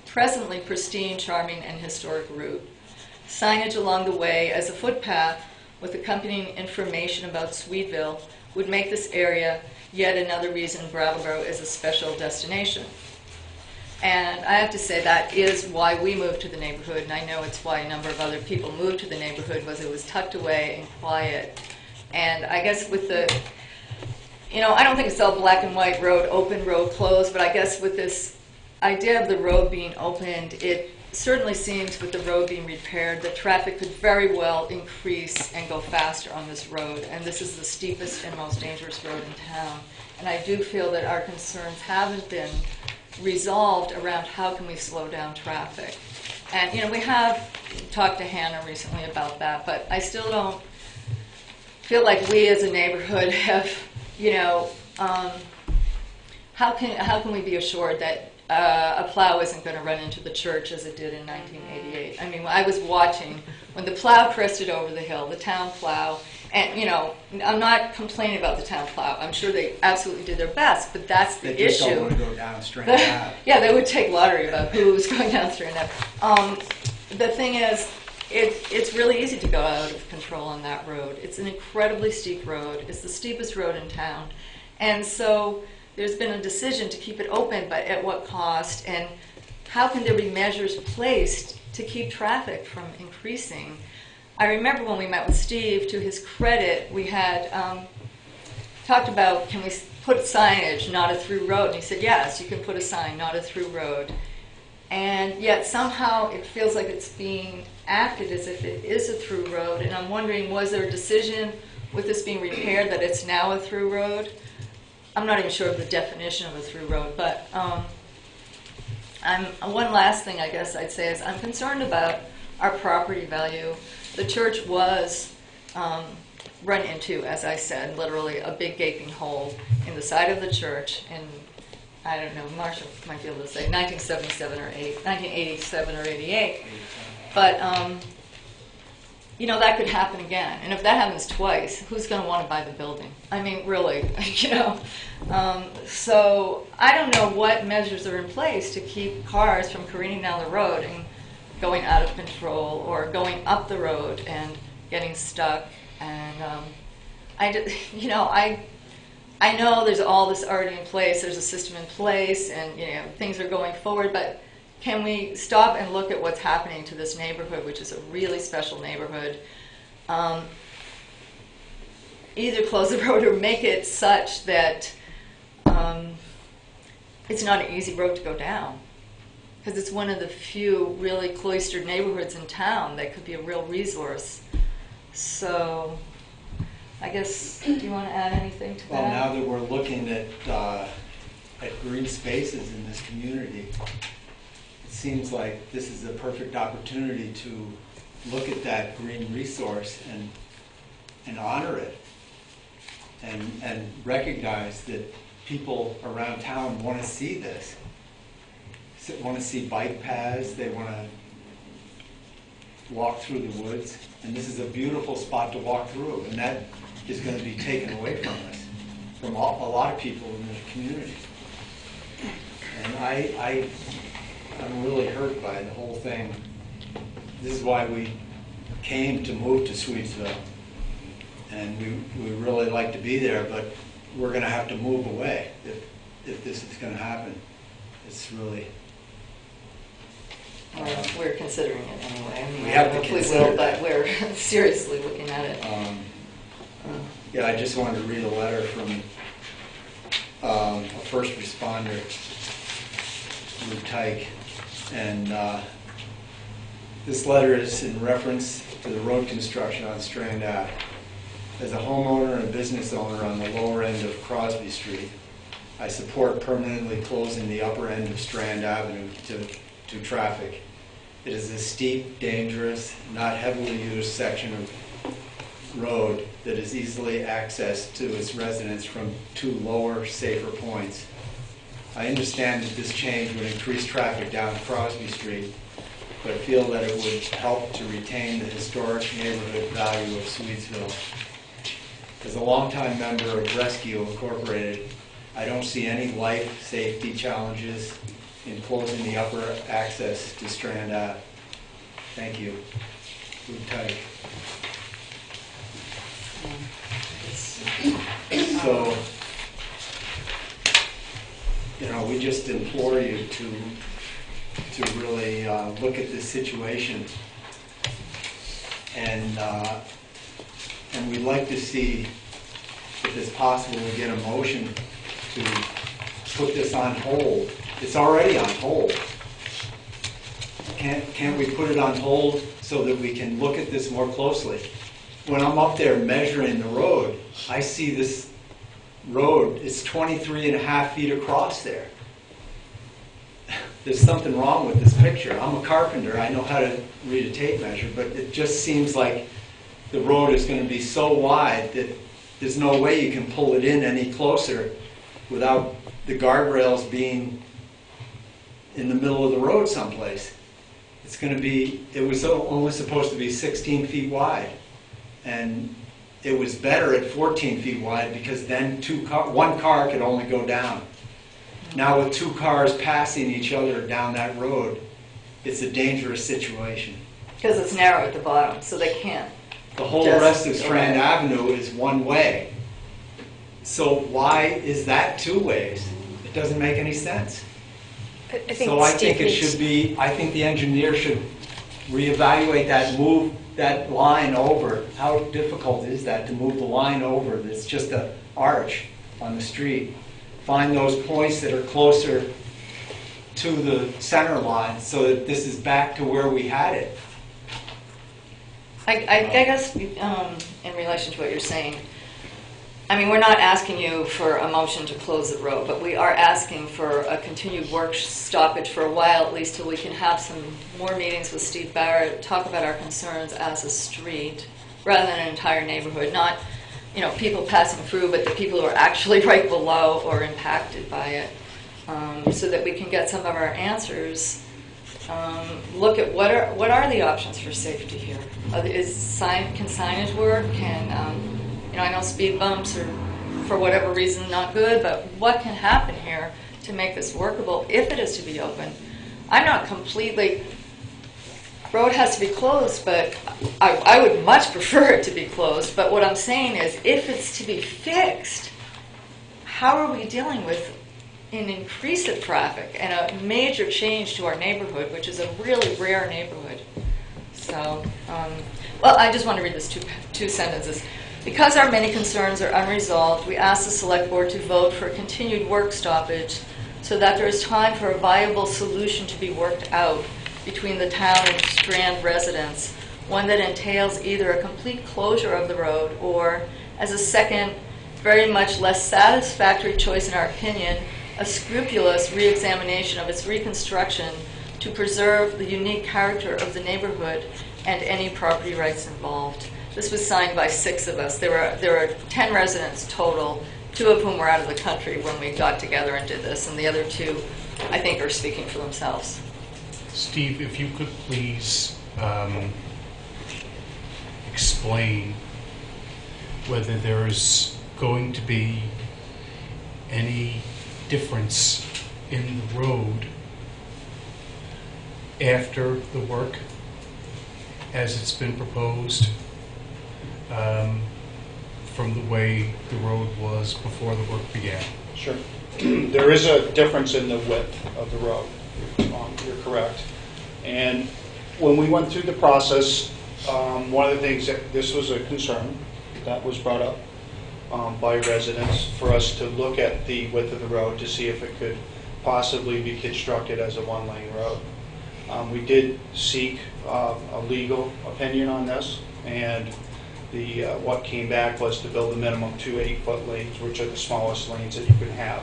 Speaker 17: presently pristine, charming, and historic route? Signage along the way as a footpath with accompanying information about Sweetville would make this area yet another reason Brattleboro is a special destination. And I have to say that is why we moved to the neighborhood, and I know it's why a number of other people moved to the neighborhood, was it was tucked away and quiet. And I guess with the, I don't think it's all black and white, road open, road closed, but I guess with this idea of the road being opened, it certainly seems with the road being repaired that traffic could very well increase and go faster on this road. And this is the steepest and most dangerous road in town. And I do feel that our concerns haven't been resolved around how can we slow down traffic. And we have talked to Hannah recently about that, but I still don't feel like we as a neighborhood have, how can we be assured that a plow isn't going to run into the church as it did in 1988? I mean, I was watching when the plow crested over the hill, the town plow. And, I'm not complaining about the town plow. I'm sure they absolutely did their best, but that's the issue.
Speaker 18: They just don't want to go down Strand Ave.
Speaker 17: Yeah, they would take lottery about who was going down Strand Ave. The thing is, it's really easy to go out of control on that road. It's an incredibly steep road. It's the steepest road in town. And so there's been a decision to keep it open, but at what cost? And how can there be measures placed to keep traffic from increasing? I remember when we met with Steve, to his credit, we had talked about, can we put signage, not a through road? And he said, yes, you can put a sign, not a through road. And yet somehow it feels like it's being acted as if it is a through road. And I'm wondering, was there a decision with this being repaired that it's now a through road? I'm not even sure of the definition of a through road, but one last thing I guess I'd say is I'm concerned about our property value. The church was run into, as I said, literally a big gaping hole in the side of the church in, I don't know, Marshall might be able to say, 1987 or 88. But, that could happen again. And if that happens twice, who's going to want to buy the building? I mean, really, So I don't know what measures are in place to keep cars from careening down the road and going out of control or going up the road and getting stuck. And I know there's all this already in place. There's a system in place, and things are going forward. But can we stop and look at what's happening to this neighborhood, which is a really special neighborhood? Either close the road or make it such that it's not an easy road to go down, because it's one of the few really cloistered neighborhoods in town that could be a real resource. So I guess, do you want to add anything to that?
Speaker 18: Well, now that we're looking at green spaces in this community, it seems like this is a perfect opportunity to look at that green resource and honor it, and recognize that people around town want to see this. Want to see bike paths, they want to walk through the woods, and this is a beautiful spot to walk through, and that is going to be taken away from us, from a lot of people in the community. And I'm really hurt by the whole thing. This is why we came to move to Swedesville, and we really like to be there, but we're going to have to move away if this is going to happen. It's really...
Speaker 17: we're considering it anyway. I mean,
Speaker 18: we have
Speaker 17: I don't
Speaker 18: to
Speaker 17: know if
Speaker 18: consider
Speaker 17: we will,
Speaker 18: that.
Speaker 17: but we're seriously looking at it.
Speaker 18: Yeah, I just wanted to read a letter from a first responder, Lou Tyke, and this letter is in reference to the road construction on Strand Ave. As a homeowner and business owner on the lower end of Crosby Street, I support permanently closing the upper end of Strand Avenue to traffic. It is a steep, dangerous, not heavily used section of road that is easily accessed to its residents from two lower, safer points. I understand that this change would increase traffic down Crosby Street, but I feel that it would help to retain the historic neighborhood value of Swedesville. As a longtime member of Rescue Incorporated, I don't see any life safety challenges in closing the upper access to Strand Ave. Thank you. Lou Tyke. So, you know, we just implore you to really look at this situation. And we'd like to see, if it's possible, we get a motion to put this on hold. It's already on hold. Can't we put it on hold so that we can look at this more closely? When I'm up there measuring the road, I see this road, it's 23.5 feet across there. There's something wrong with this picture. I'm a carpenter, I know how to read a tape measure, but it just seems like the road is going to be so wide that there's no way you can pull it in any closer without the guardrails being in the middle of the road someplace. It's going to be, it was only supposed to be 16 feet wide. And it was better at 14 feet wide because then one car could only go down. Now with 2 cars passing each other down that road, it's a dangerous situation.
Speaker 17: Because it's narrow at the bottom, so they can't.
Speaker 18: The whole rest of Strand Avenue is one way. So why is that 2 ways? It doesn't make any sense. I think it should be, I think the engineer should reevaluate that, move that line over. How difficult is that to move the line over? It's just an arch on the street. Find those points that are closer to the center line so that this is back to where we had it.
Speaker 17: I guess in relation to what you're saying, I mean, we're not asking you for a motion to close the road, but we are asking for a continued work stoppage for a while, at least till we can have some more meetings with Steve Barrett, talk about our concerns as a street, rather than an entire neighborhood. Not, you know, people passing through, but the people who are actually right below or impacted by it, so that we can get some of our answers. Look at what are the options for safety here? Can signage work? You know, I know speed bumps are, for whatever reason, not good, but what can happen here to make this workable if it is to be open? I'm not completely, road has to be closed, but I would much prefer it to be closed. But what I'm saying is, if it's to be fixed, how are we dealing with an increase of traffic and a major change to our neighborhood, which is a really rare neighborhood? So, well, I just want to read this two sentences. Because our many concerns are unresolved, we ask the Select Board to vote for a continued work stoppage so that there is time for a viable solution to be worked out between the town and Strand residents, one that entails either a complete closure of the road or, as a second, very much less satisfactory choice in our opinion, a scrupulous re-examination of its reconstruction to preserve the unique character of the neighborhood and any property rights involved. This was signed by 6 of us. There were 10 residents total, 2 of whom were out of the country when we got together and did this, and the other 2, I think, are speaking for themselves.
Speaker 3: Steve, if you could please explain whether there's going to be any difference in the road after the work as it's been proposed from the way the road was before the work began.
Speaker 8: Sure. There is a difference in the width of the road. You're correct. And when we went through the process, one of the things that this was a concern that was brought up by residents for us to look at the width of the road to see if it could possibly be constructed as a 1-lane road. We did seek a legal opinion on this, and what came back was to build a minimum 2 8-foot lanes, which are the smallest lanes that you can have.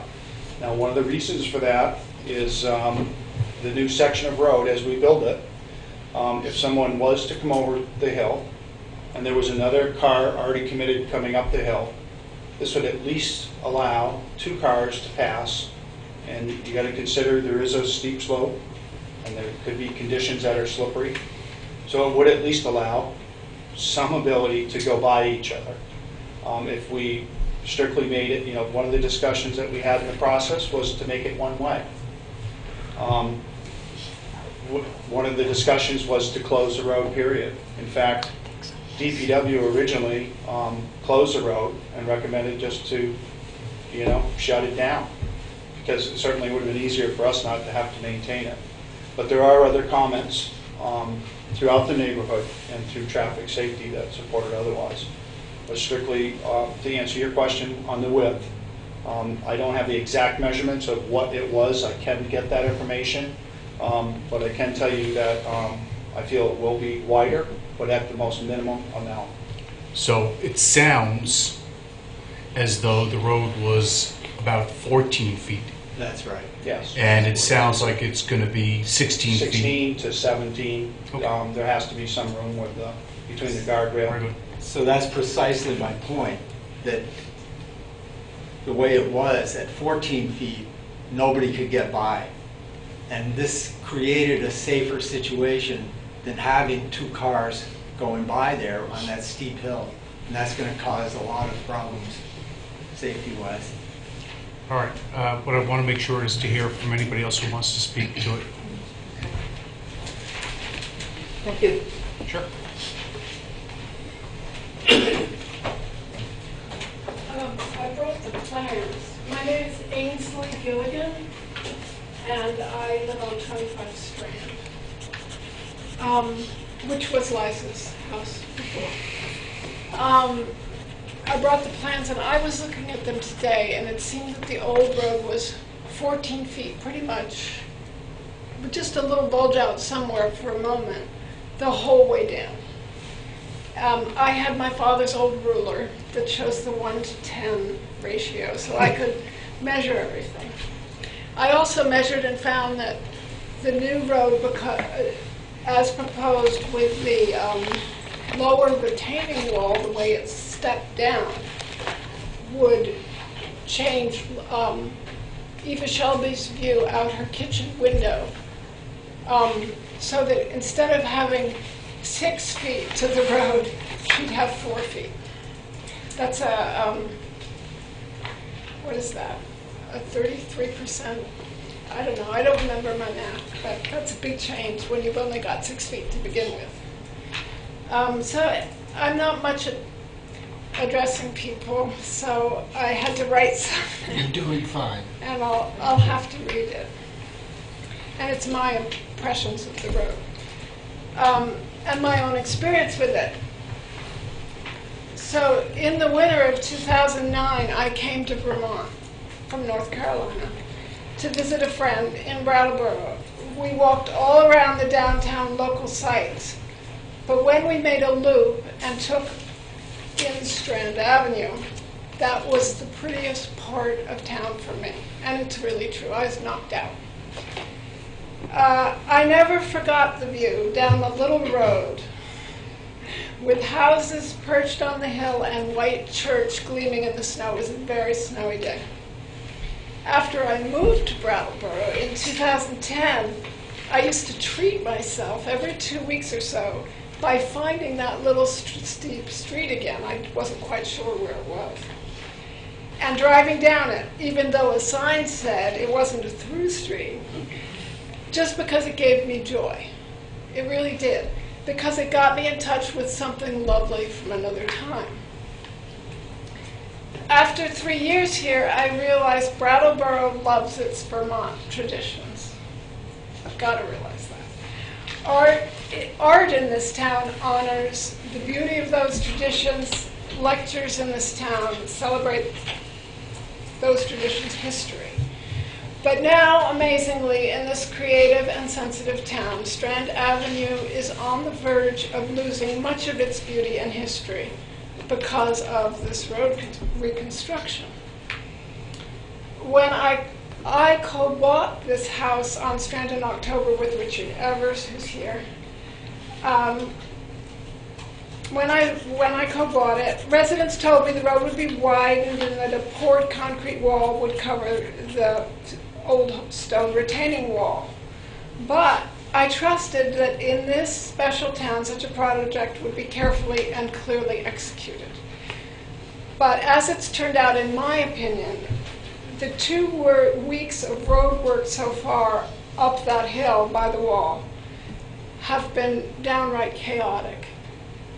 Speaker 8: Now, one of the reasons for that is the new section of road as we build it. If someone was to come over the hill and there was another car already committed coming up the hill, this would at least allow 2 cars to pass. And you got to consider there is a steep slope and there could be conditions that are slippery. So it would at least allow some ability to go by each other. If we strictly made it, you know, one of the discussions that we had in the process was to make it one way. One of the discussions was to close the road, period. In fact, DPW originally closed the road and recommended just to, you know, shut it down. because it certainly would have been easier for us not to have to maintain it. But there are other comments throughout the neighborhood and through traffic safety that support it otherwise. But strictly, to answer your question on the width, I don't have the exact measurements of what it was. I can get that information, but I can tell you that I feel it will be wider, but at the most minimum amount.
Speaker 3: So it sounds as though the road was about 14 feet.
Speaker 18: That's right.
Speaker 8: Yes.
Speaker 3: And it sounds like it's going to be 16 feet.
Speaker 8: 16 to 17.
Speaker 3: Okay.
Speaker 8: There has to be some room with between the guardrail.
Speaker 18: So that's precisely my point, that the way it was at 14 feet, nobody could get by. And this created a safer situation than having two cars going by there on that steep hill. And that's going to cause a lot of problems safety-wise.
Speaker 3: All right. What I want to make sure is to hear from anybody else who wants to speak to it.
Speaker 11: Thank you.
Speaker 3: Sure.
Speaker 19: I brought the plans. My name is Ainsley Gilligan, and I live on 25 Strand, which was Liza's house before. I brought the plans, and I was looking at them today, and it seemed that the old road was 14 feet, pretty much, with just a little bulge out somewhere for a moment, the whole way down. I had my father's old ruler that shows the 1:10 ratio, so I could measure everything. I also measured and found that the new road, as proposed with the lower retaining wall, the way it's stepped down, would change Eva Shelby's view out her kitchen window, so that instead of having 6 feet to the road, she'd have 4 feet. That's what is that? A 33%? I don't know. I don't remember my math, but that's a big change when you've only got 6 feet to begin with. So I'm not much at addressing people, so I had to write something.
Speaker 1: You're doing fine.
Speaker 19: And I'll have to read it. And it's my impressions of the road. And my own experience with it. So in the winter of 2009, I came to Vermont from North Carolina to visit a friend in Brattleboro. We walked all around the downtown local sites, but when we made a loop and took in Strand Avenue, that was the prettiest part of town for me. And it's really true. I was knocked out. I never forgot the view down the little road with houses perched on the hill and white church gleaming in the snow. It was a very snowy day. After I moved to Brattleboro in 2010, I used to treat myself every 2 weeks or so by finding that little steep street again. I wasn't quite sure where it was. And driving down it, even though a sign said it wasn't a through street, just because it gave me joy. It really did. Because it got me in touch with something lovely from another time. After 3 years here, I realized Brattleboro loves its Vermont traditions. I've got to realize that. Art in this town honors the beauty of those traditions. Lectures in this town celebrate those traditions' history. But now, amazingly, in this creative and sensitive town, Strand Avenue is on the verge of losing much of its beauty and history because of this road reconstruction. When I co-bought this house on Strand in October with Richard Evers, who's here, when I co-bought it, residents told me the road would be widened and that a poured concrete wall would cover the old stone retaining wall. But I trusted that in this special town, such a project would be carefully and clearly executed. But as it's turned out, in my opinion, the 2 weeks of road work so far up that hill by the wall have been downright chaotic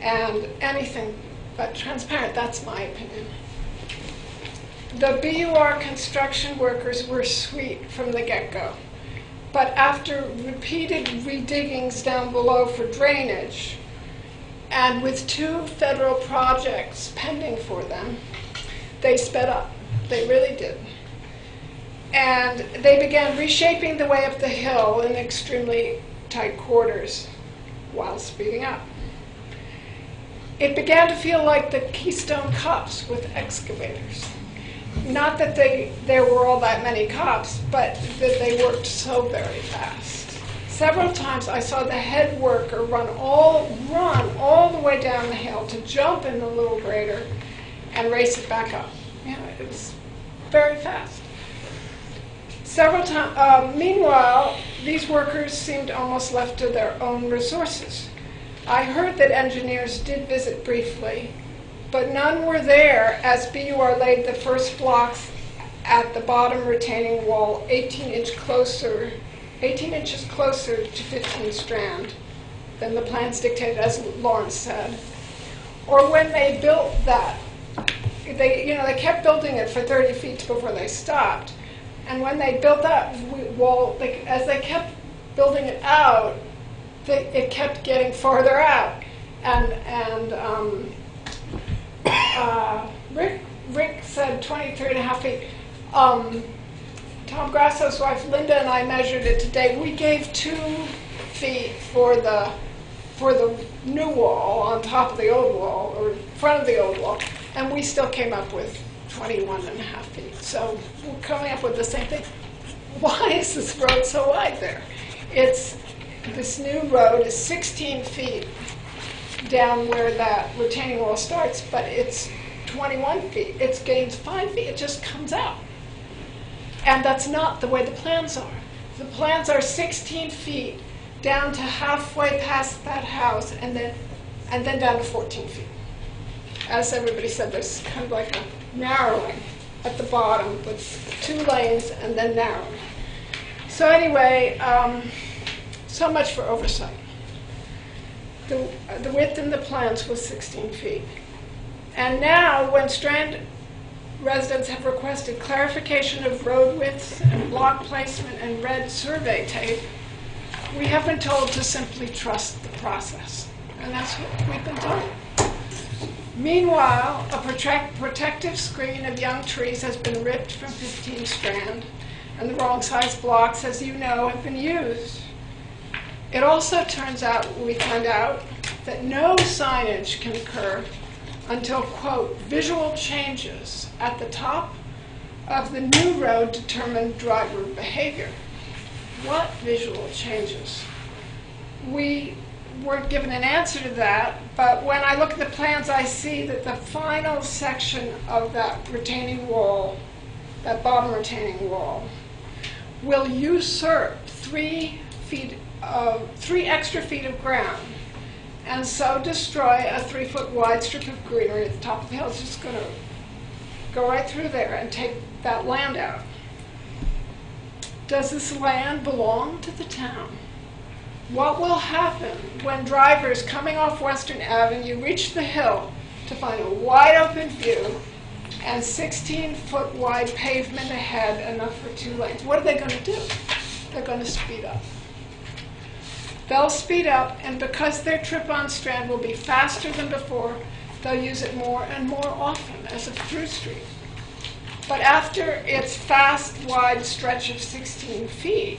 Speaker 19: and anything but transparent. That's my opinion. The BUR construction workers were sweet from the get-go. But after repeated rediggings down below for drainage, and with 2 federal projects pending for them, they sped up. They really did. And they began reshaping the way up the hill in extremely tight quarters while speeding up. It began to feel like the Keystone Cops with excavators. Not that there were all that many cops, but that they worked so very fast. Several times I saw the head worker run all the way down the hill to jump in the little grader and race it back up. It was very fast. Several times. Meanwhile, these workers seemed almost left to their own resources. I heard that engineers did visit briefly, but none were there as BUR laid the first blocks at the bottom retaining wall 18 inches closer to 15 Strand than the plans dictated, as Lawrence said. Or when they built that, they kept building it for 30 feet before they stopped. And when they built that wall, as they kept building it out, it kept getting farther out. And Rick said 23.5 feet. Tom Grasso's wife Linda and I measured it today. We gave 2 feet for the new wall on top of the old wall, or front of the old wall, and we still came up with 21.5 feet. So we're coming up with the same thing. Why is this road so wide there? This new road is 16 feet down where that retaining wall starts, but it's 21 feet. It's gains 5 feet. It just comes out. And that's not the way the plans are. The plans are 16 feet down to halfway past that house, and then down to 14 feet. As everybody said, there's kind of like a narrowing at the bottom with 2 lanes and then narrowing. So anyway, so much for oversight. The width in the plans was 16 feet. And now, when Strand residents have requested clarification of road widths and block placement and red survey tape, we have been told to simply trust the process. And that's what we've been told. Meanwhile, a protective screen of young trees has been ripped from 15 Strand, and the wrong size blocks, as you know, have been used. It also turns out, we found out, that no signage can occur until, quote, visual changes at the top of the new road determine driver behavior. What visual changes? We weren't given an answer to that, but when I look at the plans, I see that the final section of that retaining wall, that bottom retaining wall, will usurp 3 extra feet of ground, and so destroy a 3-foot wide strip of greenery at the top of the hill. It's just going to go right through there and take that land out. Does this land belong to the town? What will happen when drivers coming off Western Avenue reach the hill to find a wide open view and 16-foot wide pavement ahead, enough for 2 lanes? What are they going to do? They're going to speed up. They'll speed up, and because their trip on Strand will be faster than before, they'll use it more and more often as a through street. But after its fast, wide stretch of 16 feet,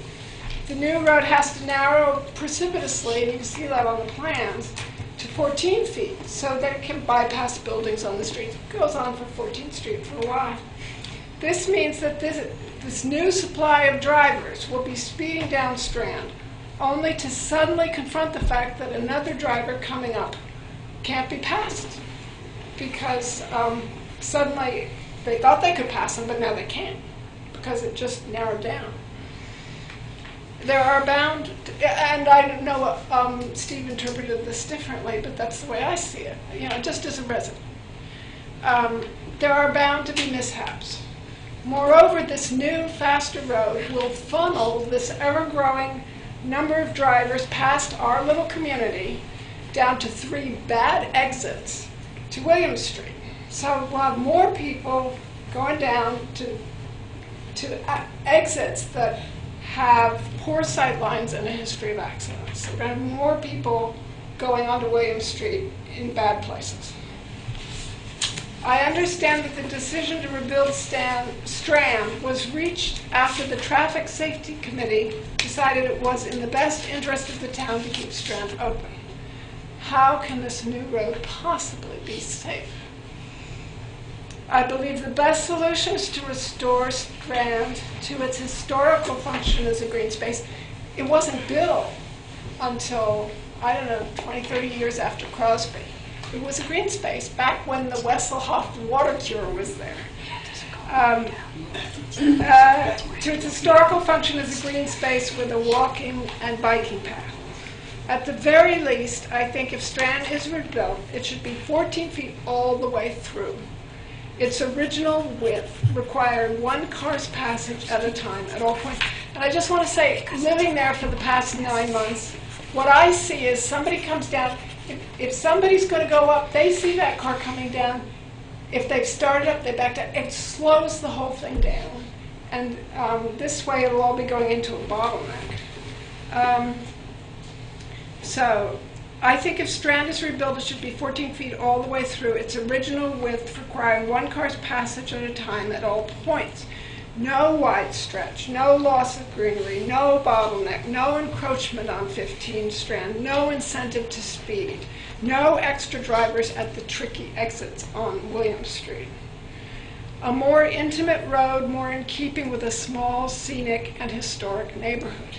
Speaker 19: the new road has to narrow precipitously, and you can see that on the plans, to 14 feet, so that it can bypass buildings on the street. It goes on for 14th Street for a while. This means that this new supply of drivers will be speeding down Strand, only to suddenly confront the fact that another driver coming up can't be passed, because suddenly they thought they could pass him, but now they can't, because it just narrowed down. There are bound, and I know Steve interpreted this differently, but that's the way I see it, just as a resident. There are bound to be mishaps. Moreover, this new, faster road will funnel this ever-growing number of drivers past our little community down to 3 bad exits to William Street. So we'll have more people going down to exits that have poor sight lines and a history of accidents. We're going to have more people going onto William Street in bad places. I understand that the decision to rebuild Strand was reached after the Traffic Safety Committee decided it was in the best interest of the town to keep Strand open. How can this new road possibly be safe? I believe the best solution is to restore Strand to its historical function as a green space. It wasn't built until, I don't know, 20, 30 years after Crosby. It was a green space back when the Wesselhoff water cure was there. To its historical function as a green space with a walking and biking path. At the very least, I think if Strand is rebuilt, it should be 14 feet all the way through. Its original width required one car's passage at a time at all points. And I just want to say, living there for the past 9 months, what I see is somebody comes down. If somebody's going to go up, they see that car coming down. If they've started up, they back down. It slows the whole thing down. And this way it'll all be going into a bottleneck. So I think if Strand is rebuilt, it should be 14 feet all the way through. Its original width requiring one car's passage at a time at all points. No wide stretch, no loss of greenery, no bottleneck, no encroachment on 15 Strand, no incentive to speed, no extra drivers at the tricky exits on William Street. A more intimate road, more in keeping with a small, scenic, and historic neighborhood.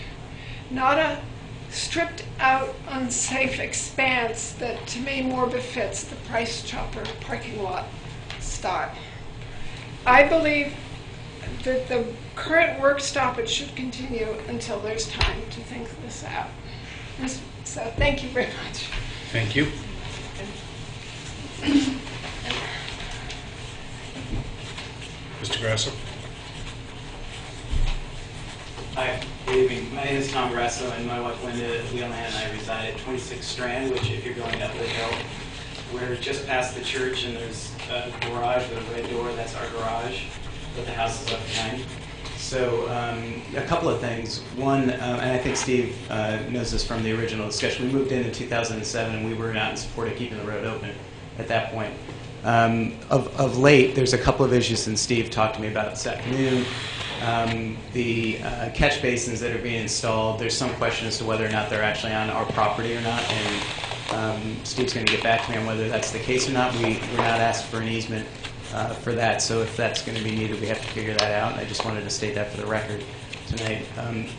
Speaker 19: Not a stripped out, unsafe expanse that to me more befits the Price Chopper parking lot style. I believe that the current work stoppage should continue until there's time to think this out. So thank you very much.
Speaker 16: Thank you. Mr. Grasso.
Speaker 20: Hi, good evening. My name is Tom Grasso, and my wife Linda Wheelman and I reside at 26 Strand, which if you're going up the hill, we're just past the church, and there's a garage with a red door. That's our garage, but the house is up behind. So a couple of things. One, and I think Steve knows this from the original discussion, we moved in 2007, and we were not in support of keeping the road open at that point. Of late, there's a couple of issues that Steve talked to me about this afternoon. The catch basins that are being installed, there's some question as to whether or not they're actually on our property or not, and Steve's going to get back to me on whether that's the case or not. We're not asked for an easement for that, so if that's going to be needed, we have to figure that out, and I just wanted to state that for the record tonight.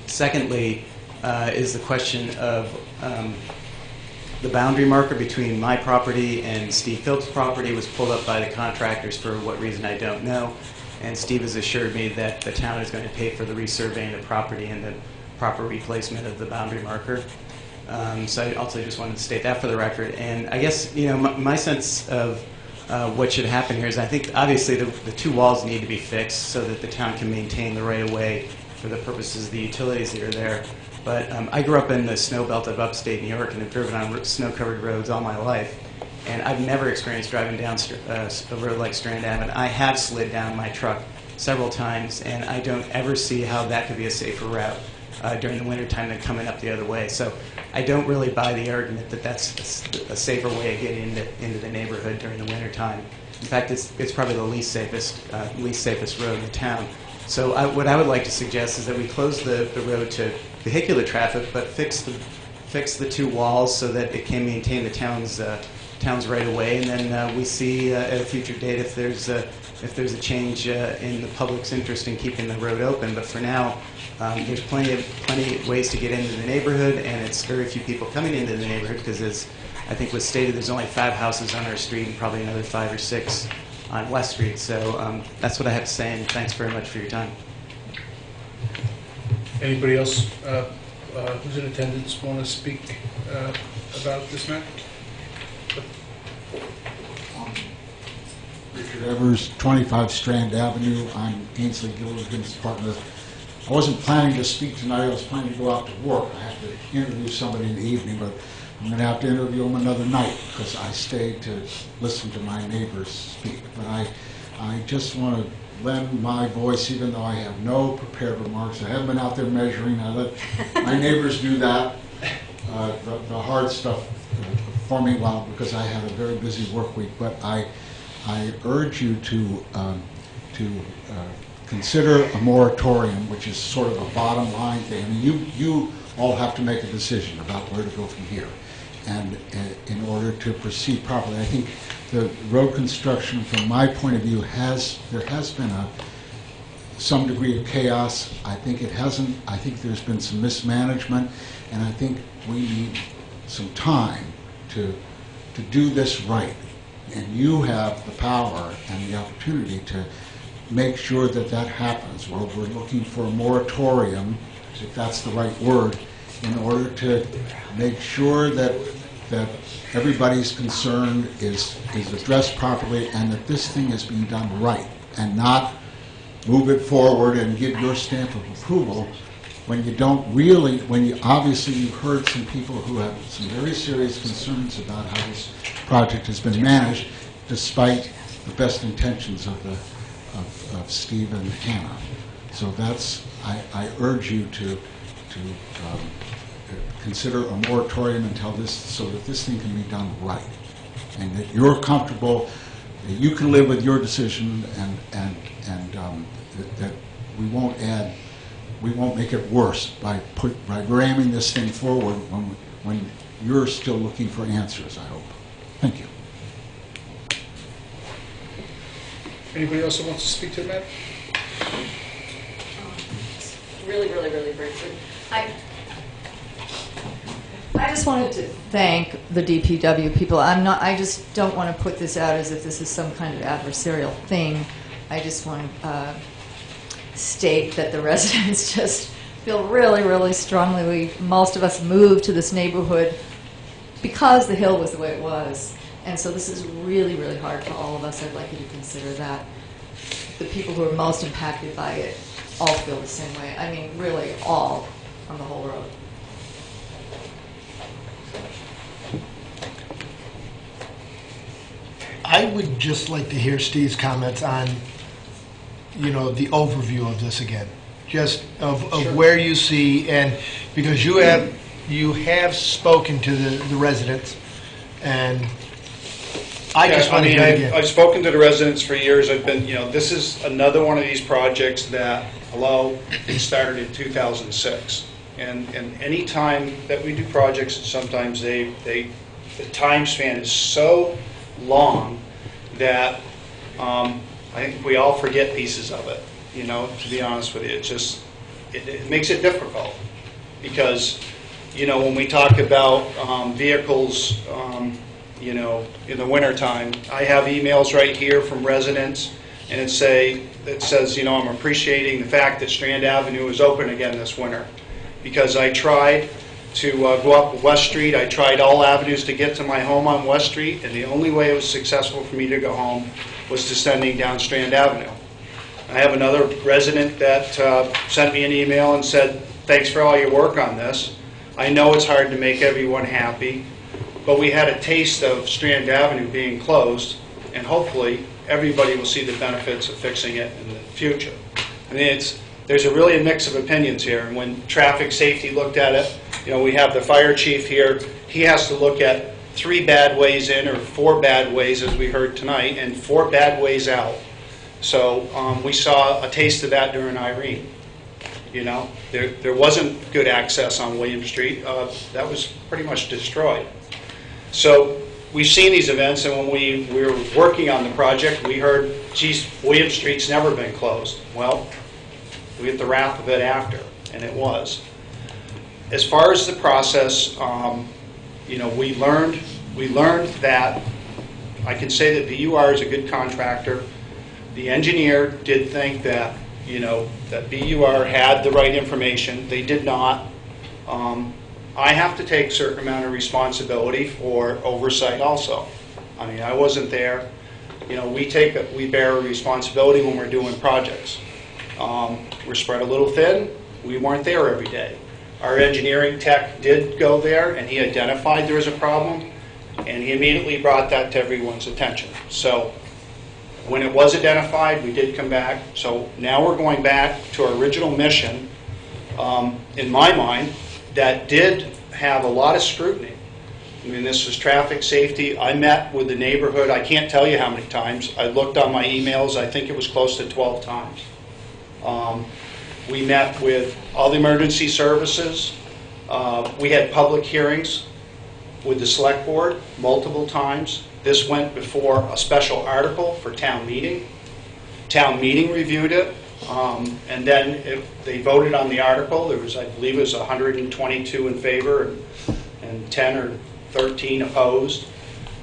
Speaker 20: Secondly, is the question of the boundary marker between my property and Steve Phillips' property was pulled up by the contractors for what reason I don't know. And Steve has assured me that the town is going to pay for the resurveying of the property and the proper replacement of the boundary marker. So I also just wanted to state that for the record. And I guess, you know, my sense of what should happen here is I think obviously the two walls need to be fixed so that the town can maintain the right-of-way for the purposes of the utilities that are there. But I grew up in the snow belt of upstate New York and have driven on snow-covered roads all my life. And I've never experienced driving down a road like Strand Avenue. I have slid down my truck several times, and I don't ever see how that could be a safer route during the wintertime than coming up the other way. So I don't really buy the argument that that's a safer way of getting into the neighborhood during the wintertime. In fact, it's probably the least safest road in the town. So what I would like to suggest is that we close the road to vehicular traffic, but fix the two walls so that it can maintain the town's right away, and then we see at a future date if there's a change in the public's interest in keeping the road open. But for now, there's plenty of ways to get into the neighborhood, and it's very few people coming into the neighborhood because, as I think was stated, there's only 5 houses on our street and probably another 5 or 6 on West Street. So that's what I have to say, and thanks very much for your time.
Speaker 16: Anybody else who's in attendance want to speak about this matter?
Speaker 21: Richard Evers, 25 Strand Avenue. I'm Ainsley Gilligan's partner. I wasn't planning to speak tonight. I was planning to go out to work. I have to interview somebody in the evening, but I'm going to have to interview them another night because I stayed to listen to my neighbors speak. But I just want to lend my voice, even though I have no prepared remarks. I haven't been out there measuring. I let my neighbors do that, the hard stuff for me, because I had a very busy work week. But I urge you to consider a moratorium, which is sort of a bottom line thing. I mean, you all have to make a decision about where to go from here, and in order to proceed properly. I think the road construction, from my point of view, there has been some degree of chaos. I think it hasn't. I think there's been some mismanagement, and I think we need some time to do this right. And you have the power and the opportunity to make sure that that happens. Well, we're looking for a moratorium, if that's the right word, in order to make sure that everybody's concern is addressed properly, and that this thing is being done right, and not move it forward and give your stamp of approval when you don't really, obviously you've heard some people who have some very serious concerns about how this project has been managed, despite the best intentions of Steve and Hannah. So I urge you to consider a moratorium until this, so that this thing can be done right, and that you're comfortable, that you can live with your decision, and that we won't make it worse by ramming this thing forward when you're still looking for answers, I hope. Thank you.
Speaker 8: Anybody else who wants to speak to that?
Speaker 17: Really briefly. I just wanted to thank the DPW people. I just don't want to put this out as if this is some kind of adversarial thing. I just want to state that the residents just feel really strongly. Most of us moved to this neighborhood because the hill was the way it was. And so this is really hard for all of us. I'd like you to consider that. The people who are most impacted by it all feel the same way. I mean, really all on the whole road.
Speaker 1: I would just like to hear Steve's comments on, the overview of this again, just of
Speaker 8: Sure.
Speaker 1: where you see, and because you have spoken to the residents, and I just want to hear it again.
Speaker 8: I've spoken to the residents for years. I've been, this is another one of these projects that, it started in 2006. And any time that we do projects, sometimes the time span is so long that I think we all forget pieces of it, to be honest with you. It makes it difficult because, when we talk about vehicles, in the wintertime, I have emails right here from residents, and it says, I'm appreciating the fact that Strand Avenue is open again this winter, because I tried to go up West Street. I tried all avenues to get to my home on West Street, and the only way it was successful for me to go home was descending down Strand Avenue. I have another resident that sent me an email and said, thanks for all your work on this. I know it's hard to make everyone happy, but we had a taste of Strand Avenue being closed, and hopefully everybody will see the benefits of fixing it in the future. I mean, there's really a mix of opinions here, and when traffic safety looked at it, we have the fire chief here. He has to look at 3 bad ways in, or 4 bad ways, as we heard tonight, and 4 bad ways out. So we saw a taste of that during Irene. There wasn't good access on William Street. That was pretty much destroyed. So we've seen these events, and when we were working on the project, we heard, geez, William Street's never been closed. Well, we get the wrath of it after, and it was. As far as the process, we learned that I can say that BUR is a good contractor. The engineer did think that, that BUR had the right information. They did not. I have to take a certain amount of responsibility for oversight also. I mean, I wasn't there. We bear a responsibility when we're doing projects. We're spread a little thin. We weren't there every day. Our engineering tech did go there, and he identified there was a problem, and he immediately brought that to everyone's attention. So When it was identified, we did come back. So now we're going back to our original mission, in my mind, that did have a lot of scrutiny. I mean, this is traffic safety. I met with the neighborhood, I can't tell you how many times. I looked on my emails, I think it was close to 12 times. We met with all the emergency services. We had public hearings with the select board multiple times. This went before a special article for town meeting. Town meeting reviewed it, and then they voted on the article. There was, I believe it was 122 in favor and 10 or 13 opposed.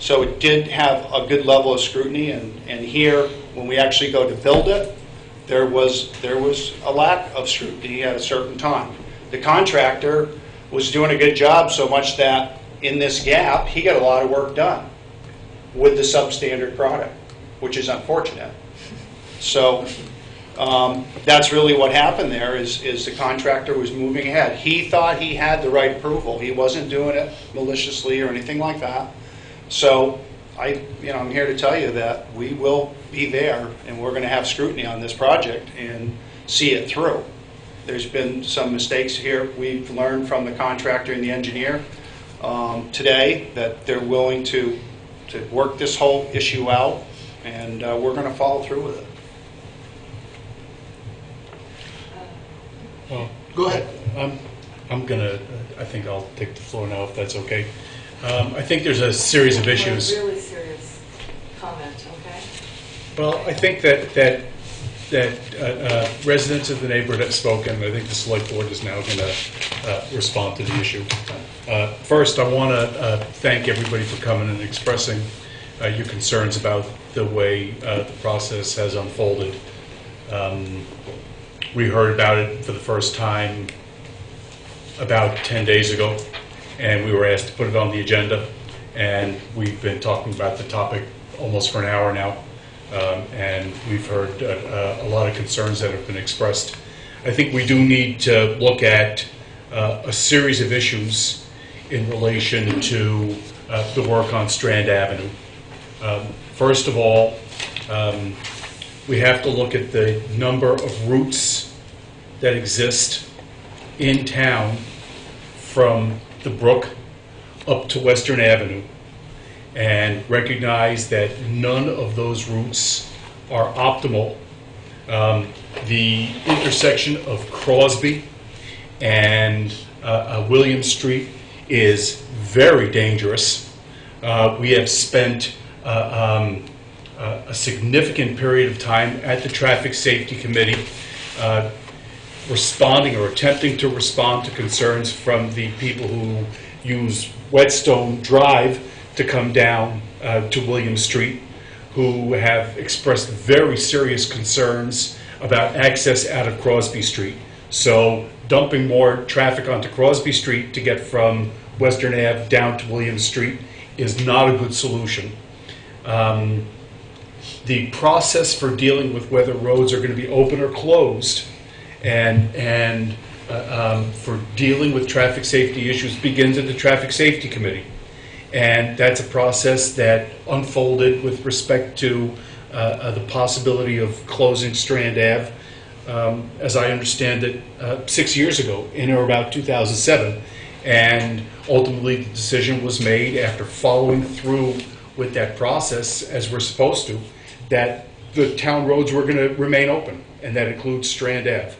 Speaker 8: So it did have a good level of scrutiny, and here, when we actually go to build it, there was a lack of scrutiny at a certain time. The contractor was doing a good job, so much that in this gap, he got a lot of work done with the substandard product, which is unfortunate. So that's really what happened there is the contractor was moving ahead. He thought he had the right approval. He wasn't doing it maliciously or anything like that. So I'm here to tell you that we will be there, and we're going to have scrutiny on this project and see it through. There's been some mistakes here. We've learned from the contractor and the engineer today that they're willing to work this whole issue out, and we're going to follow through with it.
Speaker 16: Well,
Speaker 1: go ahead.
Speaker 16: I think I'll take the floor now if that's okay. I think there's a series of issues.
Speaker 17: A really serious comment, okay?
Speaker 16: Well, I think that residents of the neighborhood have spoken. I think the select board is now going to respond to the issue. First, I want to thank everybody for coming and expressing your concerns about the way the process has unfolded. We heard about it for the first time about 10 days ago, and we were asked to put it on the agenda, and we've been talking about the topic almost for an hour now, and we've heard a lot of concerns that have been expressed. I think we do need to look at a series of issues in relation to the work on Strand Avenue. First of all, we have to look at the number of routes that exist in town from the brook up to Western Avenue and recognize that none of those routes are optimal. The intersection of Crosby and William Street is very dangerous. We have spent a significant period of time at the Traffic Safety Committee responding or attempting to respond to concerns from the people who use Whetstone Drive to come down to William Street, who have expressed very serious concerns about access out of Crosby Street. So dumping more traffic onto Crosby Street to get from Western Ave down to William Street is not a good solution. The process for dealing with whether roads are going to be open or closed and for dealing with traffic safety issues begins at the Traffic Safety Committee. And that's a process that unfolded with respect to the possibility of closing Strand Ave, as I understand it, 6 years ago, in or about 2007. And ultimately the decision was made after following through with that process, as we're supposed to, that the town roads were going to remain open, and that includes Strand Ave.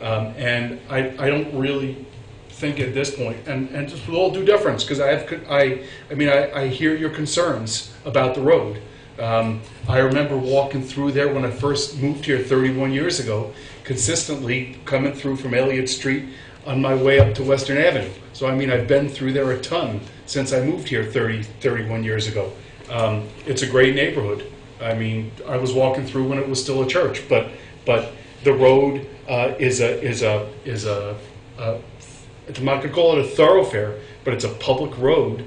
Speaker 16: And I don't really think at this point, and just with all due deference, because I hear your concerns about the road. I remember walking through there when I first moved here 31 years ago, consistently coming through from Elliott Street on my way up to Western Avenue. So I've been through there a ton since I moved here 31 years ago. It's a great neighborhood. I was walking through when it was still a church, but the road is a I'm not going to call it a thoroughfare, but it's a public road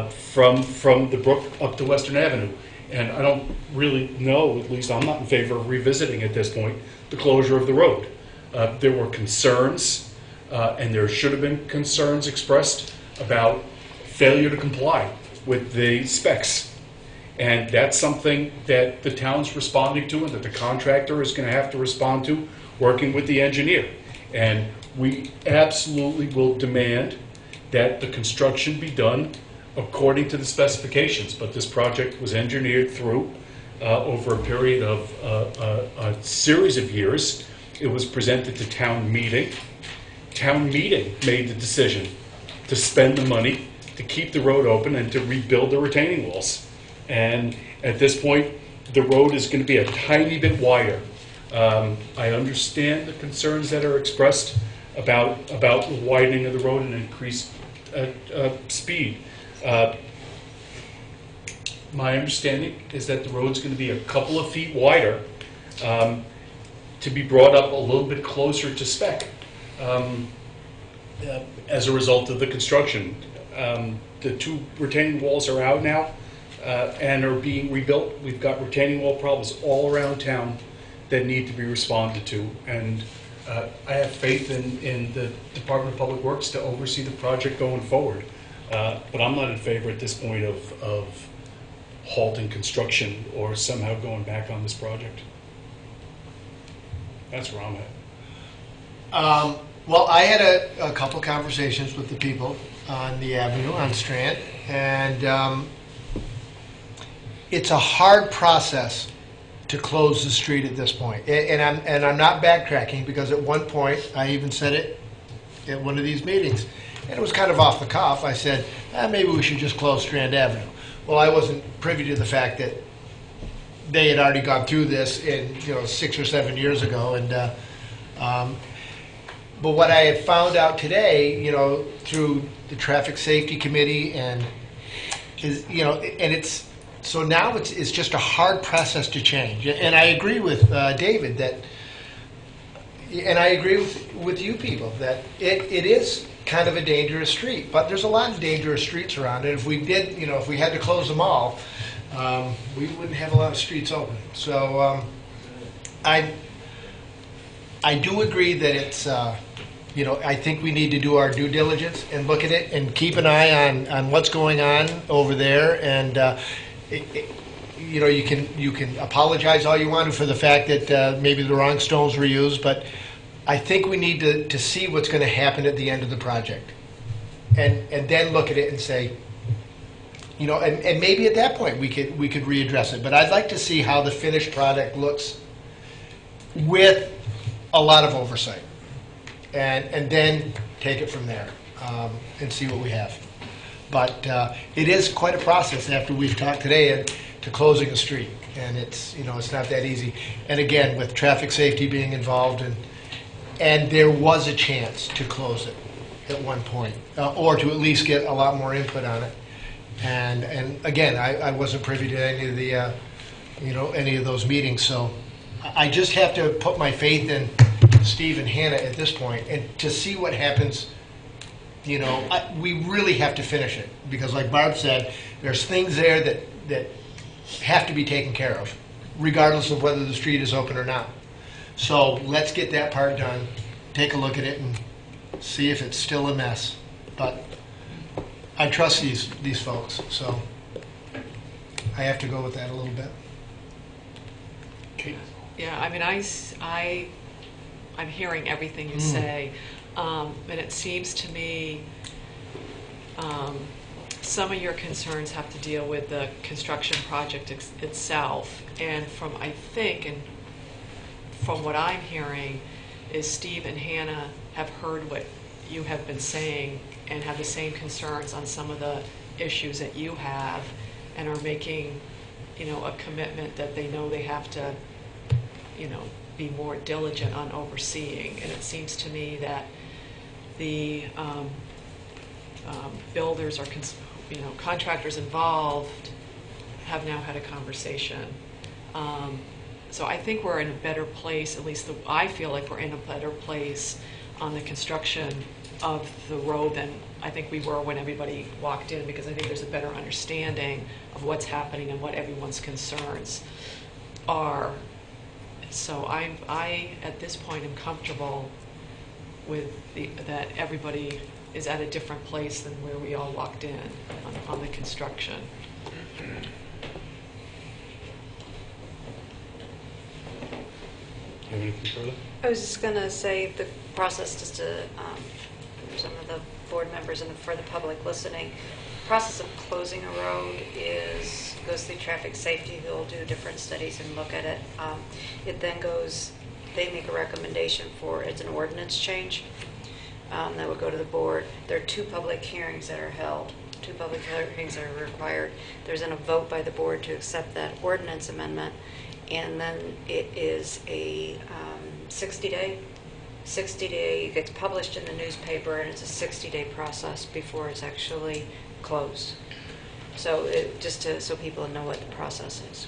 Speaker 16: from the brook up to Western Avenue. And I don't really know, at least I'm not in favor of revisiting at this point, the closure of the road. There were concerns, and there should have been concerns expressed about failure to comply with the specs.
Speaker 3: And that's something that the town's responding to and that the contractor is going to have to respond to, working with the engineer. And we absolutely will demand that the construction be done according to the specifications. But this project was engineered through over a period of a series of years. It was presented to town meeting. Town meeting made the decision to spend the money to keep the road open and to rebuild the retaining walls. And at this point, the road is going to be a tiny bit wider. I understand the concerns that are expressed about the widening of the road and increased speed. My understanding is that the road's going to be a couple of feet wider to be brought up a little bit closer to spec as a result of the construction. The two retaining walls are out now and are being rebuilt. We've got retaining wall problems all around town that need to be responded to. And I have faith in the Department of Public Works to oversee the project going forward. But I'm not in favor at this point of halting construction or somehow going back on this project. That's where I'm at.
Speaker 1: Well, I had a couple conversations with the people on the avenue, on Strand, and it's a hard process to close the street at this point. And I'm not backtracking, because at one point, I even said it at one of these meetings, and it was kind of off the cuff. I said, maybe we should just close Strand Avenue. Well, I wasn't privy to the fact that they had already gone through this in 6 or 7 years ago, and but what I have found out today, through the traffic safety committee, and it's so now it's just a hard process to change. And I agree with David that, and I agree with you people that it is kind of a dangerous street, but there's a lot of dangerous streets around it. If we did, if we had to close them all, we wouldn't have a lot of streets open. So I do agree that it's, I think we need to do our due diligence and look at it and keep an eye on what's going on over there. And you can apologize all you want for the fact that maybe the wrong stones were used, but I think we need to see what's going to happen at the end of the project, and then look at it and say, and maybe at that point we could readdress it. But I'd like to see how the finished product looks with a lot of oversight, and then take it from there and see what we have. But it is quite a process after we've talked today to closing a street, and it's it's not that easy. And again, with traffic safety being involved, and there was a chance to close it at one point, or to at least get a lot more input on it. And again, I wasn't privy to any of the any of those meetings, so I just have to put my faith in Steve and Hannah at this point, and to see what happens. We really have to finish it, because like Barb said, there's things there that have to be taken care of, regardless of whether the street is open or not. So let's get that part done, take a look at it, and see if it's still a mess. But I trust these folks, so I have to go with that a little bit.
Speaker 3: Okay.
Speaker 4: Yeah, I mean, I'm hearing everything you say, and it seems to me some of your concerns have to deal with the construction project itself. And from what I'm hearing is Steve and Hannah have heard what you have been saying and have the same concerns on some of the issues that you have, and are making, a commitment that they know they have to, be more diligent on overseeing. And it seems to me that the builders or contractors involved have now had a conversation. So I think we're in a better place, at least I feel like we're in a better place on the construction of the road than I think we were when everybody walked in, because I think there's a better understanding of what's happening and what everyone's concerns are. So I at this point am comfortable with that everybody is at a different place than where we all walked in on the construction.
Speaker 16: have anything further?
Speaker 2: I was just going to say the process, just to for some of the board members and for the public listening, the process of closing a road goes through traffic safety. They'll do different studies and look at it. It then goes, they make a recommendation it's an ordinance change that would go to the board. There are 2 public hearings that are held. 2 public hearings are required. There's then a vote by the board to accept that ordinance amendment, and then it is a 60-day. It gets published in the newspaper, and it's a 60-day process before it's actually closed. So so people know what the process is.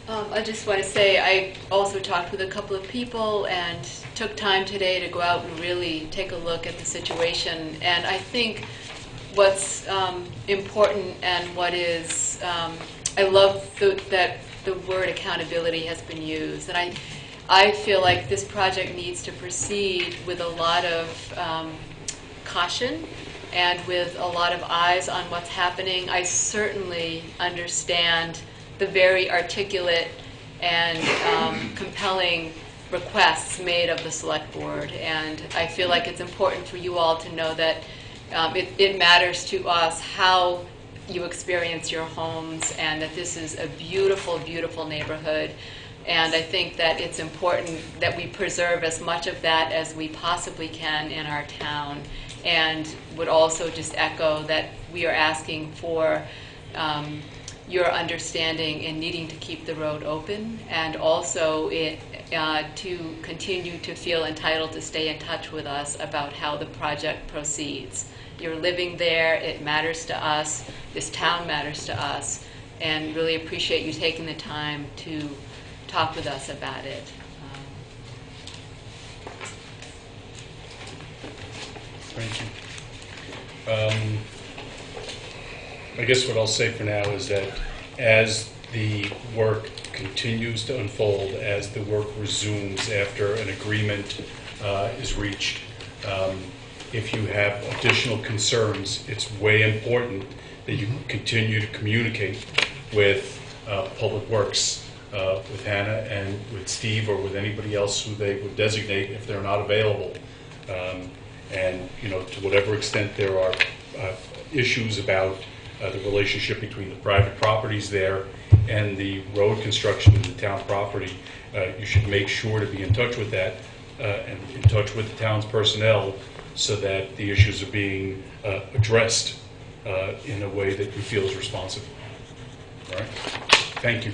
Speaker 5: I just want to say I also talked with a couple of people and took time today to go out and really take a look at the situation. And I think what's important and what is, I love that the word accountability has been used. And I feel like this project needs to proceed with a lot of caution and with a lot of eyes on what's happening. I certainly understand the very articulate and compelling requests made of the select board. And I feel like it's important for you all to know that it matters to us how you experience your homes, and that this is a beautiful, beautiful neighborhood. And I think that it's important that we preserve as much of that as we possibly can in our town. And would also just echo that we are asking for your understanding in needing to keep the road open, and also to continue to feel entitled to stay in touch with us about how the project proceeds. You're living there, it matters to us, this town matters to us, and really appreciate you taking the time to talk with us about it.
Speaker 16: Thank you. I guess what I'll say for now is that as the work continues to unfold, as the work resumes after an agreement is reached, if you have additional concerns, it's way important that you continue to communicate with Public Works, with Hannah and with Steve, or with anybody else who they would designate if they're not available. And to whatever extent there are issues about the relationship between the private properties there and the road construction in the town property, you should make sure to be in touch with that and in touch with the town's personnel so that the issues are being addressed in a way that you feel is responsive. All right? Thank you.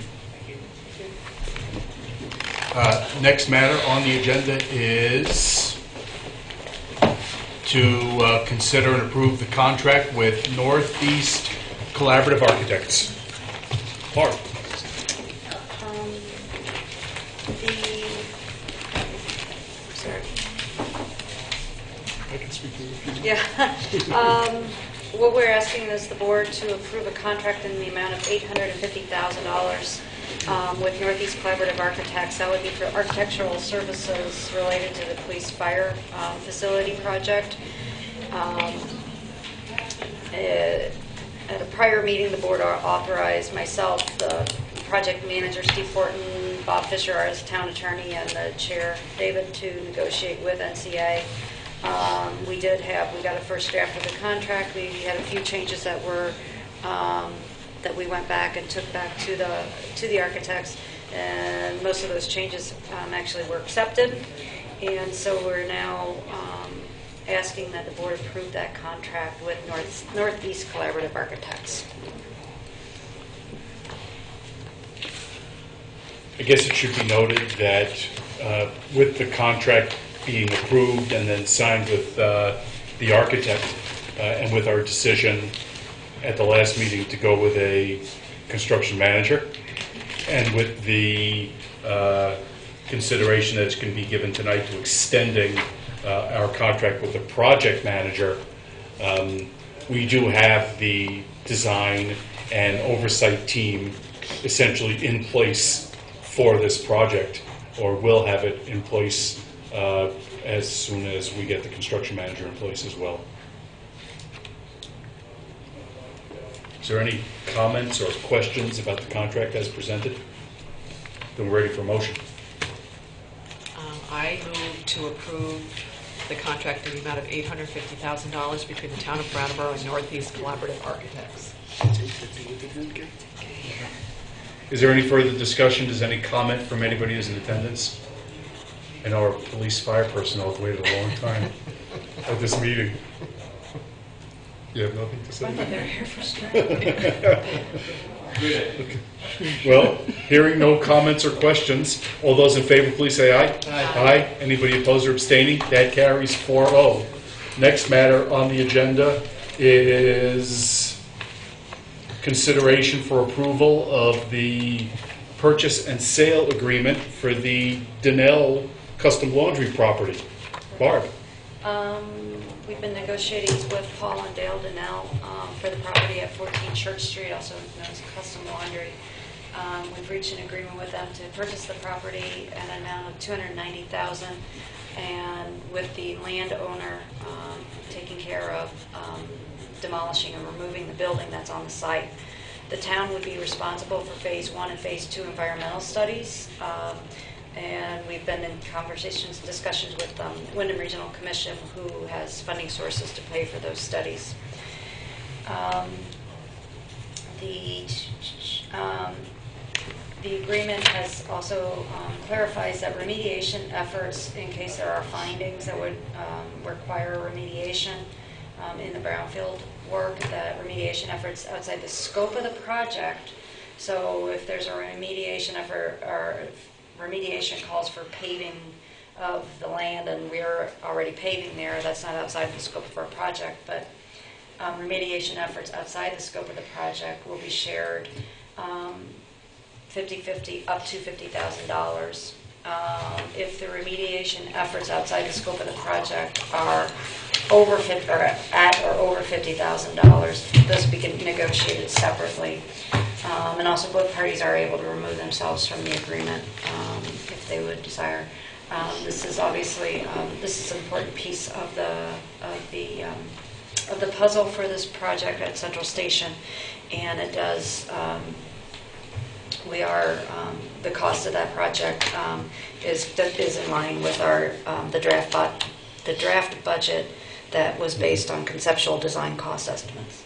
Speaker 3: Next matter on the agenda is to consider and approve the contract with Northeast Collaborative Architects. Barb.
Speaker 2: Sorry.
Speaker 16: I can speak to you if you
Speaker 2: Yeah. What we're asking is the board to approve a contract in the amount of $850,000 with Northeast Collaborative Architects. That would be for architectural services related to the police fire facility project. At a prior meeting, the board authorized myself, the project manager, Steve Fortin, Bob Fisher, our town attorney, and the chair, David, to negotiate with NCA. We got a first draft of the contract. We had a few changes that were that we went back and took back to the architects, and most of those changes actually were accepted. And so we're now asking that the board approve that contract with Northeast Collaborative Architects.
Speaker 16: I guess it should be noted that with the contract being approved and then signed with the architect and with our decision at the last meeting to go with a construction manager, and with the consideration that's going to be given tonight to extending our contract with the project manager, we do have the design and oversight team essentially in place for this project, or will have it in place as soon as we get the construction manager in place as well. there any comments or questions about the contract as presented? Then we're ready for motion.
Speaker 4: I move to approve the contract in the amount of $850,000 between the town of Brattleboro and Northeast Collaborative Architects.
Speaker 16: Is there any further discussion? Does any comment from anybody who's in attendance? I know our police fire personnel have waited a long time at this meeting. You have nothing to say?
Speaker 4: They're here for strike.
Speaker 16: Okay. Well, hearing no comments or questions, all those in favor, please say aye.
Speaker 1: Aye.
Speaker 16: Anybody opposed or abstaining? That carries 4-0. Next matter on the agenda is consideration for approval of the purchase and sale agreement for the Donnell Custom Laundry property. Barb.
Speaker 2: We've been negotiating with Paul and Dale Donnell for the property at 14 Church Street, also known as Custom Laundry. We've reached an agreement with them to purchase the property at an amount of $290,000, and with the landowner taking care of demolishing and removing the building that's on the site. The town would be responsible for Phase 1 and Phase 2 environmental studies. And we've been in conversations, discussions with Wyndham Regional Commission, who has funding sources to pay for those studies. The agreement has also clarifies that remediation efforts, in case there are findings that would require remediation in the brownfield work, that remediation efforts outside the scope of the project. So if there's a remediation effort or remediation calls for paving of the land, and we're already paving there, that's not outside the scope of our project, but remediation efforts outside the scope of the project will be shared 50-50 up to $50,000. If the remediation efforts outside the scope of the project are over at or over $50,000, those will be negotiated separately. And also both parties are able to remove themselves from the agreement if they would desire. This is obviously this is an important piece of the puzzle for this project at Central Station, and it does. The cost of that project is in line with our the draft budget that was based on conceptual design cost estimates.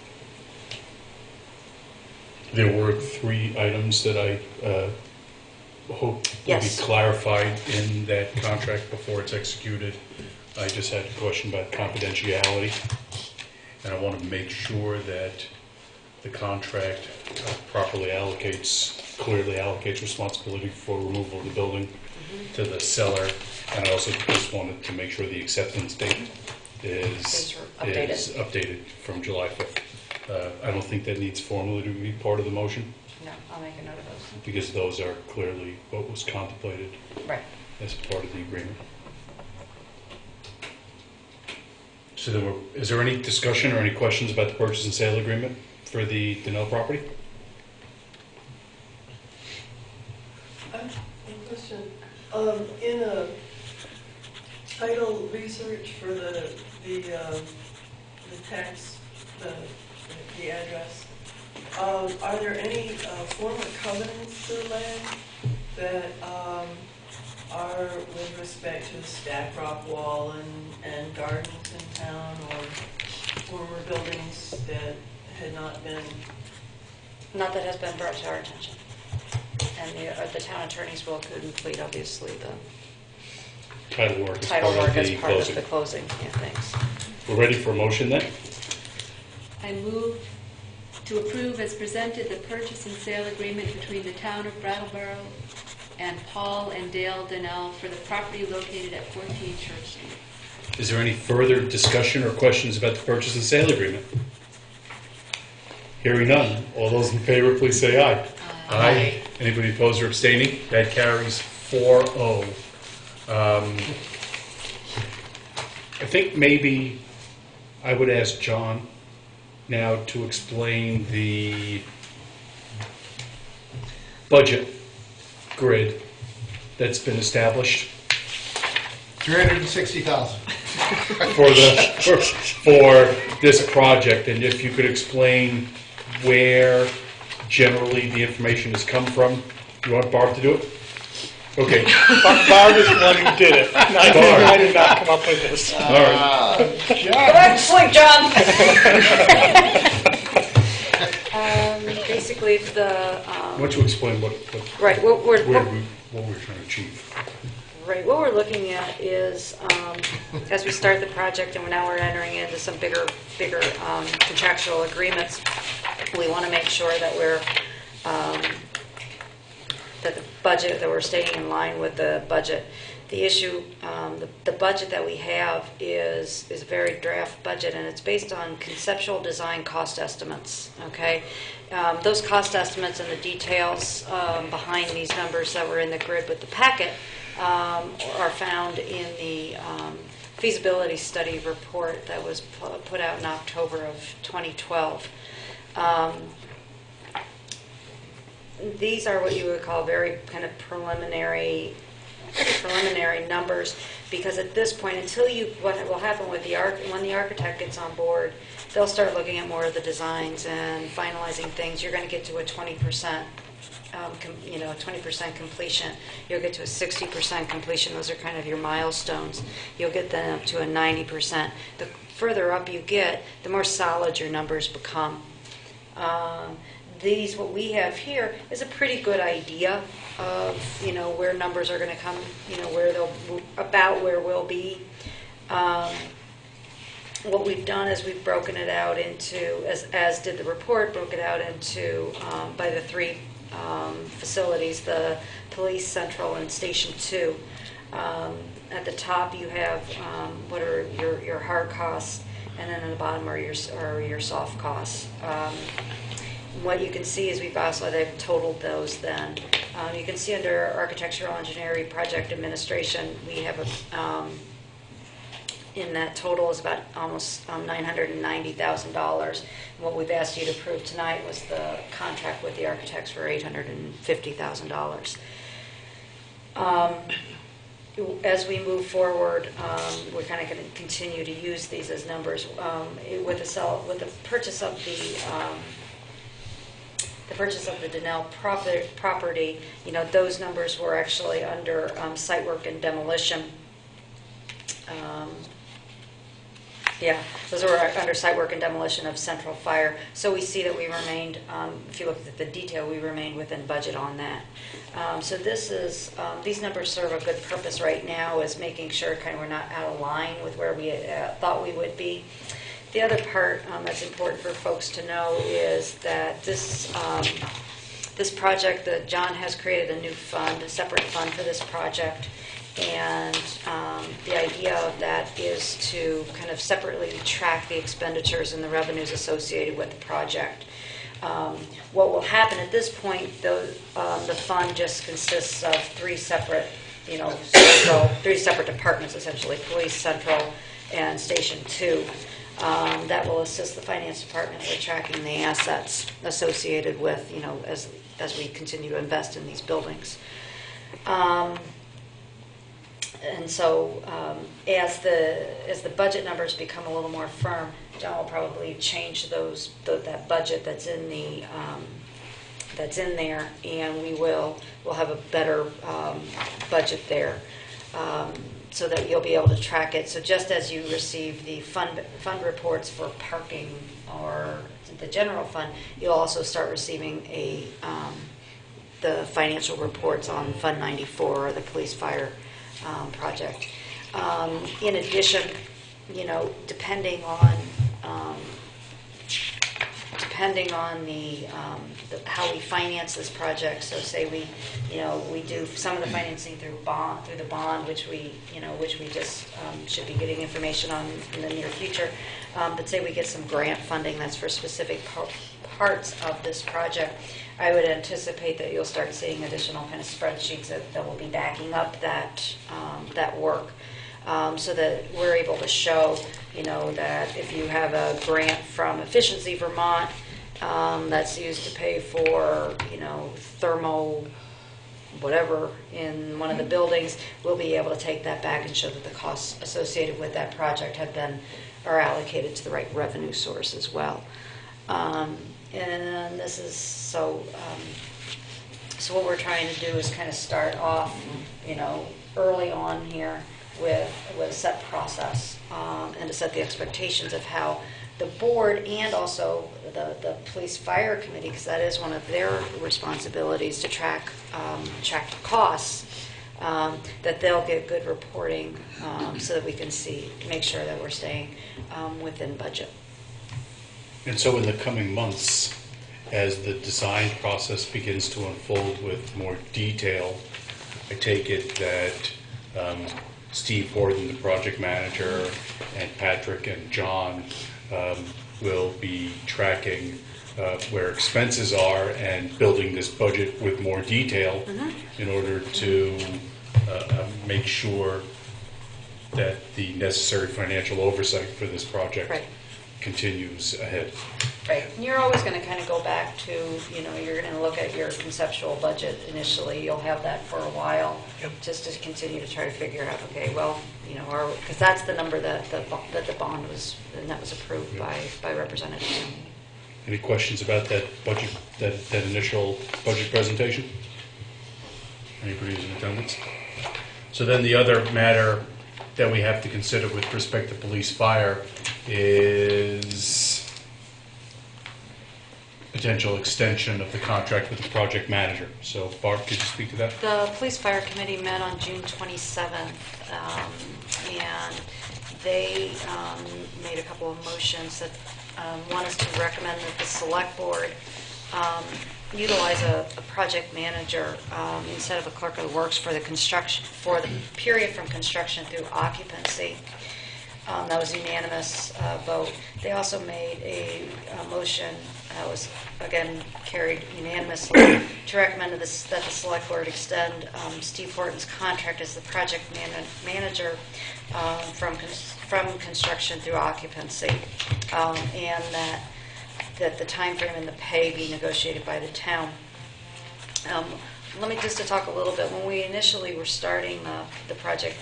Speaker 16: There were 3 items that I hope will be clarified in that contract before it's executed. I just had a question about confidentiality, and I want to make sure that the contract properly clearly allocates responsibility for removal of the building to the seller, and I also just wanted to make sure the acceptance date is updated from July 5th. I don't think that needs formally to be part of the motion.
Speaker 2: No, I'll make a note of those.
Speaker 16: Because those are clearly what was contemplated as part of the agreement. So is there any discussion or any questions about the purchase and sale agreement for the Donnell property?
Speaker 6: Question. In a title research for the text, the address, are there any former covenants to the land that are with respect to the stack rock wall and gardens in town, or former buildings that had not been?
Speaker 2: Not that has been brought to our attention. And the town attorneys will complete, obviously, the
Speaker 16: Title work
Speaker 2: as part of the closing. Yeah, thanks.
Speaker 16: We're ready for a motion then?
Speaker 5: I move to approve as presented the purchase and sale agreement between the town of Brattleboro and Paul and Dale Donnell for the property located at 14 Church Street.
Speaker 16: Is there any further discussion or questions about the purchase and sale agreement? Hearing none. All those in favor, please say aye. Aye. Anybody opposed or abstaining? That carries 4-0. I think maybe I would ask John now to explain the budget grid that's been established.
Speaker 1: $360,000
Speaker 16: for this project, and if you could explain
Speaker 3: where generally the information has come from. You want Barb to do it? Okay.
Speaker 10: Barb is the one who did it. I did not come up with this.
Speaker 3: All right.
Speaker 2: Go back to sleep, John. Basically, the
Speaker 16: Why don't you explain what
Speaker 2: right what we're
Speaker 16: trying to achieve?
Speaker 2: Right. What we're looking at is, as we start the project and now we're entering into some bigger contractual agreements, we want to make sure that we're that the budget, that we're staying in line with the budget. The issue, the budget that we have is a very draft budget, and it's based on conceptual design cost estimates. Okay, those cost estimates and the details behind these numbers that were in the grid with the packet are found in the feasibility study report that was put out in October of 2012. These are what you would call very kind of preliminary numbers, because at this point, what will happen with when the architect gets on board, they'll start looking at more of the designs and finalizing things. You're going to get to a 20%. 20% completion. You'll get to a 60% completion. Those are kind of your milestones. You'll get then up to a 90%. The further up you get, the more solid your numbers become. What we have here is a pretty good idea of where numbers are going to come. Where we'll be. What we've done is we've broken it out into, as did the report, broke it out into by the three facilities, the police, central, and station 2. At the top you have what are your hard costs, and then at the bottom are your soft costs. What you can see is they've totaled those then. You can see under architectural engineering project administration, we have in that total is about almost $990,000. What we've asked you to approve tonight was the contract with the architects for $850,000. As we move forward, we're kind of going to continue to use these as numbers. With the purchase of the Donnell property, those numbers were actually under site work and demolition. Those were under site work and demolition of central fire. So we see that we remained, if you look at the detail, we remained within budget on that. So these numbers serve a good purpose right now, is making sure kind of we're not out of line with where we thought we would be. The other part that's important for folks to know is that this project, that John has created a new fund, a separate fund for this project. And the idea of that is to kind of separately track the expenditures and the revenues associated with the project. What will happen at this point, the fund just consists of three separate departments, essentially, police, central, and station 2. That will assist the finance department with tracking the assets associated with, as we continue to invest in these buildings. And so, as the budget numbers become a little more firm, John will probably change that budget that's in there, and we'll have a better budget there, so that you'll be able to track it. So just as you receive the fund reports for parking or the general fund, you'll also start receiving the financial reports on Fund 94 or the police fire project. In addition, depending on how we finance this project. So say we do some of the financing through the bond, which we just should be getting information on in the near future. But say we get some grant funding that's for specific parts of this project, I would anticipate that you'll start seeing additional kind of spreadsheets that will be backing up that work, so that we're able to show, that if you have a grant from Efficiency Vermont that's used to pay for, thermal whatever in one of the buildings, we'll be able to take that back and show that the costs associated with that project are allocated to the right revenue source as well. And this is so what we're trying to do is kind of start off, early on here with a set process, and to set the expectations of how the board and also the police fire committee, because that is one of their responsibilities to track costs, that they'll get good reporting, so that we can make sure that we're staying within budget.
Speaker 16: And so in the coming months, as the design process begins to unfold with more detail, I take it that Steve Horton, the project manager, and Patrick and John will be tracking where expenses are and building this budget with more detail in order to make sure that the necessary financial oversight for this project continues ahead.
Speaker 2: Right. And you're always going to kind of go back to, you're going to look at your conceptual budget initially. You'll have that for a while, just to continue to try to figure out, okay, well, because that's the number that the bond was, and that was approved by Representative Young.
Speaker 16: Any questions about that budget, that initial budget presentation? Anybody who's in attendance? So then the other matter that we have to consider with respect to police fire is potential extension of the contract with the project manager. So Barb, could you speak to that?
Speaker 2: The police fire committee met on June 27th, and they made a couple of motions. That one is to recommend that the select board utilize a project manager instead of a clerk of the works for the period from construction through occupancy. That was a unanimous vote. They also made a motion that was, again, carried unanimously to recommend that the select board extend Steve Horton's contract as the project manager from construction through occupancy, and that the time frame and the pay be negotiated by the town. Let me just to talk a little bit. When we initially were starting the project,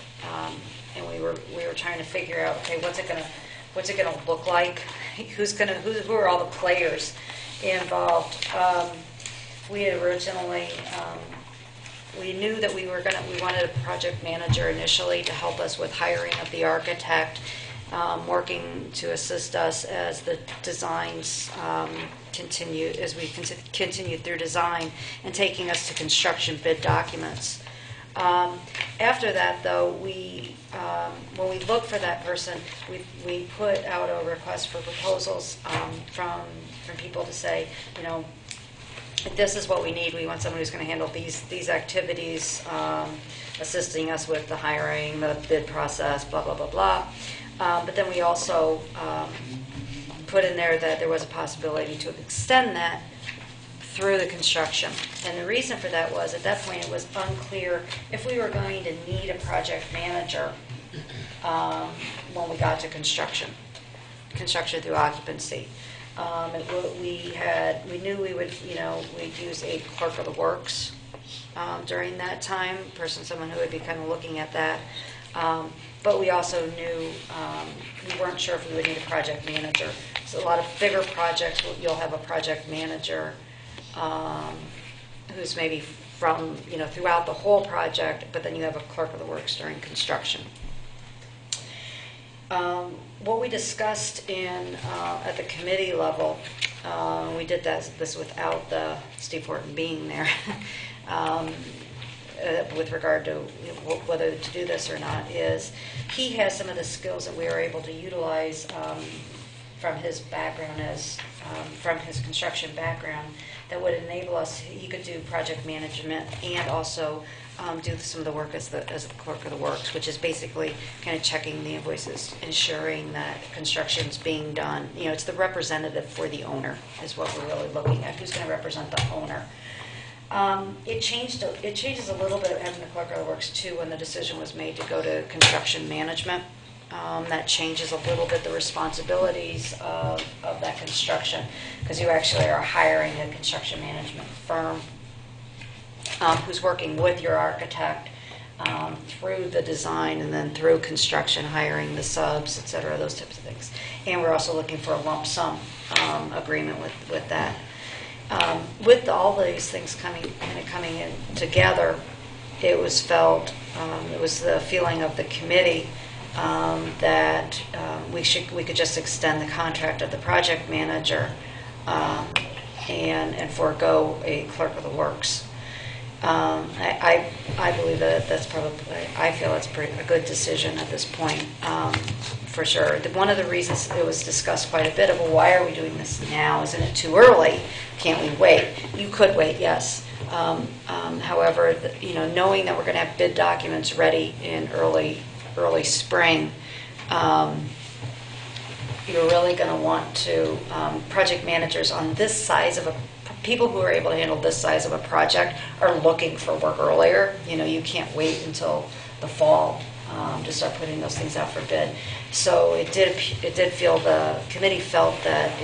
Speaker 2: and we were trying to figure out, okay, what's it gonna look like? Who are all the players involved? We had originally we knew that we wanted a project manager initially to help us with hiring of the architect, working to assist us as the designs continue, as we continue through design, and taking us to construction bid documents. After that, though, when we look for that person, we put out a request for proposals from people to say, this is what we need. We want someone who's going to handle these activities, assisting us with the hiring, the bid process, blah, blah, blah, blah. But then we also put in there that there was a possibility to extend that through the construction. And the reason for that was, at that point, it was unclear if we were going to need a project manager when we got to construction through occupancy. We knew we would, we'd use a clerk of the works during that time, someone who would be kind of looking at that. But we also knew we weren't sure if we would need a project manager. So a lot of bigger projects, you'll have a project manager who's maybe from, throughout the whole project, but then you have a clerk of the works during construction. What we discussed at the committee level, we did this without Steve Horton being there, with regard to whether to do this or not, is he has some of the skills that we are able to utilize from his background from his construction background that would enable us. He could do project management and also do some of the work as the clerk of the works, which is basically kind of checking the invoices, ensuring that construction's being done. It's the representative for the owner is what we're really looking at. Who's going to represent the owner? It changes a little bit having the clerk of the works too when the decision was made to go to construction management. That changes a little bit the responsibilities of that construction, because you actually are hiring a construction management firm who's working with your architect through the design and then through construction, hiring the subs, et cetera, those types of things. And we're also looking for a lump sum agreement with that. With all these things coming in together, it was felt, it was the feeling of the committee that we could just extend the contract of the project manager and forego a clerk of the works. I believe that's probably, I feel it's a good decision at this point, for sure. One of the reasons it was discussed quite a bit of, well, why are we doing this now? Isn't it too early? Can't we wait? You could wait, yes. However, knowing that we're going to have bid documents ready in early spring, you're really going to want to, project managers on this size of people who are able to handle this size of a project are looking for work earlier. You can't wait until the fall to start putting those things out for bid. So it did feel, the committee felt that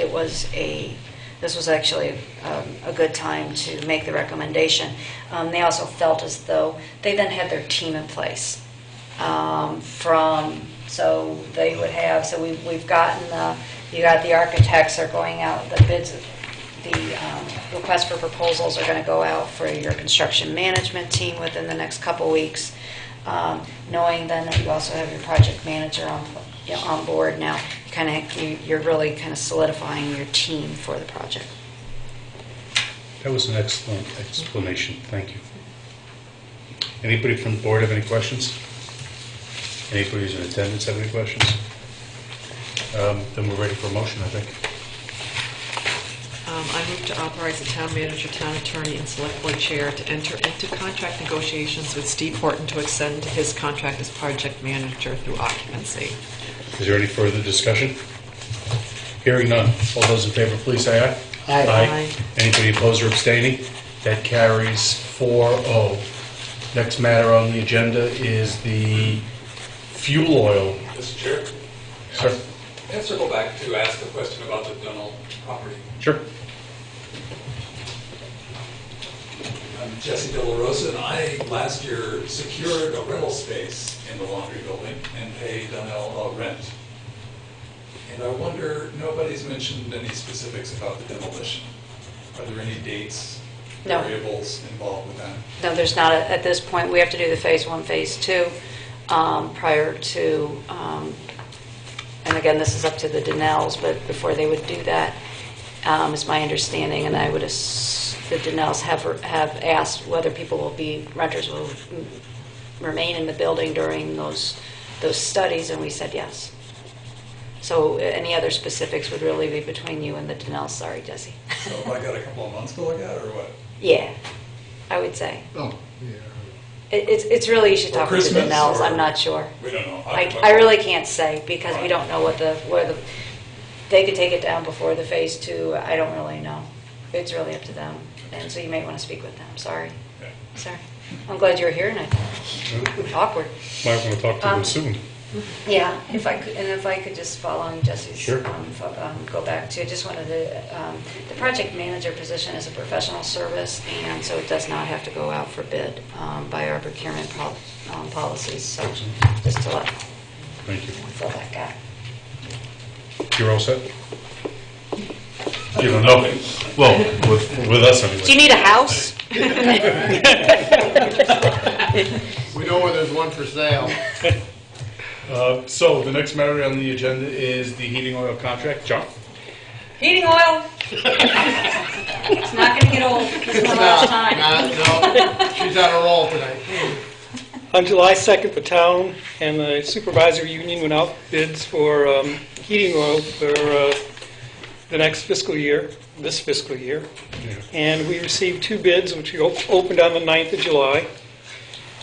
Speaker 2: this was actually a good time to make the recommendation. They also felt as though they then had their team in place. So they would have, so we've gotten you got the architects are going out, the bids, the requests for proposals are going to go out for your construction management team within the next couple weeks. Knowing then that you also have your project manager on board now, you're really kind of solidifying your team for the project.
Speaker 16: That was an excellent explanation. Thank you. Anybody from the board have any questions? Anybody who's in attendance have any questions? Then we're ready for a motion, I think.
Speaker 4: I move to authorize the town manager, town attorney, and select board chair to enter into contract negotiations with Steve Horton to extend his contract as project manager through occupancy.
Speaker 16: Is there any further discussion? Hearing none. All those in favor, please say aye.
Speaker 4: Aye. Aye.
Speaker 16: Anybody opposed or abstaining? That carries 4-0. Next matter on the agenda is the fuel oil.
Speaker 7: Mr. Chair?
Speaker 16: Sir?
Speaker 7: Can I circle back to ask a question about the Dunell property?
Speaker 16: Sure.
Speaker 7: I'm Jesse De La Rosa, and I last year secured a rental space in the laundry building and paid Dunell a rent. And I wonder, nobody's mentioned any specifics about the demolition. Are there any dates,
Speaker 2: No.
Speaker 7: variables involved with that?
Speaker 2: No, there's not at this point. We have to do the phase 1, phase 2 prior to, and again, this is up to the Donnells, but before they would do that, is my understanding, and I would the Donnells have asked whether renters will remain in the building during those studies, and we said yes. So any other specifics would really be between you and the Donnells. Sorry, Jesse.
Speaker 7: So have I got a couple of months to look at, or what?
Speaker 2: Yeah, I would say.
Speaker 7: Oh, yeah.
Speaker 2: It's really, you should talk to the
Speaker 7: Christmas,
Speaker 2: Donnells.
Speaker 7: or-
Speaker 2: I'm not sure.
Speaker 7: We don't know.
Speaker 2: I really can't say because we don't know they could take it down before the phase 2. I don't really know. It's really up to them. And so you may want to speak with them. Sorry. Sorry. I'm glad you're here tonight. Awkward.
Speaker 16: Might want to talk to them soon.
Speaker 2: Yeah, if I could just follow on Jesse's,
Speaker 16: Sure.
Speaker 2: go back to, I just wanted to, the project manager position is a professional service, and so it does not have to go out for bid by our procurement policies, so just to let
Speaker 16: Thank you.
Speaker 2: fill that gap.
Speaker 16: You're all set? You don't know. Well, with us anyway.
Speaker 2: Do you need a house?
Speaker 1: We know where there's one for sale.
Speaker 16: So the next matter on the agenda is the heating oil contract. John?
Speaker 2: Heating oil. It's not going to get old. It's my last time.
Speaker 1: No, she's on a roll tonight.
Speaker 10: On July 2nd, the town and the supervisory union went out bids for heating oil for the next fiscal year, this fiscal year. And we received 2 bids, which we opened on the 9th of July.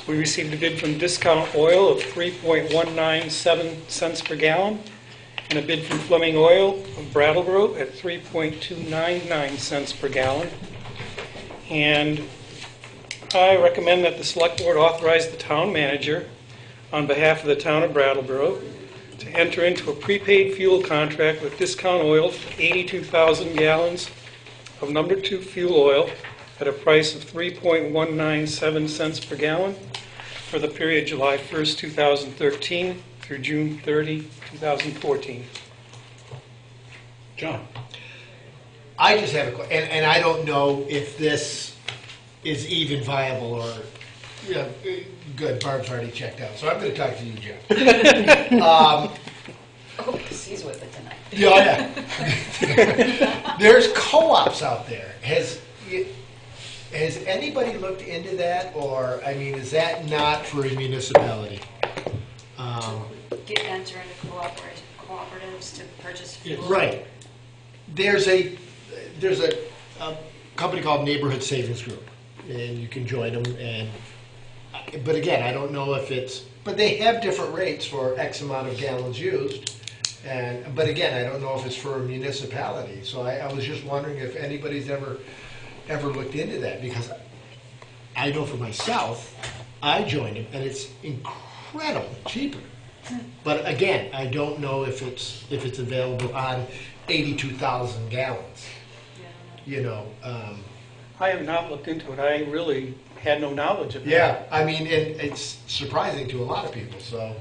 Speaker 10: We received a bid from Discount Oil of 3.197 cents per gallon, and a bid from Fleming Oil of Brattleboro at 3.299 cents per gallon. And I recommend that the Select Board authorize the town manager, on behalf of the town of Brattleboro, to enter into a prepaid fuel contract with Discount Oil for 82,000 gallons of number 2 fuel oil at a price of 3.197 cents per gallon for the period July 1st, 2013 through June 30, 2014.
Speaker 16: John?
Speaker 1: I just have a question, and I don't know if this is even viable or, yeah, good, Barb's already checked out, so I'm going to talk to you, Jeff.
Speaker 2: Oh, he's with it tonight.
Speaker 1: Yeah. There's co-ops out there. Has anybody looked into that, or, I mean, is that not for a municipality?
Speaker 2: Enter into cooperatives to purchase fuel.
Speaker 1: Right. There's a company called Neighborhood Savings Group, and you can join them. But again, I don't know if but they have different rates for X amount of gallons used. But again, I don't know if it's for a municipality. So I was just wondering if anybody's ever looked into that, because I know for myself, I joined them, and it's incredibly cheaper. But again, I don't know if it's available on 82,000 gallons. You know.
Speaker 10: I have not looked into it. I really had no knowledge of it.
Speaker 1: Yeah, I mean, it's surprising to a lot of people. So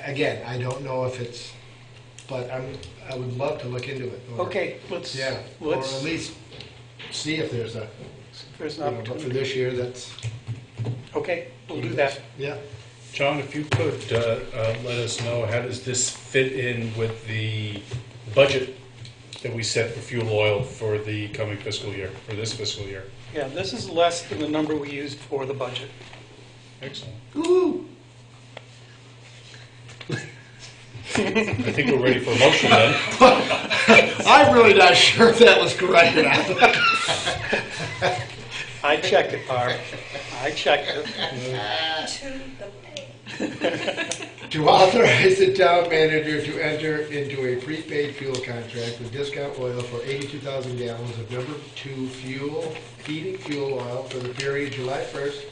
Speaker 1: again, I don't know if it's, but I would love to look into it.
Speaker 10: Okay,
Speaker 1: or at least see if there's an opportunity. But for this year, that's
Speaker 10: okay. We'll do that.
Speaker 1: Yeah.
Speaker 16: John, if you could let us know, how does this fit in with the budget that we set for fuel oil for the coming fiscal year, for this fiscal year?
Speaker 10: Yeah, this is less than the number we used for the budget.
Speaker 16: Excellent.
Speaker 1: Ooh.
Speaker 16: I think we're ready for a motion then.
Speaker 1: I'm really not sure if that was correct or not.
Speaker 10: I checked it, Barb. I checked it.
Speaker 1: To authorize the town manager to enter into a prepaid fuel contract with Discount Oil for 82,000 gallons of number 2 heating fuel oil for the period July 1st,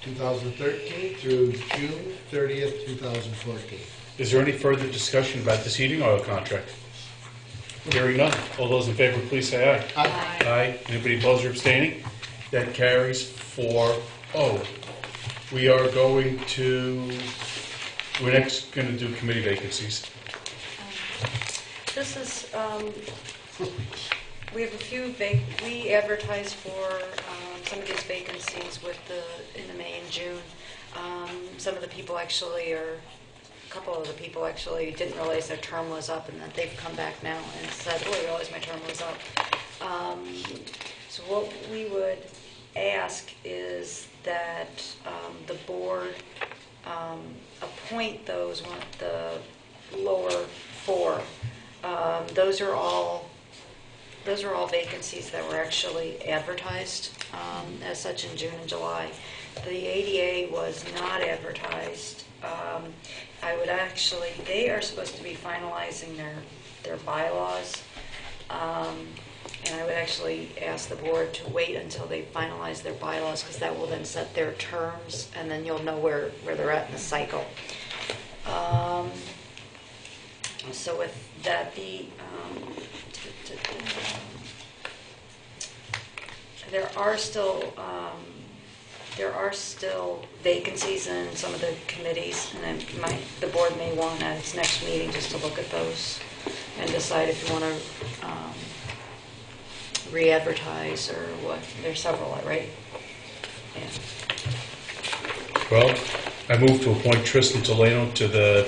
Speaker 1: 2013 through June 30th, 2014.
Speaker 16: Is there any further discussion about this heating oil contract? Hearing none. All those in favor, please say aye.
Speaker 1: Aye.
Speaker 16: Aye. Anybody opposed or abstaining? That carries 4-0. We are going to, we're next going to do committee vacancies.
Speaker 2: This is, we have a few, we advertised for some of these vacancies in the May and June. Some of the people actually a couple of the people actually didn't realize their term was up, and that they've come back now and said, oh, I realized my term was up. So what we would ask is that the board appoint the lower 4. Those are all vacancies that were actually advertised as such in June and July. The ADA was not advertised. They are supposed to be finalizing their bylaws. And I would actually ask the board to wait until they finalize their bylaws, because that will then set their terms, and then you'll know where they're at in the cycle. So with that, there are still vacancies in some of the committees, and the board may want at its next meeting just to look at those and decide if you want to re-advertise or what. There's several, right? Yeah.
Speaker 16: Well, I move to appoint Tristan Tolano to the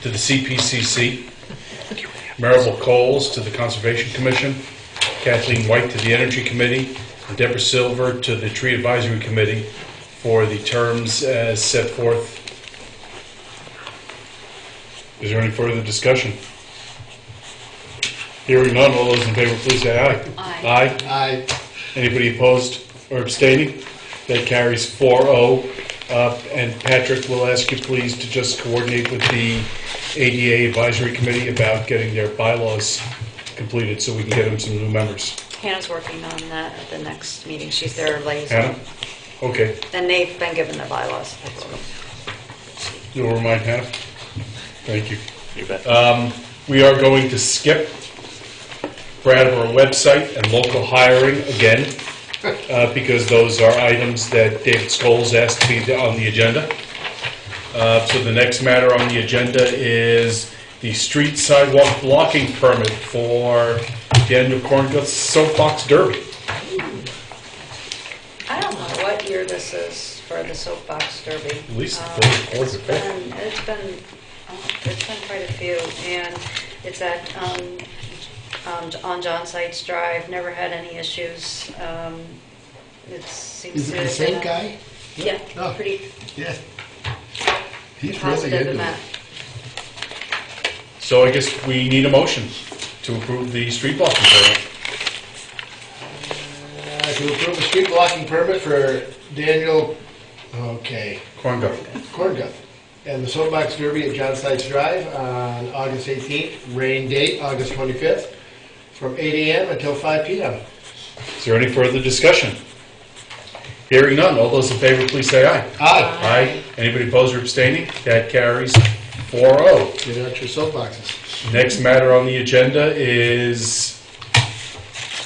Speaker 16: CPCC, Maribel Coles to the Conservation Commission, Kathleen White to the Energy Committee, and Deborah Silver to the Tree Advisory Committee for the terms as set forth. Is there any further discussion? Hearing none, all those in favor, please say aye.
Speaker 2: Aye.
Speaker 16: Aye.
Speaker 1: Aye.
Speaker 16: Anybody opposed or abstaining? That carries 4-0. And Patrick, we'll ask you please to just coordinate with the ADA Advisory Committee about getting their bylaws completed so we can get them some new members.
Speaker 2: Hannah's working on that at the next meeting. She's their liaison.
Speaker 16: Hannah? Okay.
Speaker 2: And they've been given their bylaws.
Speaker 16: You'll remind Hannah? Thank you.
Speaker 14: You bet.
Speaker 16: We are going to skip Brattleboro website and local hiring again. because those are items that David Scholes asked to be on the agenda. So the next matter on the agenda is the street sidewalk blocking permit for Daniel Cornguth's Soapbox Derby.
Speaker 2: I don't know what year this is for the Soapbox Derby.
Speaker 16: At least the fourth or fifth.
Speaker 2: It's been quite a few, and it's at on John Sites Drive. Never had any issues. It seems
Speaker 1: Is
Speaker 2: to
Speaker 1: it the
Speaker 2: have
Speaker 1: same
Speaker 2: been
Speaker 1: guy?
Speaker 2: Yeah,
Speaker 1: Oh.
Speaker 2: pretty
Speaker 1: Yeah. He's really
Speaker 2: positive
Speaker 1: into
Speaker 2: in
Speaker 1: it.
Speaker 2: that.
Speaker 16: So I guess we need a motion to approve the street blocking permit.
Speaker 1: To approve a street blocking permit for Daniel, Cornguth, and the Soapbox Derby at John Sites Drive on August 18th, rain date August 25th, from 8 a.m. until 5 p.m.
Speaker 16: Is there any further discussion? Hearing none, all those in favor, please say aye.
Speaker 1: Aye.
Speaker 16: Aye. Anybody opposed or abstaining? That carries 4-0.
Speaker 1: Get out your soapboxes.
Speaker 16: Next matter on the agenda is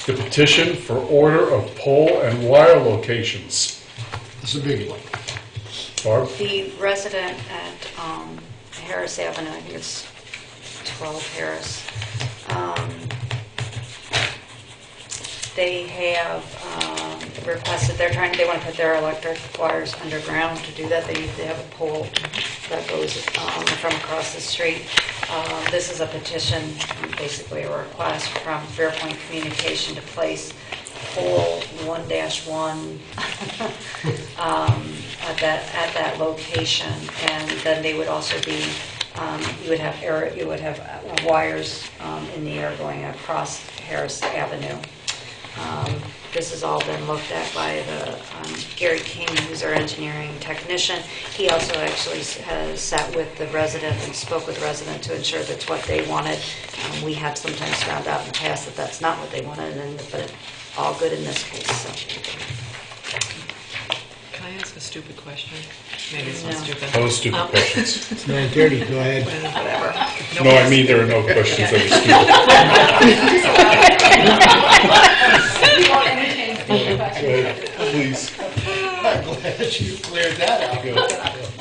Speaker 16: the petition for order of pole and wire locations.
Speaker 1: This is a big one.
Speaker 16: Barb?
Speaker 2: The resident at Harris Avenue, I think it's 12 Harris, they have requested, they want to put their electric wires underground. To do that, they need to have a pole that goes from across the street. This is a petition, basically a request from Fairpoint Communication to place pole 1-1 at that location, and then they would also be you would have wires in the air going across Harris Avenue. This has all been looked at by the Gary King, who's our engineering technician. He also actually has sat with the resident and spoke with the resident to ensure that's what they wanted. We have sometimes found out in the past that that's not what they wanted, but it's all good in this case. So.
Speaker 4: Can I ask a stupid question? Maybe it's not
Speaker 2: No.
Speaker 4: stupid.
Speaker 16: No stupid questions.
Speaker 1: It's 9:30, go ahead.
Speaker 4: Whatever.
Speaker 16: No, I mean there are no questions that are stupid. Please.
Speaker 1: I'm glad you cleared that out.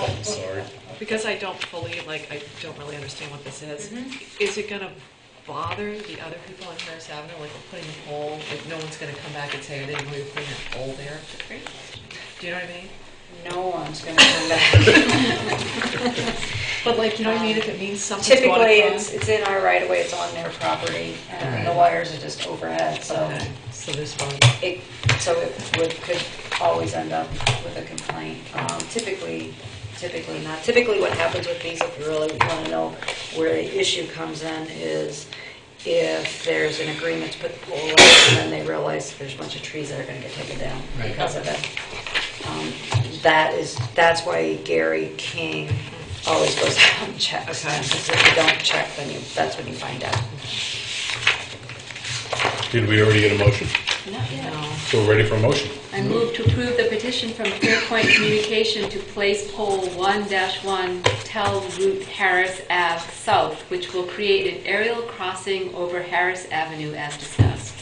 Speaker 16: I'm sorry.
Speaker 4: Because I don't really understand what this is. Is it gonna bother the other people on Harris Avenue, like we're putting a pole, like no one's gonna come back and say, I didn't know you were putting a pole there? Do you know what I mean?
Speaker 2: No one's going to come back.
Speaker 4: But like, you know what I mean, if it means something's going
Speaker 2: Typically,
Speaker 4: across?
Speaker 2: it's in our right of way, it's on their property, and the wires are just overhead, so.
Speaker 4: Okay, so this one.
Speaker 2: It could always end up with a complaint. Typically not. Typically what happens with these, if you really want to know where the issue comes in, is if there's an agreement to put the pole up and then they realize there's a bunch of trees that are going to get taken down because of it. That's why Gary King always goes out and checks.
Speaker 4: Okay.
Speaker 2: Because if you don't check, then that's when you find out.
Speaker 16: Did we already get a motion?
Speaker 5: Not yet.
Speaker 4: No.
Speaker 16: So we're ready for a motion.
Speaker 5: I move to approve the petition from Fairpoint Communication to place pole 1-1 Tell Route Harris Ave South, which will create an aerial crossing over Harris Avenue as discussed.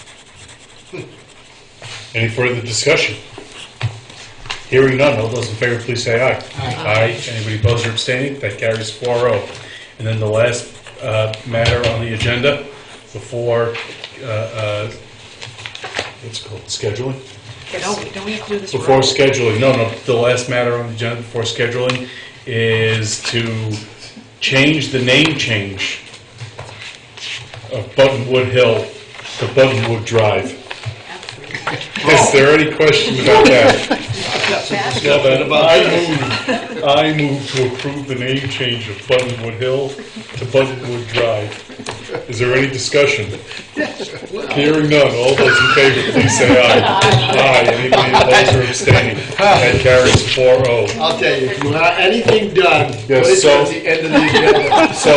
Speaker 16: Any further discussion? Hearing none, all those in favor, please say aye. Aye. Anybody opposed or abstaining? That carries 4-0. And then the last matter on the agenda before, what's it called, scheduling?
Speaker 4: No, don't we have to do this?
Speaker 16: Before
Speaker 4: road?
Speaker 16: scheduling, no, the last matter on the agenda before scheduling is to change the name change of Buttonwood Hill to Buttonwood Drive. Is there any question about that? Well, then, I move to approve the name change of Buttonwood Hill to Buttonwood Drive. Is there any discussion? Hearing none, all those in favor, please say aye. Aye. Anybody opposed or abstaining? That carries 4-0.
Speaker 1: I'll tell you, if you want anything done, put
Speaker 16: Yes,
Speaker 1: it
Speaker 16: so-
Speaker 1: towards the end of the agenda.
Speaker 16: So,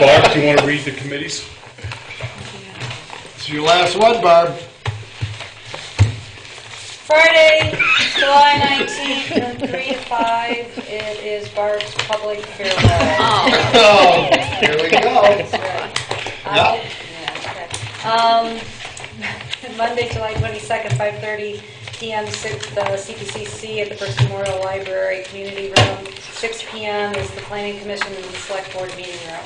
Speaker 16: Barb, do you want to read the committees?
Speaker 1: It's your last one, Barb.
Speaker 2: Friday, July 19th, from 3 to 5, it is Barb's public farewell.
Speaker 1: Oh, here we go.
Speaker 2: That's right.
Speaker 1: Yep.
Speaker 2: Yeah, okay. Monday, July 22nd, 5:30 p.m. The CPCC at the First Memorial Library Community Room. 6 p.m. is the Planning Commission in the Select Board Meeting Room.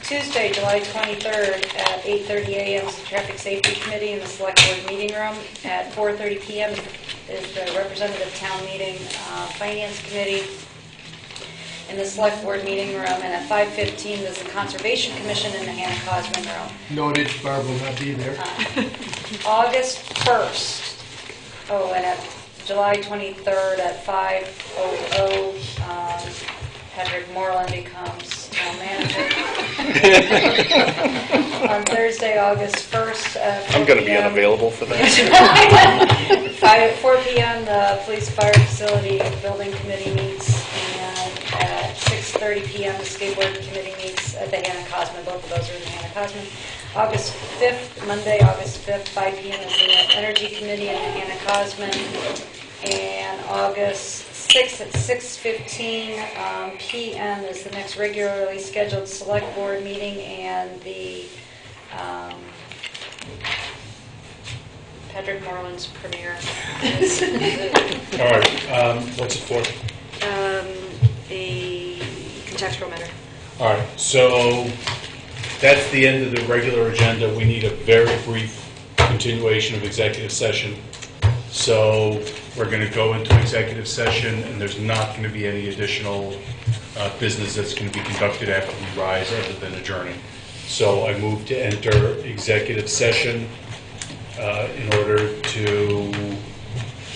Speaker 2: Tuesday, July 23rd at 8:30 a.m. is the Traffic Safety Committee in the Select Board Meeting Room. At 4:30 p.m. is the Representative Town Meeting Finance Committee in the Select Board Meeting Room. And at 5:15 is the Conservation Commission in the Hannah Cosman Room.
Speaker 1: Noted, Barb will not be there.
Speaker 2: August 1st, and at July 23rd at 5:00, Patrick Moreland becomes town manager. On Thursday, August 1st,
Speaker 8: I'm going to be unavailable for that.
Speaker 2: 4 p.m., the Police Fire Facility Building Committee meets, and at 6:30 p.m., the Skateboard Committee meets at the Hannah Cosman. Both of those are in the Hannah Cosman. August 5th, Monday, August 5th, 5 p.m. is the Energy Committee in the Hannah Cosman. And August 6th at 6:15 p.m. is the next regularly scheduled Select Board meeting, and the Patrick Moreland's premiere.
Speaker 16: All right, what's it for?
Speaker 2: A contextual matter.
Speaker 16: All right, so that's the end of the regular agenda. We need a very brief continuation of executive session. So we're going to go into executive session, and there's not going to be any additional business that's going to be conducted after we rise other than adjourning. So I move to enter executive session in order to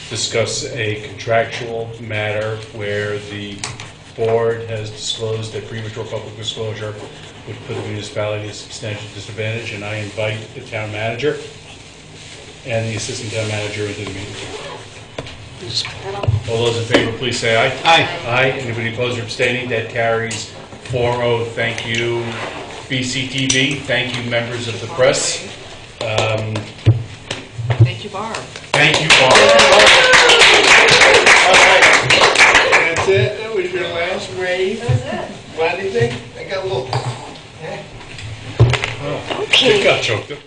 Speaker 16: discuss a contractual matter where the board has disclosed that premature public disclosure would put the municipality at a substantial disadvantage, and I invite the town manager and the assistant town manager into the meeting. All those in favor, please say aye.
Speaker 1: Aye.
Speaker 16: Aye. Anybody opposed or abstaining? That carries 4-0. Thank you, BCTV. Thank you, members of the press.
Speaker 4: Thank you, Barb.
Speaker 16: Thank you, Barb.
Speaker 1: All right. That's it. That was your last rave.
Speaker 2: That was it.
Speaker 1: Want anything? I got a little.
Speaker 16: Oh, okay. It got choked up.